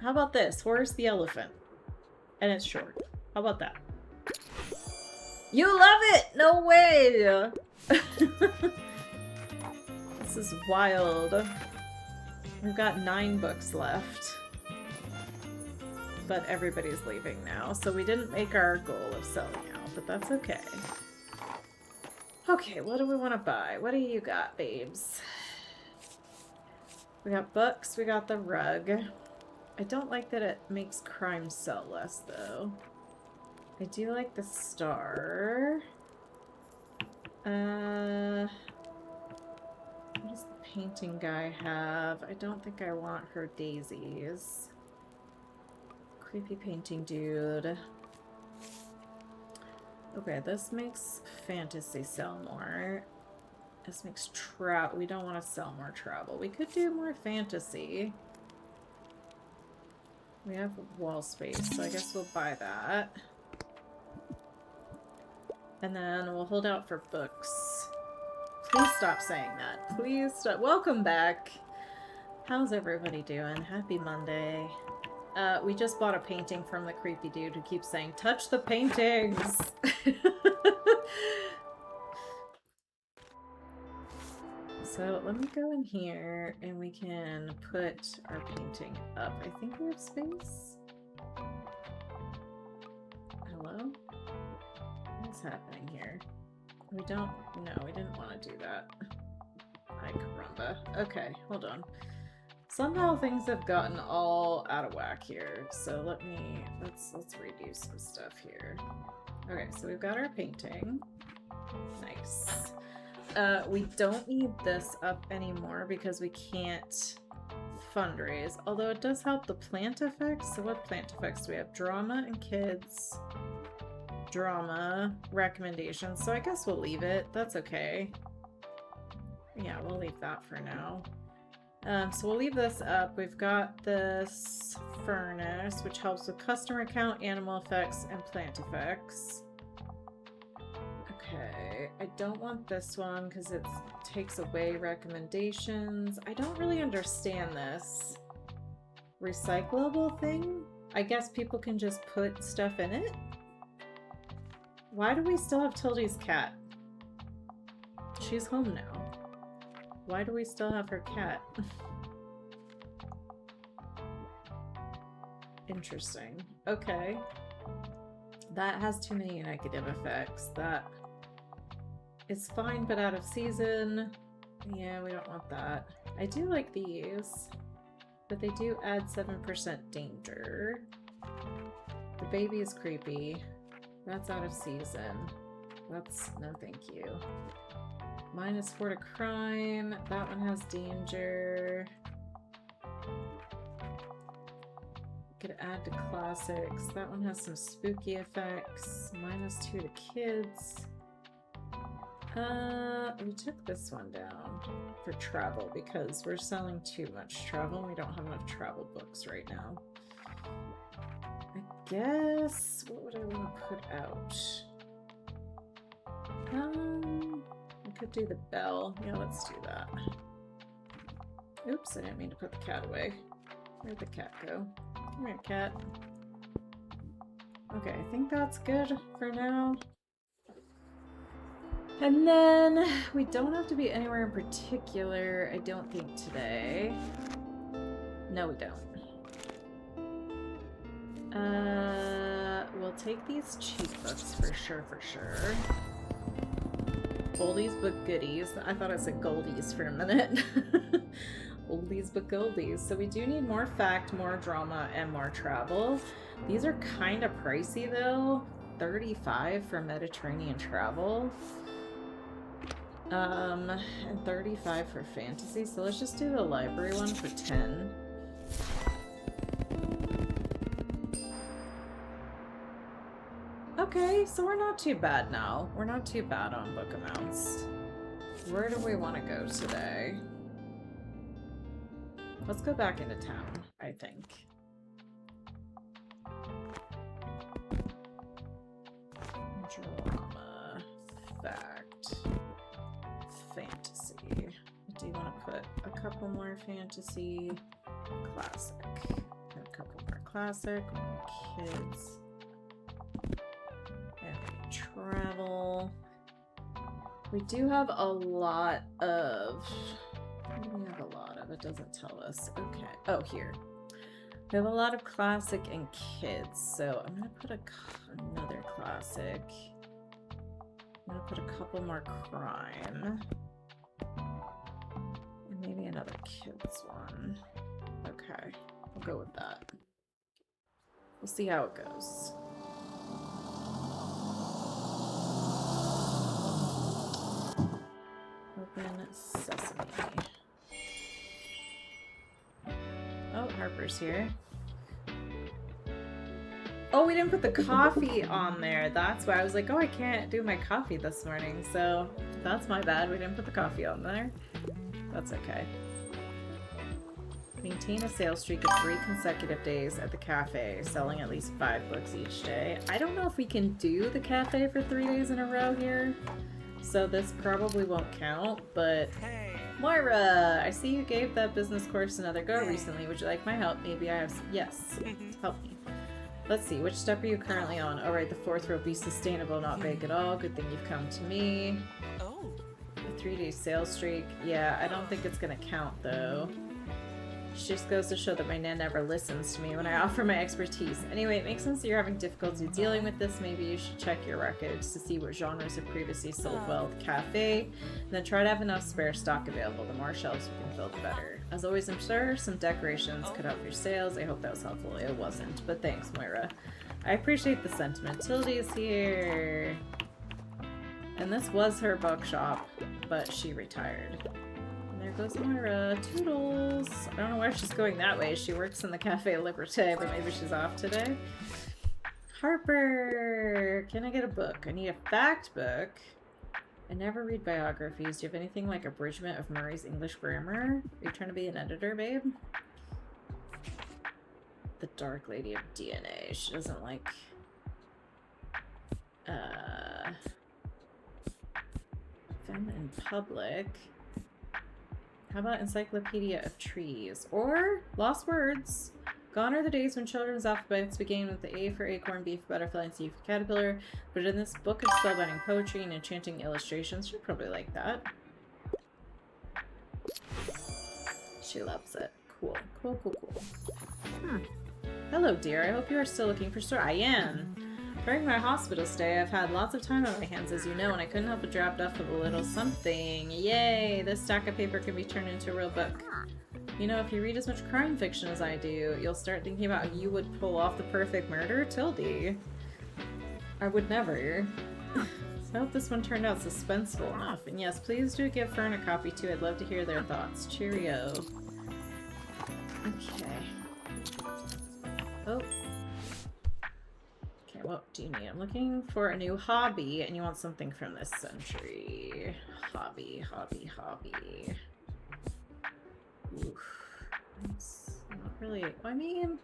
How about this? Horace the elephant. And it's short. How about that? You love it! No way! This is wild. We've got 9 books left. But everybody's leaving now, so we didn't make our goal of selling out, but that's okay. Okay, what do we want to buy? What do you got, babes? We got books, we got the rug. I don't like that it makes crime sell less, though. I do like the star. What does the painting guy have? I don't think I want her daisies. Creepy painting dude. Okay, this makes fantasy sell more. This makes we don't want to sell more travel. We could do more fantasy. We have wall space, so I guess we'll buy that. And then we'll hold out for books. Please stop saying that. Please stop. Welcome back. How's everybody doing? Happy Monday. We just bought a painting from the creepy dude who keeps saying, touch the paintings! So let me go in here and we can put our painting up. I think we have space. Hello? What's happening here? We don't... No, we didn't want to do that. Ay, caramba. Okay, hold on. Somehow things have gotten all out of whack here, so let's redo some stuff here. Okay, so we've got our painting. Nice. We don't need this up anymore because we can't fundraise, although it does help the plant effects. So what plant effects do we have? Drama and kids. Drama, recommendations, so I guess we'll leave it. That's okay. Yeah, we'll leave that for now. So we'll leave this up. We've got this furnace, which helps with customer count, animal effects, and plant effects. Okay, I don't want this one because it takes away recommendations. I don't really understand this recyclable thing. I guess people can just put stuff in it? Why do we still have Tildy's cat? She's home now. Why do we still have her cat? Interesting. Okay. That has too many negative effects. That is fine, but out of season. Yeah, we don't want that. I do like these, but they do add 7% danger. The baby is creepy. That's out of season. That's no thank you. -4 to crime. That one has danger. Could add to classics. That one has some spooky effects. -2 to kids. We took this one down for travel because we're selling too much travel and we don't have enough travel books right now. I guess, what would I want to put out? I could do the bell. Yeah, let's do that. Oops, I didn't mean to put the cat away. Where'd the cat go? Come here, cat. Okay, I think that's good for now. And then we don't have to be anywhere in particular, I don't think, today. No, we don't. We'll take these cheap books for sure, Oldies but goodies. I thought I said goldies for a minute. Oldies but goldies. So we do need more fact, more drama, and more travel. These are kind of pricey though. 35 for Mediterranean travel. And 35 for fantasy. So let's just do the library one for 10. Okay, so we're not too bad now. We're not too bad on book amounts. Where do we want to go today? Let's go back into town, I think. Drama, fact, fantasy. Do you want to put a couple more fantasy? Classic. A couple more classic. Kids. And travel. We do have a lot of... What do we have a lot of? It doesn't tell us. Okay. Oh, here. We have a lot of classic and kids, so I'm going to put another classic. I'm going to put a couple more crime. And maybe another kids one. Okay. We'll go with that. We'll see how it goes. Open sesame. Oh, Harper's here. Oh, we didn't put the coffee on there. That's why I was like, oh, I can't do my coffee this morning. So that's my bad. We didn't put the coffee on there. That's okay. Maintain a sales streak of 3 consecutive days at the cafe, selling at least 5 books each day. I don't know if we can do the cafe for 3 days in a row here. So this probably won't count, but... Moira, I see you gave that business course another go recently. Would you like my help? Maybe I have some... Yes, help me. Let's see, which step are you currently on? Oh, right, the 4th row, be sustainable, not vague at all. Good thing you've come to me. A 3-day sales streak. Yeah, I don't think it's gonna count, though. She just goes to show that my nan never listens to me when I offer my expertise. Anyway, it makes sense that you're having difficulty dealing with this. Maybe you should check your records to see what genres have previously sold well at the cafe, and then try to have enough spare stock available. The more shelves you can fill, the better. As always, I'm sure some decorations could help your sales. I hope that was helpful. It wasn't, but thanks, Moira. I appreciate the sentiment. Tildy is here. And this was her bookshop, but she retired. There goes Moira. Toodles! I don't know why she's going that way. She works in the Cafe Liberté, but maybe she's off today. Harper! Can I get a book? I need a fact book. I never read biographies. Do you have anything like abridgment of Murray's English grammar? Are you trying to be an editor, babe? The Dark Lady of DNA. She doesn't like... Femme in Public. How about Encyclopedia of Trees? Or Lost Words. Gone are the days when children's alphabets began with the A for acorn, B for butterfly, and C for caterpillar. But in this book of spellbinding poetry and enchanting illustrations, she'll probably like that. She loves it. Cool. Cool, cool, cool. Hello, dear. I hope you are still looking for store. I am. During my hospital stay, I've had lots of time on my hands, as you know, and I couldn't help but drop off of a little something. Yay! This stack of paper can be turned into a real book. You know, if you read as much crime fiction as I do, you'll start thinking about how you would pull off the perfect murder. Tildy. I would never. I hope this one turned out suspenseful enough. And yes, please do give Fern a copy too. I'd love to hear their thoughts. Cheerio. Okay. Oh. What do you need? I'm looking for a new hobby, and you want something from this century. Hobby. Oof. That's not really... I mean,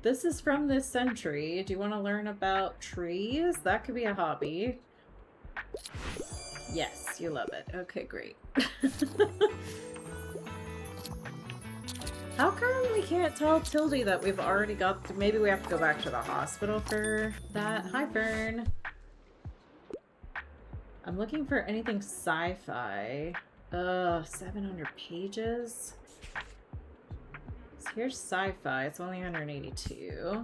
this is from this century. Do you want to learn about trees? That could be a hobby. Yes, you love it. Okay, great. How come we can't tell Tildy that we've already got... Maybe we have to go back to the hospital for that. Hi, Fern. I'm looking for anything sci-fi. 700 pages? So here's sci-fi. It's only 182.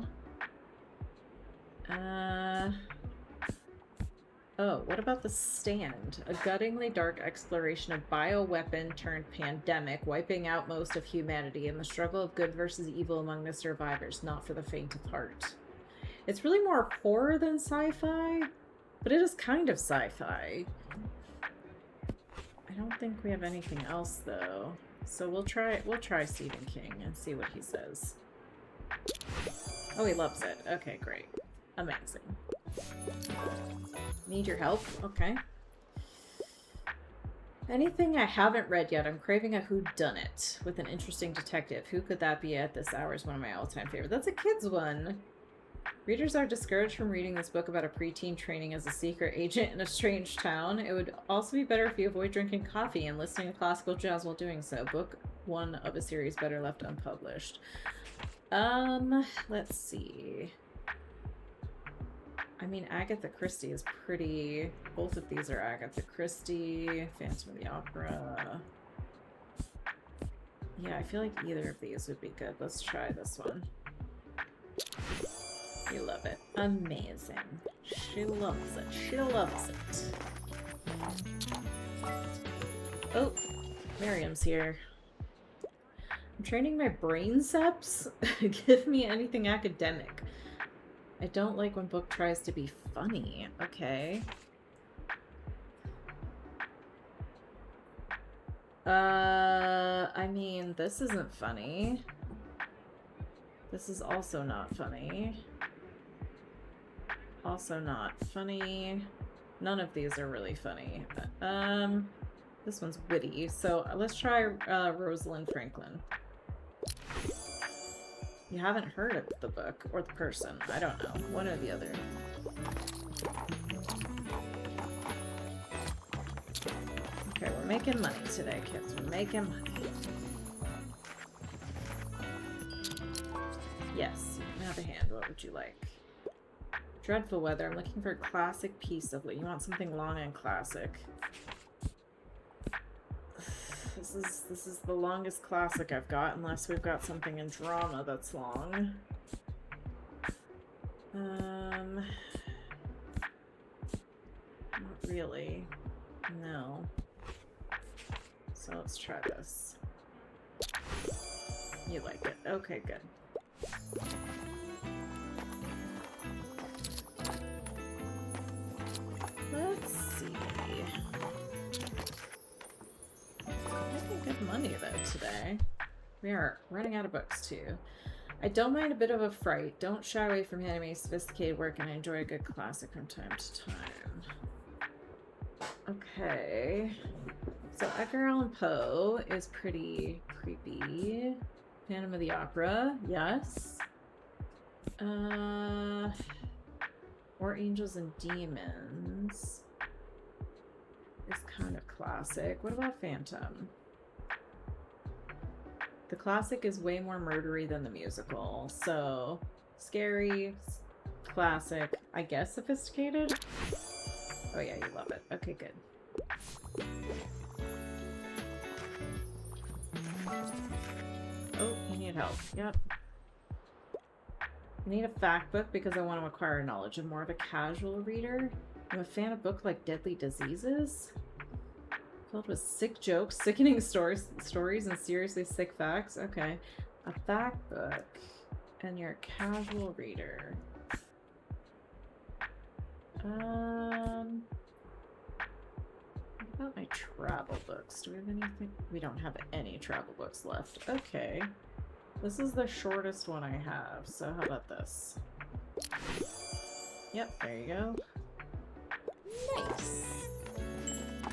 Oh, what about The Stand? A guttingly dark exploration of bioweapon-turned-pandemic, wiping out most of humanity and the struggle of good versus evil among the survivors, not for the faint of heart. It's really more horror than sci-fi, but it is kind of sci-fi. I don't think we have anything else, though. So we'll try Stephen King and see what he says. Oh, he loves it. Okay, great. Amazing. Need your help? Okay. Anything I haven't read yet. I'm craving a whodunit with an interesting detective. Who could that be at this hour is one of my all-time favorites. That's a kid's one. Readers are discouraged from reading this book about a preteen training as a secret agent in a strange town. It would also be better if you avoid drinking coffee and listening to classical jazz while doing so. Book 1 of a series better left unpublished. Let's see. I mean, Agatha Christie is pretty... Both of these are Agatha Christie, Phantom of the Opera. Yeah, I feel like either of these would be good. Let's try this one. You love it. Amazing. She loves it. She loves it. Oh, Miriam's here. I'm training my brainceps. Give me anything academic. I don't like when book tries to be funny. Okay. I mean, this isn't funny. This is also not funny. Also not funny. None of these are really funny. This one's witty. So let's try Rosalind Franklin. You haven't heard of the book or the person. I don't know. One or the other. Okay, we're making money today, kids. We're making money. Yes, you can have a hand. What would you like? Dreadful weather. I'm looking for a classic piece of... You want something long and classic. This is the longest classic I've got, unless we've got something in drama that's long. Not really. No. So let's try this. You like it. Okay, good. Let's see. Making good money though today. We are running out of books too. I don't mind a bit of a fright. Don't shy away from anime sophisticated work, and I enjoy a good classic from time to time. Okay. So Edgar Allan Poe is pretty creepy. Phantom of the Opera, yes. Or Angels and Demons is kind of classic. What about Phantom? The classic is way more murdery than the musical. So, scary, classic, I guess sophisticated? Oh yeah, you love it. Okay, good. Oh, you need help. Yep. I need a fact book because I want to acquire knowledge. I'm more of a casual reader. I'm a fan of books like Deadly Diseases, filled with sick jokes, sickening stories, and seriously sick facts. Okay. A fact book, and you're a casual reader. What about my travel books? Do we have anything? We don't have any travel books left. Okay. This is the shortest one I have, so how about this? Yep, there you go. Nice!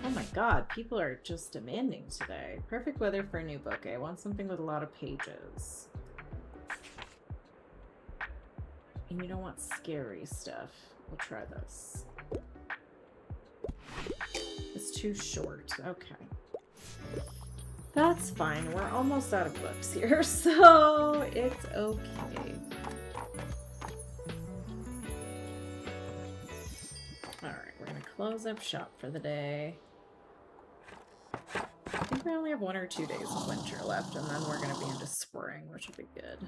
Oh my god, people are just demanding today. Perfect weather for a new book. I want something with a lot of pages. And you don't want scary stuff. We'll try this. It's too short. Okay. That's fine. We're almost out of books here, so it's okay. Alright, we're gonna close up shop for the day. I think we only have 1 or 2 days of winter left, and then we're gonna be into spring, which will be good.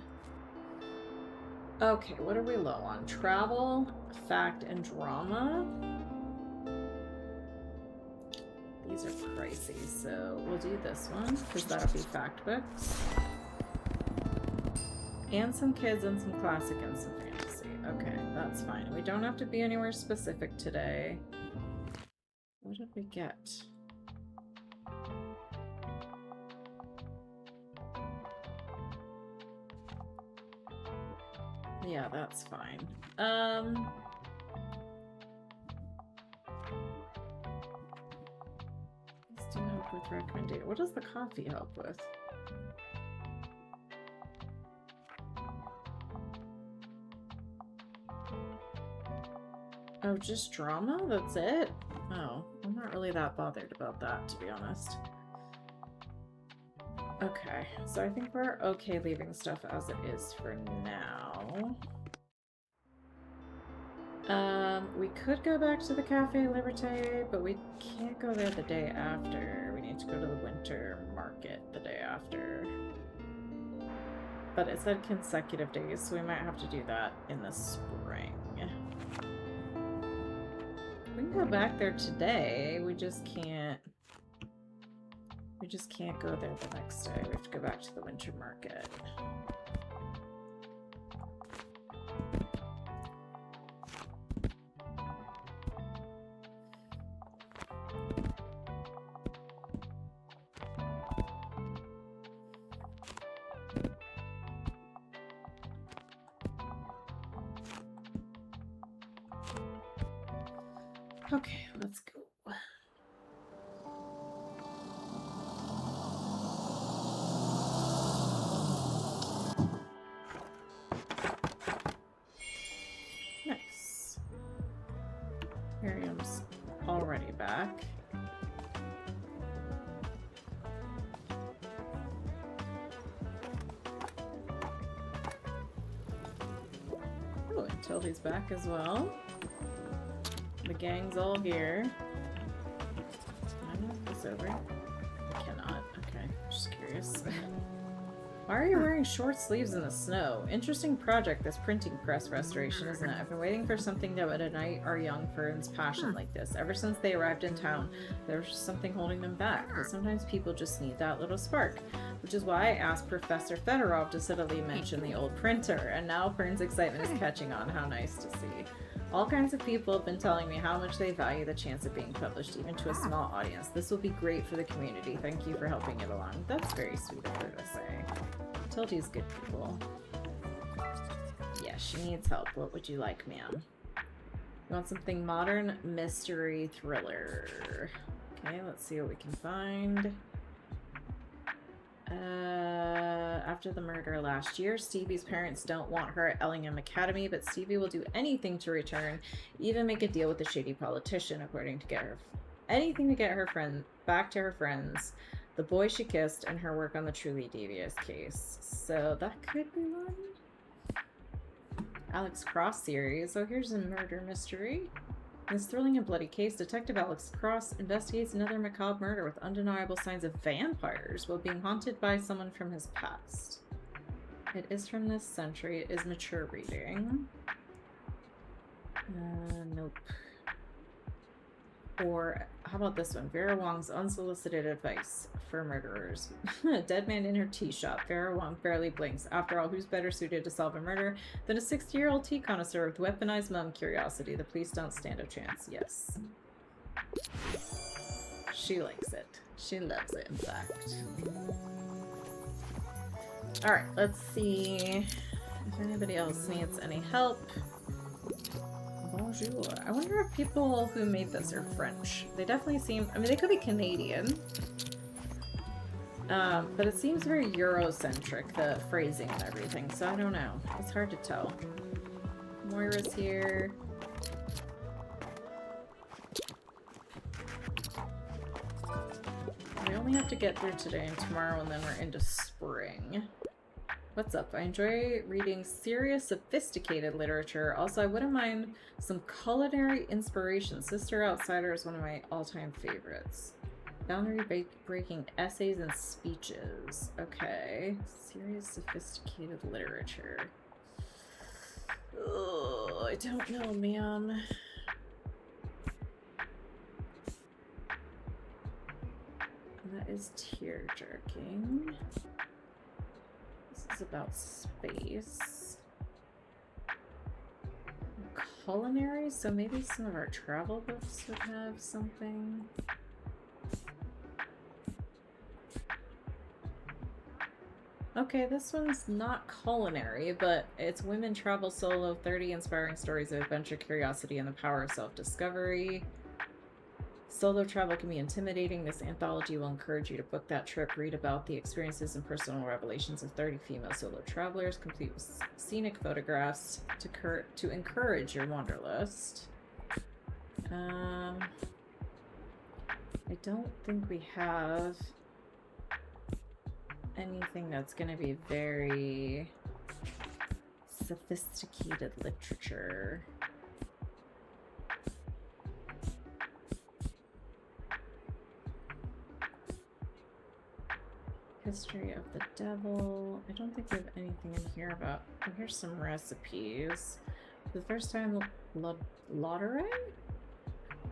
Okay, what are we low on? Travel, fact, and drama. These are pricey, so we'll do this one, because that'll be fact books. And some kids, and some classic, and some fantasy. Okay, that's fine. We don't have to be anywhere specific today. What did we get? Yeah, that's fine. Let's do Help with recommendation. What does the coffee help with? Oh, just drama? That's it? Oh, I'm not really that bothered about that, to be honest. Okay, so I think we're okay leaving stuff as it is for now. We could go back to the Cafe Liberté, but we can't go there the day after. We need to go to the winter market the day after. But it said consecutive days, so we might have to do that in the spring. We can go back there today, we just can't go there the next day. We have to go back to the winter market. Okay, let's go. Nice. Miriam's already back. Oh, and Tildy's back as well. The gang's all here. Can I move this over? I cannot. Okay, just curious. Why are you wearing short sleeves in the snow? Interesting project, this printing press restoration, isn't it? I've been waiting for something that would ignite our young Fern's passion like this. Ever since they arrived in town, there was something holding them back. But sometimes people just need that little spark. Which is why I asked Professor Fedorov to subtly mention the old printer. And now Fern's excitement is catching on. How nice to see. All kinds of people have been telling me how much they value the chance of being published, even to a small audience. This will be great for the community. Thank you for helping it along. That's very sweet of her to say. Tildy's good people. Yeah, she needs help. What would you like, ma'am? You want something modern? Mystery thriller. Okay, let's see what we can find. After the murder last year, Stevie's parents don't want her at Ellingham Academy, but Stevie will do anything to return, even make a deal with the shady politician, according to get her anything to get her friend back to her friends, the boy she kissed, and her work on the truly devious case. So that could be one. Alex Cross series. Oh, here's a murder mystery. In this thrilling and bloody case, Detective Alex Cross investigates another macabre murder with undeniable signs of vampires while being haunted by someone from his past. It is from this century. It is mature reading. Nope. Or how about this one? Vera Wong's unsolicited advice for murderers. A dead man in her tea shop. Vera Wong barely blinks. After all, who's better suited to solve a murder than a 60-year-old tea connoisseur with weaponized mum curiosity? The police don't stand a chance. Yes. She likes it. She loves it, in fact. Alright, let's see if anybody else needs any help. Bonjour. I wonder if people who made this are French. They definitely seem... I mean, they could be Canadian. But it seems very Eurocentric, the phrasing and everything, so I don't know. It's hard to tell. Moira's here. We only have to get through today and tomorrow, and then we're into spring. What's up? I enjoy reading serious, sophisticated literature. Also, I wouldn't mind some culinary inspiration. Sister Outsider is one of my all-time favorites. Boundary-breaking essays and speeches. Okay. Serious, sophisticated literature. Oh, I don't know, man. That is tear-jerking. This is about space. Culinary, so maybe some of our travel books would have something. Okay, this one's not culinary, but it's Women Travel Solo, 30 Inspiring Stories of Adventure, Curiosity, and the Power of Self-Discovery. Solo travel can be intimidating. This anthology will encourage you to book that trip, read about the experiences and personal revelations of 30 female solo travelers, complete with scenic photographs to encourage your wanderlust. I don't think we have anything that's going to be very sophisticated literature. History of the Devil. I don't think we have anything in here about... Oh, here's some recipes. For the first time, Lottery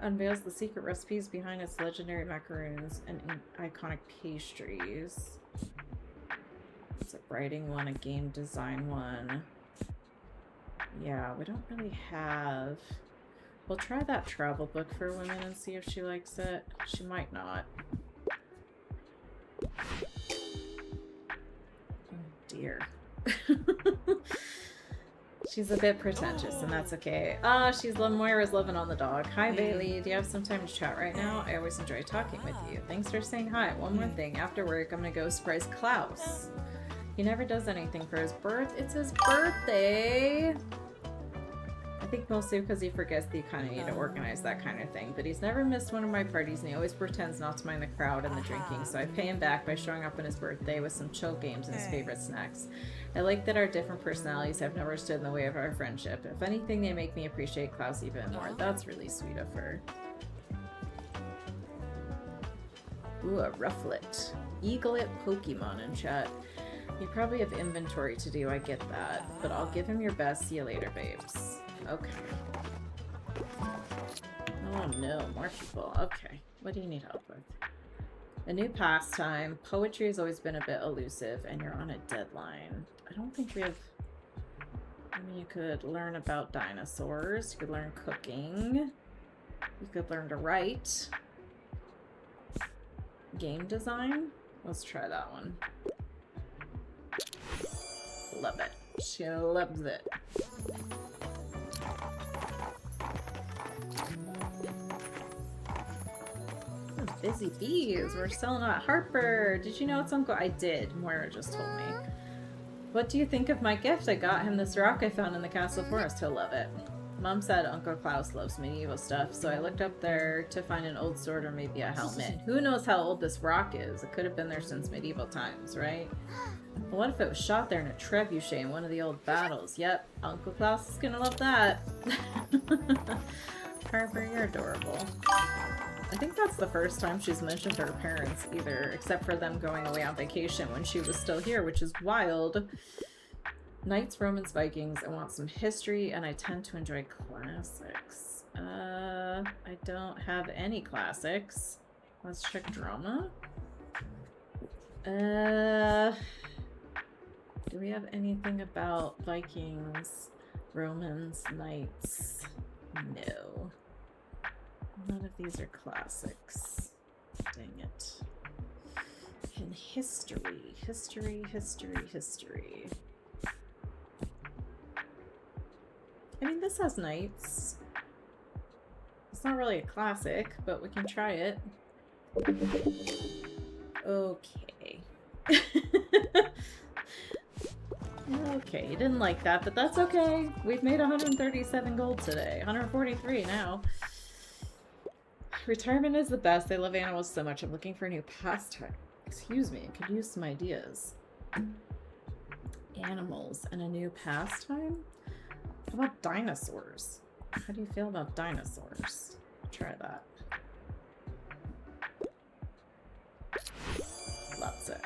unveils the secret recipes behind its legendary macaroons and iconic pastries. It's a writing one, a game design one. Yeah, we don't really have... We'll try that travel book for women and see if she likes it. She might not. Dear. She's a bit pretentious, and that's okay. Moira's living on the dog. Hi, Bailey. Do you have some time to chat right now? I always enjoy talking with you. Thanks for saying hi. One more thing. After work, I'm gonna go surprise Klaus. He never does anything for his It's his birthday! I think mostly because he forgets that you kind of need to organize that kind of thing, but he's never missed one of my parties and he always pretends not to mind the crowd and the drinking, so I pay him back by showing up on his birthday with some chill games and his favorite snacks. I like that our different personalities have never stood in the way of our friendship. If anything, they make me appreciate Klaus even more. That's really sweet of her. Ooh, a Rufflet. Eaglet Pokemon in chat. You probably have inventory to do, I get that, but I'll give him your best. See you later, babes. Okay. Oh no, more people. Okay. What do you need help with? A new pastime. Poetry has always been a bit elusive, and you're on a deadline. I don't think we have... I mean, you could learn about dinosaurs. You could learn cooking. You could learn to write. Game design? Let's try that one. Love it. She loves it. Busy bees. We're selling at Harper. Did you know it's Uncle? I did. Moira just told me. What do you think of my gift? I got him this rock I found in the castle forest. He'll love it. Mom said Uncle Klaus loves medieval stuff, so I looked up there to find an old sword or maybe a helmet. Who knows how old this rock is? It could have been there since medieval times, right? Well, what if it was shot there in a trebuchet in one of the old battles? Yep, Uncle Klaus is gonna love that. Harper, you're adorable. I think that's the first time she's mentioned her parents either, except for them going away on vacation when she was still here, which is wild. Knights, Romans, Vikings. I want some history, and I tend to enjoy classics. I don't have any classics. Let's check drama. Do we have anything about Vikings, Romans, Knights? No. None of these are classics. Dang it. And history. History. I mean, this has knights. It's not really a classic, but we can try it. Okay. Okay, you didn't like that, but that's okay. We've made 137 gold today. 143 now. Retirement is the best. I love animals so much. I'm looking for a new pastime. Excuse me, I could use some ideas. Animals and a new pastime? How about dinosaurs? How do you feel about dinosaurs? Try that. Loves it.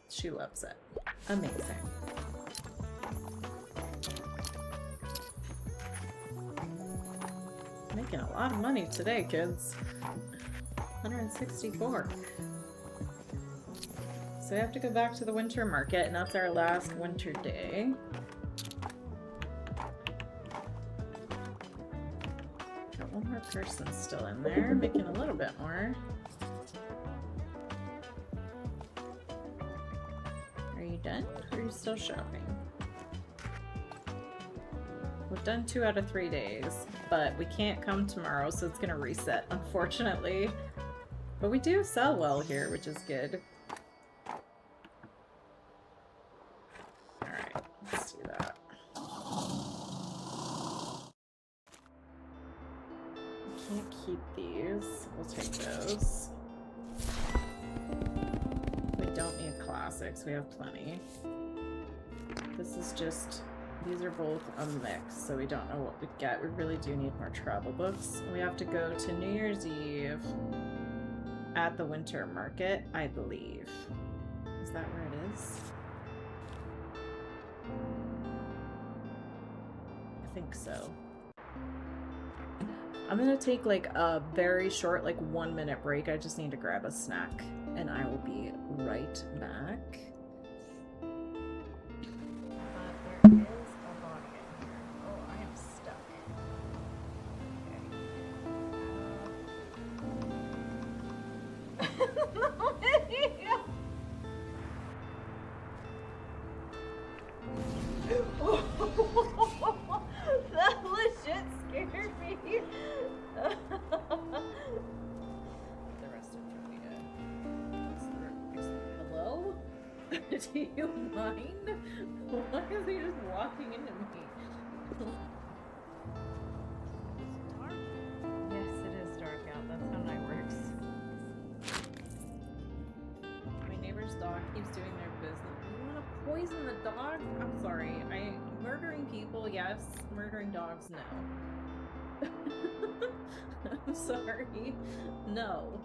She loves it. Amazing. Making a lot of money today, kids. 164. So we have to go back to the winter market, and that's our last winter day. Got one more person still in there, making a little bit more. Are you done? Or are you still shopping? We've done 2 out of 3 days, but we can't come tomorrow, so it's gonna reset, unfortunately. But we do sell well here, which is good. Alright, let's do that. Can't keep these. We'll take those. We don't need classics. We have plenty. This is just... These are both a mix, so we don't know what we'd get. We really do need more travel books. We have to go to New Year's Eve at the winter market, I believe. Is that where it is? I think so. I'm gonna take like a very short, like 1-minute break. I just need to grab a snack, and I will be right back. There is a body in here. Oh, I am stuck. That legit scared me. The rest of Julia. Hello? Do you mind? Why is he just walking into me? Yes, it is dark out. That's how night works. My neighbor's dog keeps doing their business. You want to poison the dog? I'm sorry. Murdering people, yes. Murdering dogs, no. I'm sorry. No.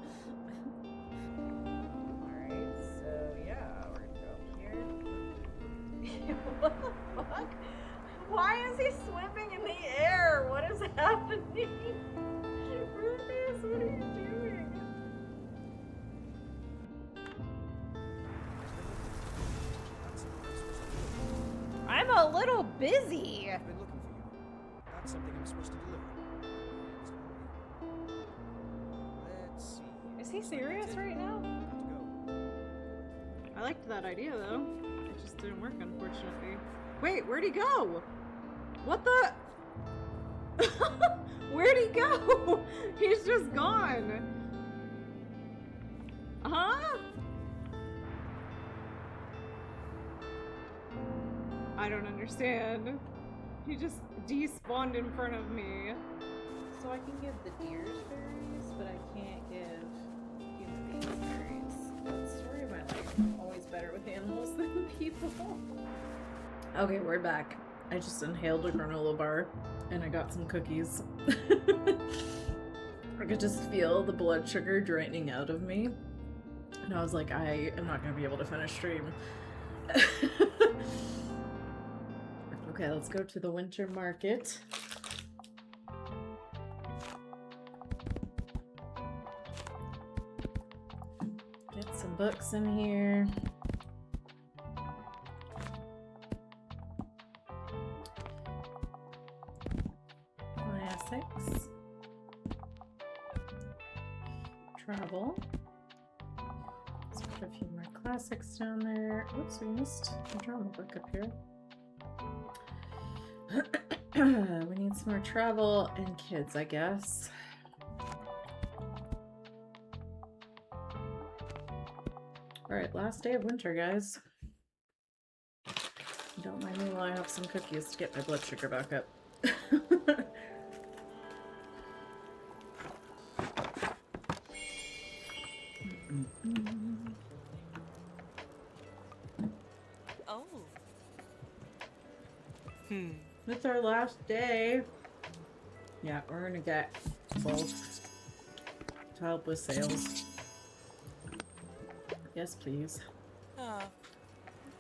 Alright, so yeah, we're gonna go here. What the fuck? Why is he swimming in the air? What is happening? Rufus, what are you doing? I'm a little busy. I've been looking for you. That's something I'm supposed to deliver. Let's see. Is he serious right now? Got to go. I liked that idea though. It just didn't work, unfortunately. Wait, where'd he go? What the? Where'd he go? He's just gone. Huh? I don't understand. He just despawned in front of me. So I can give the deers berries, but I can't give human beings berries. That's the story of my life. I'm always better with animals than people. Okay, we're back. I just inhaled a granola bar and I got some cookies. I could just feel the blood sugar draining out of me. And I was like, I am not going to be able to finish stream. Okay, let's go to the winter market. Get some books in here. Classics. Travel. Let's put a few more classics down there. Oops, we missed a drama book up here. We need some more travel and kids, I guess. Alright, last day of winter, guys. Don't mind me while I have some cookies to get my blood sugar back up. Oh. It's our last day. Yeah, we're gonna get both to help with sales. Yes, please.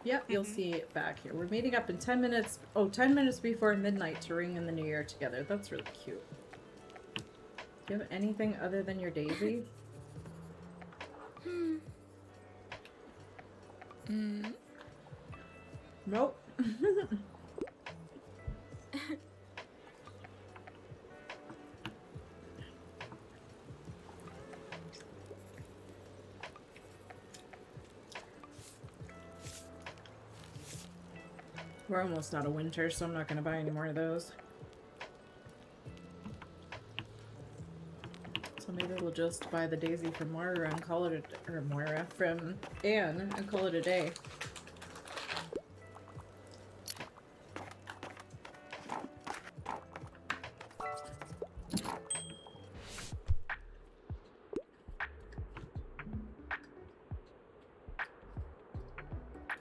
Yep, you'll see it back here. We're meeting up in 10 minutes. Oh, 10 minutes before midnight to ring in the new year together. That's really cute. Do you have anything other than your daisy? Nope. We're almost out of winter, so I'm not going to buy any more of those. So maybe we'll just buy the daisy from Moira and call it a, or Moira from Anne and call it a day.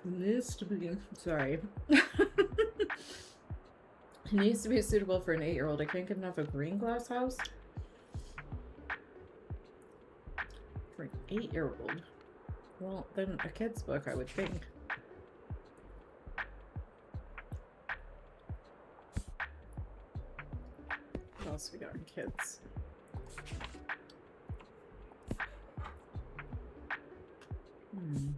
It needs to be, sorry. It needs to be suitable for an 8-year-old. I can't get enough of a green glass house. For an 8-year-old. Well, then a kid's book, I would think. What else we got in kids? Hmm.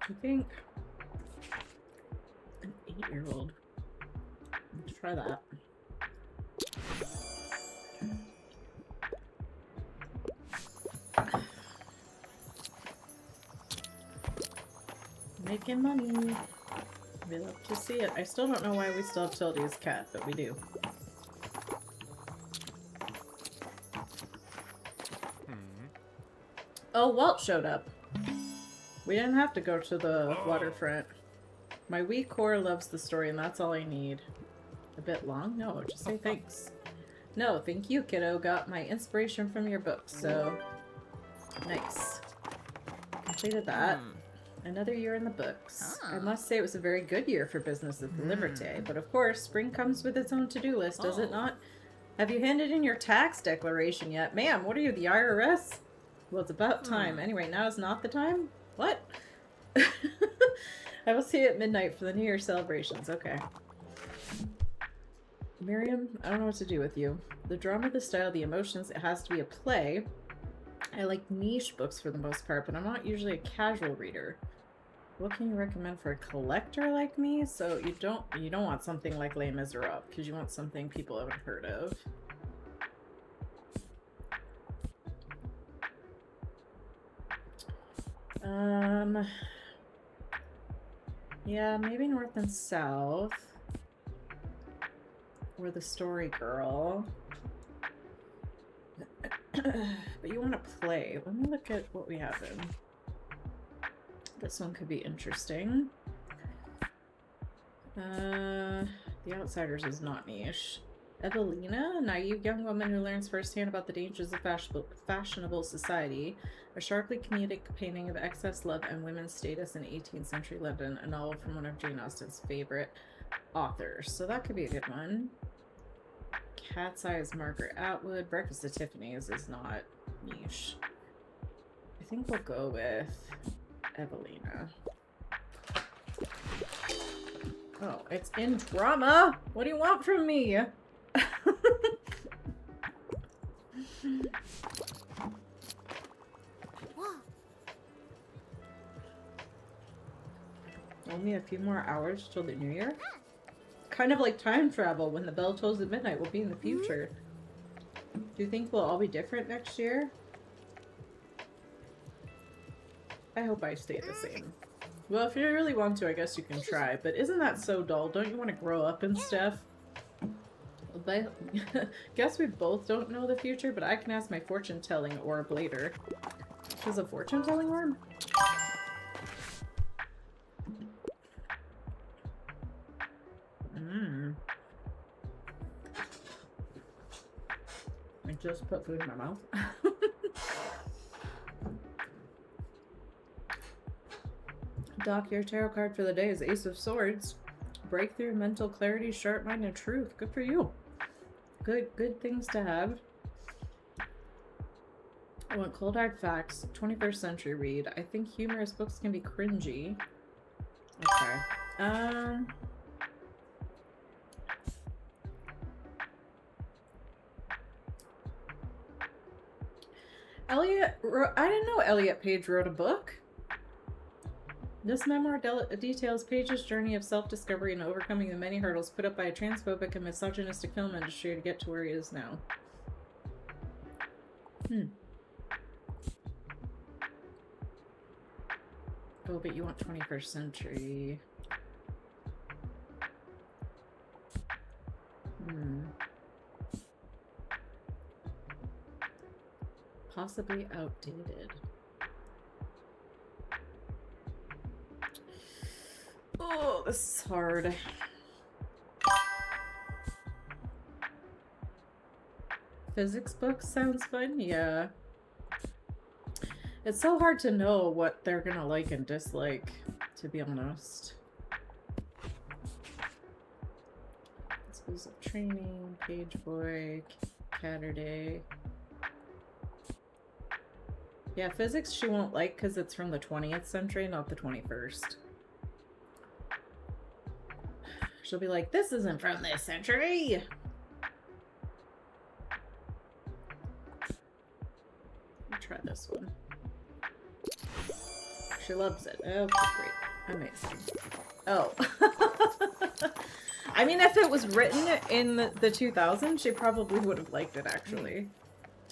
I think an 8-year-old. Let's try that. Making money. We love to see it. I still don't know why we still have Tildy's cat, but we do. Oh, Walt showed up. We didn't have to go to the waterfront. My wee core loves the story, and that's all I need. A bit long? No, just say thanks. No, thank you, kiddo. Got my inspiration from your book, so... Nice. Completed that. Another year in the books. I must say it was a very good year for business at the Liberté, but of course, spring comes with its own to-do list, does it not? Have you handed in your tax declaration yet? Ma'am, what are you, the IRS? Well, it's about time. Anyway, now is not the time? What? I will see you at midnight for the New Year celebrations. Okay. Miriam, I don't know what to do with you. The drama, the style, the emotions, it has to be a play. I like niche books for the most part, but I'm not usually a casual reader. What can you recommend for a collector like me? So you don't want something like Les Miserables, because you want something people haven't heard of. Yeah, maybe North and South. Or The Story Girl. But you want to play. Let me look at what we have in. This one could be interesting. The Outsiders is not niche. Evelina, a naive young woman who learns firsthand about the dangers of fashionable society. A sharply comedic painting of excess love and women's status in 18th century London. A novel from one of Jane Austen's favorite authors. So that could be a good one. Cat's Eyes, Margaret Atwood. Breakfast at Tiffany's is not niche. I think we'll go with Evelina. Oh, it's in drama! What do you want from me? Only a few more hours till the New Year? Kind of like time travel. When the bell tolls at midnight, we'll be in the future. Do you think we'll all be different next year? I hope I stay the same. Well, if you really want to, I guess you can try. But isn't that so dull? Don't you want to grow up and stuff? But guess we both don't know the future, but I can ask my fortune-telling orb later. Is a fortune-telling orb? I just put food in my mouth. Doc, your tarot card for the day is Ace of Swords. Breakthrough, mental clarity, sharp mind, and truth. Good for you. Good things to have. I want cold hard facts. 21st century read. I think humorous books can be cringy. Okay. Elliot, I didn't know Elliot Page wrote a book. This memoir details Paige's journey of self-discovery and overcoming the many hurdles put up by a transphobic and misogynistic film industry to get to where he is now. Oh, but you want 21st century. Possibly outdated. Oh, this is hard. Physics books sounds fun, yeah. It's so hard to know what they're gonna like and dislike, to be honest. Schools of Training, Page Boy, Catterday. Yeah, physics she won't like because it's from the 20th century, not the 21st. She'll be like, this isn't from this century! Let me try this one. She loves it. Okay, great. Amazing. Oh. I mean, if it was written in the 2000s, she probably would have liked it, actually.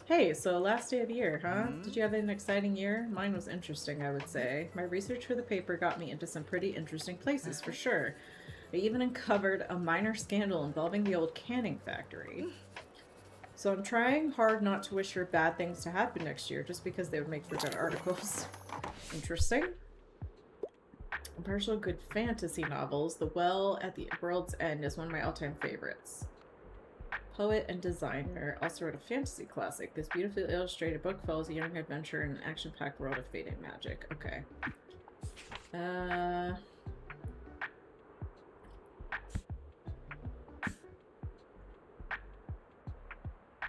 Hey, so last day of the year, huh? Did you have an exciting year? Mine was interesting, I would say. My research for the paper got me into some pretty interesting places, for sure. I even uncovered a minor scandal involving the old canning factory. So I'm trying hard not to wish for bad things to happen next year, just because they would make for good articles. Interesting. Impartial good fantasy novels. The Well at the World's End is one of my all-time favorites. Poet and designer, also wrote a fantasy classic. This beautifully illustrated book follows a young adventurer in an action-packed world of fading magic. Okay.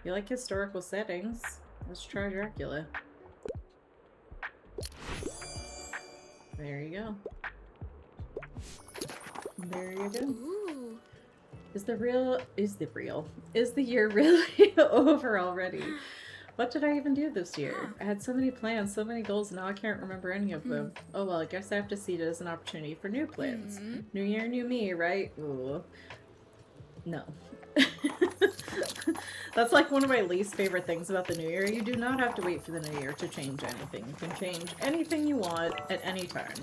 You like historical settings? Let's try Dracula. There you go. There you go. Ooh. Is the year really over already? What did I even do this year? I had so many plans, so many goals, now I can't remember any of them. Oh well, I guess I have to see it as an opportunity for new plans. New year, new me, right? Ooh. No. That's like one of my least favorite things about the new year. You do not have to wait for the new year to change anything. You can change anything you want at any time.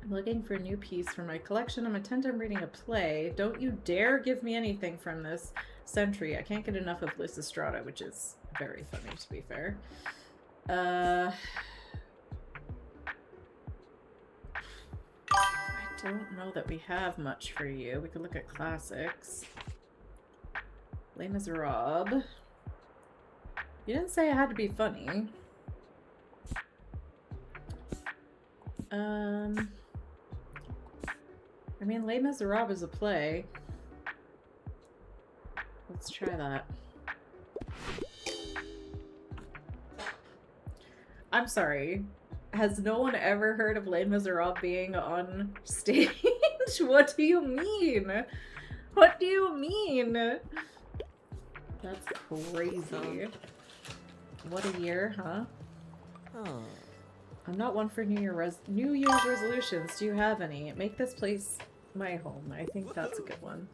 I'm looking for a new piece for my collection. I'm reading a play. Don't you dare give me anything from this century. I can't get enough of Lysistrata, which is very funny, to be fair. I don't know that we have much for you. We could look at classics. Les Miserables. You didn't say it had to be funny. I mean, Les Miserables is a play. Let's try that. I'm sorry. Has no one ever heard of Les Miserables being on stage? What do you mean? What do you mean? That's crazy. What a year, huh? Oh. I'm not one for New Year's resolutions. Do you have any? Make this place my home. I think that's a good one.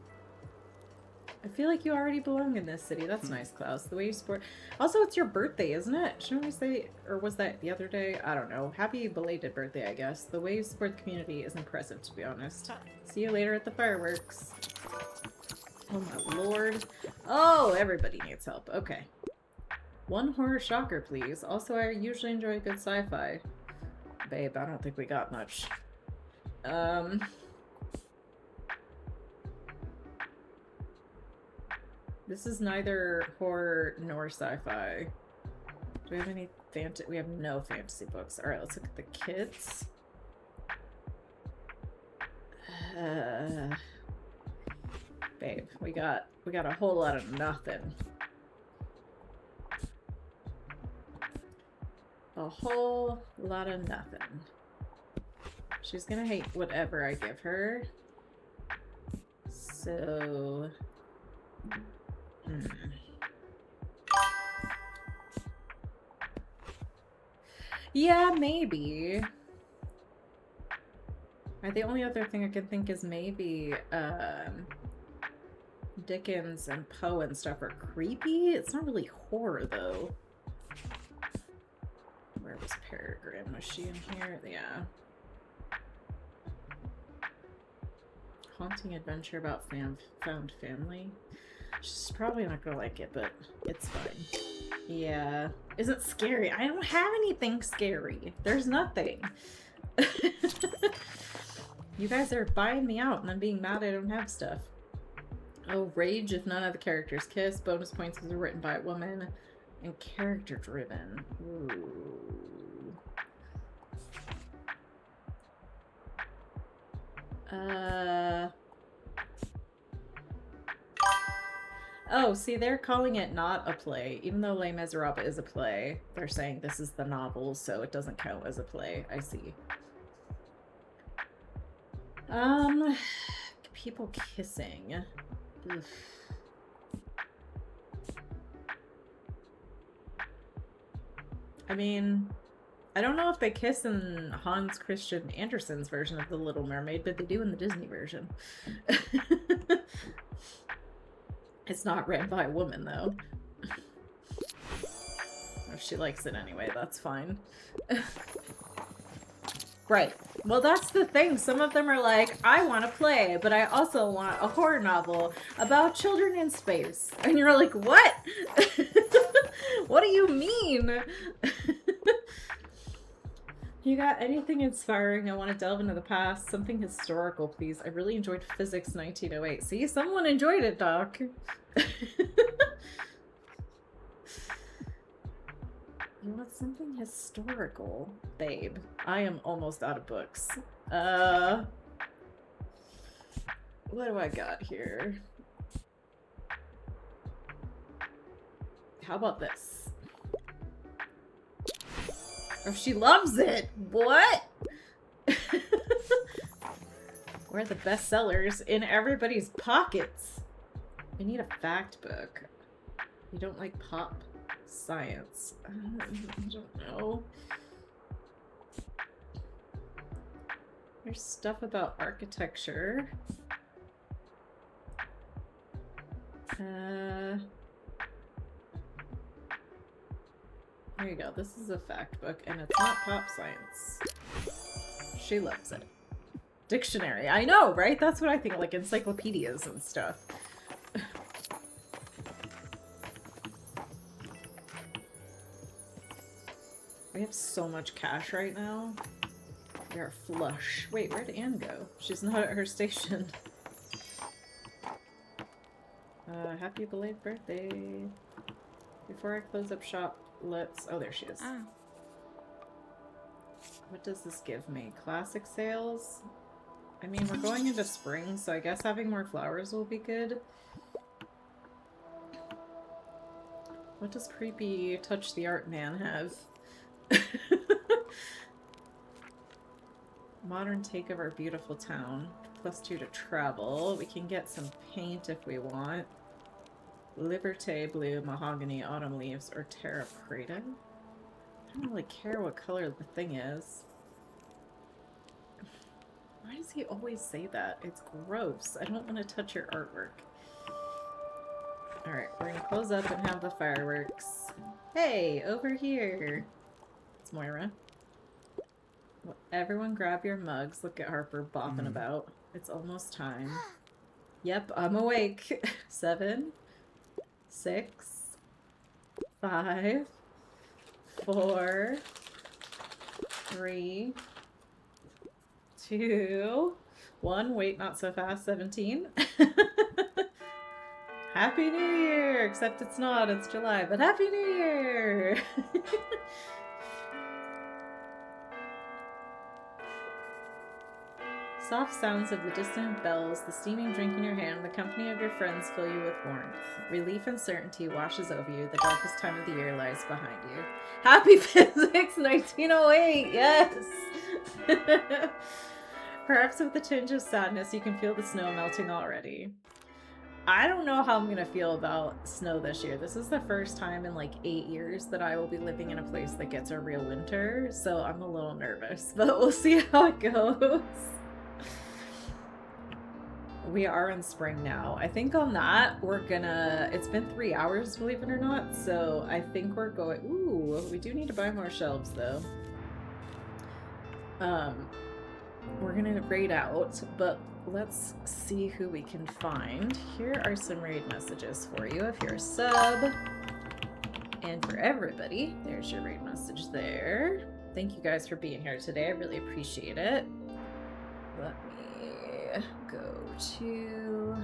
I feel like you already belong in this city. That's nice, Klaus. The way you support... Also, it's your birthday, isn't it? Shouldn't we say... Or was that the other day? I don't know. Happy belated birthday, I guess. The way you support the community is impressive, to be honest. See you later at the fireworks. Oh my lord. Oh, everybody needs help. Okay. One horror shocker, please. Also, I usually enjoy good sci-fi. Babe, I don't think we got much. This is neither horror nor sci-fi. Do we have any fantasy? We have no fantasy books. Alright, let's look at the kids. Babe, we got a whole lot of nothing. A whole lot of nothing. She's gonna hate whatever I give her. So... Yeah, maybe. The only other thing I can think is maybe Dickens and Poe and stuff are creepy. It's not really horror though. Where was Peregrine? Was she in here? Yeah. Haunting adventure about found family. She's probably not gonna like it, but it's fine. Yeah. Isn't scary. I don't have anything scary. There's nothing. You guys are buying me out and I'm being mad I don't have stuff. Oh, rage if none of the characters kiss. Bonus points is written by a woman. And character driven. Ooh. Oh, see, they're calling it not a play. Even though Les Miserables is a play, they're saying this is the novel, so it doesn't count as a play. I see. People kissing. Oof. I mean, I don't know if they kiss in Hans Christian Andersen's version of The Little Mermaid, but they do in the Disney version. It's not written by a woman, though. If she likes it anyway, that's fine. Right. Well, that's the thing. Some of them are like, I want to play, but I also want a horror novel about children in space. And you're like, what? What do you mean? You got anything inspiring? I want to delve into the past. Something historical, please. I really enjoyed Physics 1908. See, someone enjoyed it, Doc. You want something historical? Babe, I am almost out of books. What do I got here? How about this? Oh, she loves it! What? Where are the bestsellers in everybody's pockets? I need a fact book. You don't like pop science. I don't know. There's stuff about architecture. There you go. This is a fact book, and it's not pop science. She loves it. Dictionary. I know, right? That's what I think, like encyclopedias and stuff. We have so much cash right now. We are flush. Wait, where'd Anne go? She's not at her station. Happy belated birthday. Before I close up shop, let's... Oh, there she is. Ah. What does this give me? Classic sales? I mean, we're going into spring, so I guess having more flowers will be good. What does creepy touch the art man have? Modern take of our beautiful town. +2 to travel. We can get some paint if we want. Liberté blue, mahogany, autumn leaves, or terra preta. I don't really care what color the thing is. Why does he always say that? It's gross. I don't want to touch your artwork. Alright, we're gonna close up and have the fireworks. Hey, over here! It's Moira. Well, everyone grab your mugs. Look at Harper bopping about. It's almost time. Yep, I'm awake. 7, 6, 5, 4, 3, 2, 1. Wait, not so fast. 17. Happy New Year! Except it's not, it's July, but Happy New Year! Soft sounds of the distant bells, the steaming drink in your hand, the company of your friends fill you with warmth. Relief and certainty washes over you. The darkest time of the year lies behind you. Happy Physics 1908! Yes! Perhaps with a tinge of sadness, you can feel the snow melting already. I don't know how I'm gonna feel about snow this year. This is the first time in like 8 years that I will be living in a place that gets a real winter, so I'm a little nervous, but we'll see how it goes. We are in spring now. I think on that, we're gonna... It's been 3 hours, believe it or not, so I think we're going... Ooh, we do need to buy more shelves, though. We're gonna raid out, but let's see who we can find. Here are some raid messages for you if you're a sub. And for everybody, there's your raid message there. Thank you guys for being here today. I really appreciate it. Let me go to...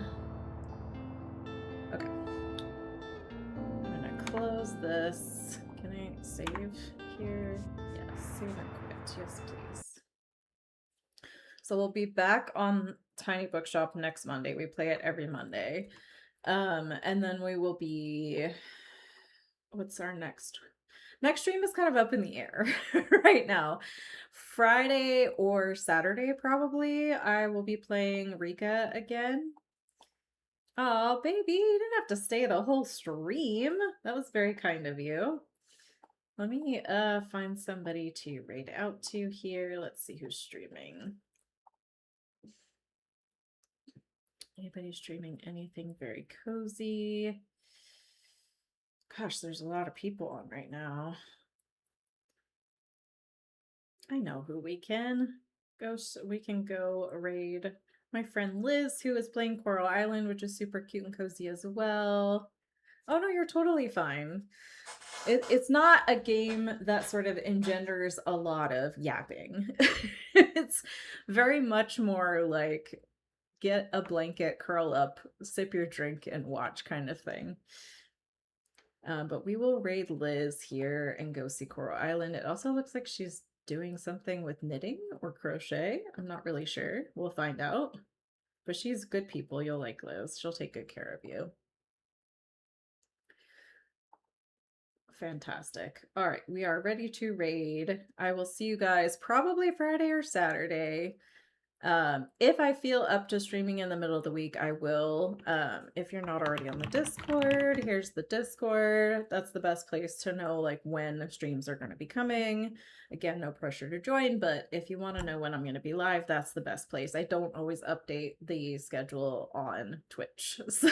Okay. I'm gonna close this. Can I save here? Yes, save and quit. Yes, please. So we'll be back on Tiny Bookshop next Monday. We play it every Monday. And then we will be... What's our next stream is kind of up in the air right now. Friday or Saturday, probably, I will be playing Rika again. Oh, baby, you didn't have to stay the whole stream. That was very kind of you. Let me find somebody to raid out to here. Let's see who's streaming. Anybody streaming anything very cozy? Gosh, there's a lot of people on right now. I know who we can go. We can go raid my friend Liz, who is playing Coral Island, which is super cute and cozy as well. Oh no, you're totally fine. It's not a game that sort of engenders a lot of yapping. It's very much more like get a blanket, curl up, sip your drink, and watch kind of thing. But we will raid Liz here and go see Coral Island. It also looks like she's doing something with knitting or crochet. I'm not really sure. We'll find out. But she's good people. You'll like Liz. She'll take good care of you. Fantastic. All right, we are ready to raid. I will see you guys probably Friday or Saturday. If I feel up to streaming in the middle of the week, I will. If you're not already on the Discord, here's the Discord. That's the best place to know like when streams are going to be coming. Again, no pressure to join, but if you want to know when I'm going to be live, that's the best place. I don't always update the schedule on Twitch. So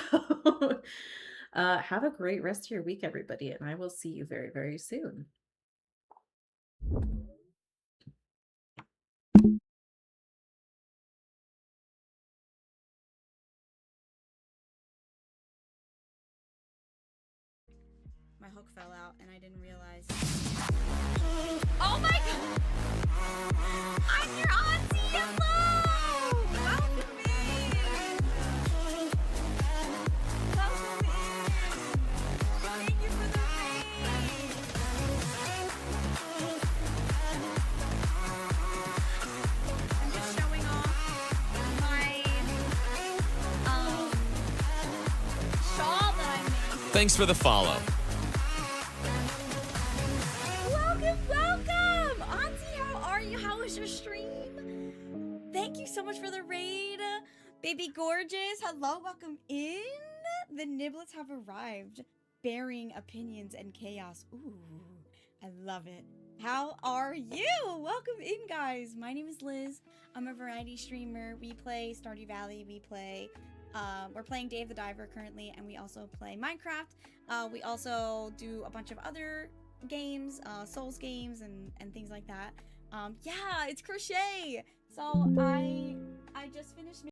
have a great rest of your week, everybody, and I will see you very, very soon. My hook fell out and I didn't realize. Oh my god! I'm your auntie! Hello! Welcome in! Welcome in! Thank you for the raid! I'm just showing off my shawl that I made. Thanks for the follow. Welcome! Auntie, how are you? How was your stream? Thank you so much for the raid. Baby Gorgeous, hello, welcome in. The Niblets have arrived, bearing opinions and chaos. Ooh, I love it. How are you? Welcome in, guys. My name is Liz. I'm a variety streamer. We play Stardew Valley. We're playing Dave the Diver currently, and we also play Minecraft. We also do a bunch of other games, Souls games and things like that. Yeah, it's crochet. So I just finished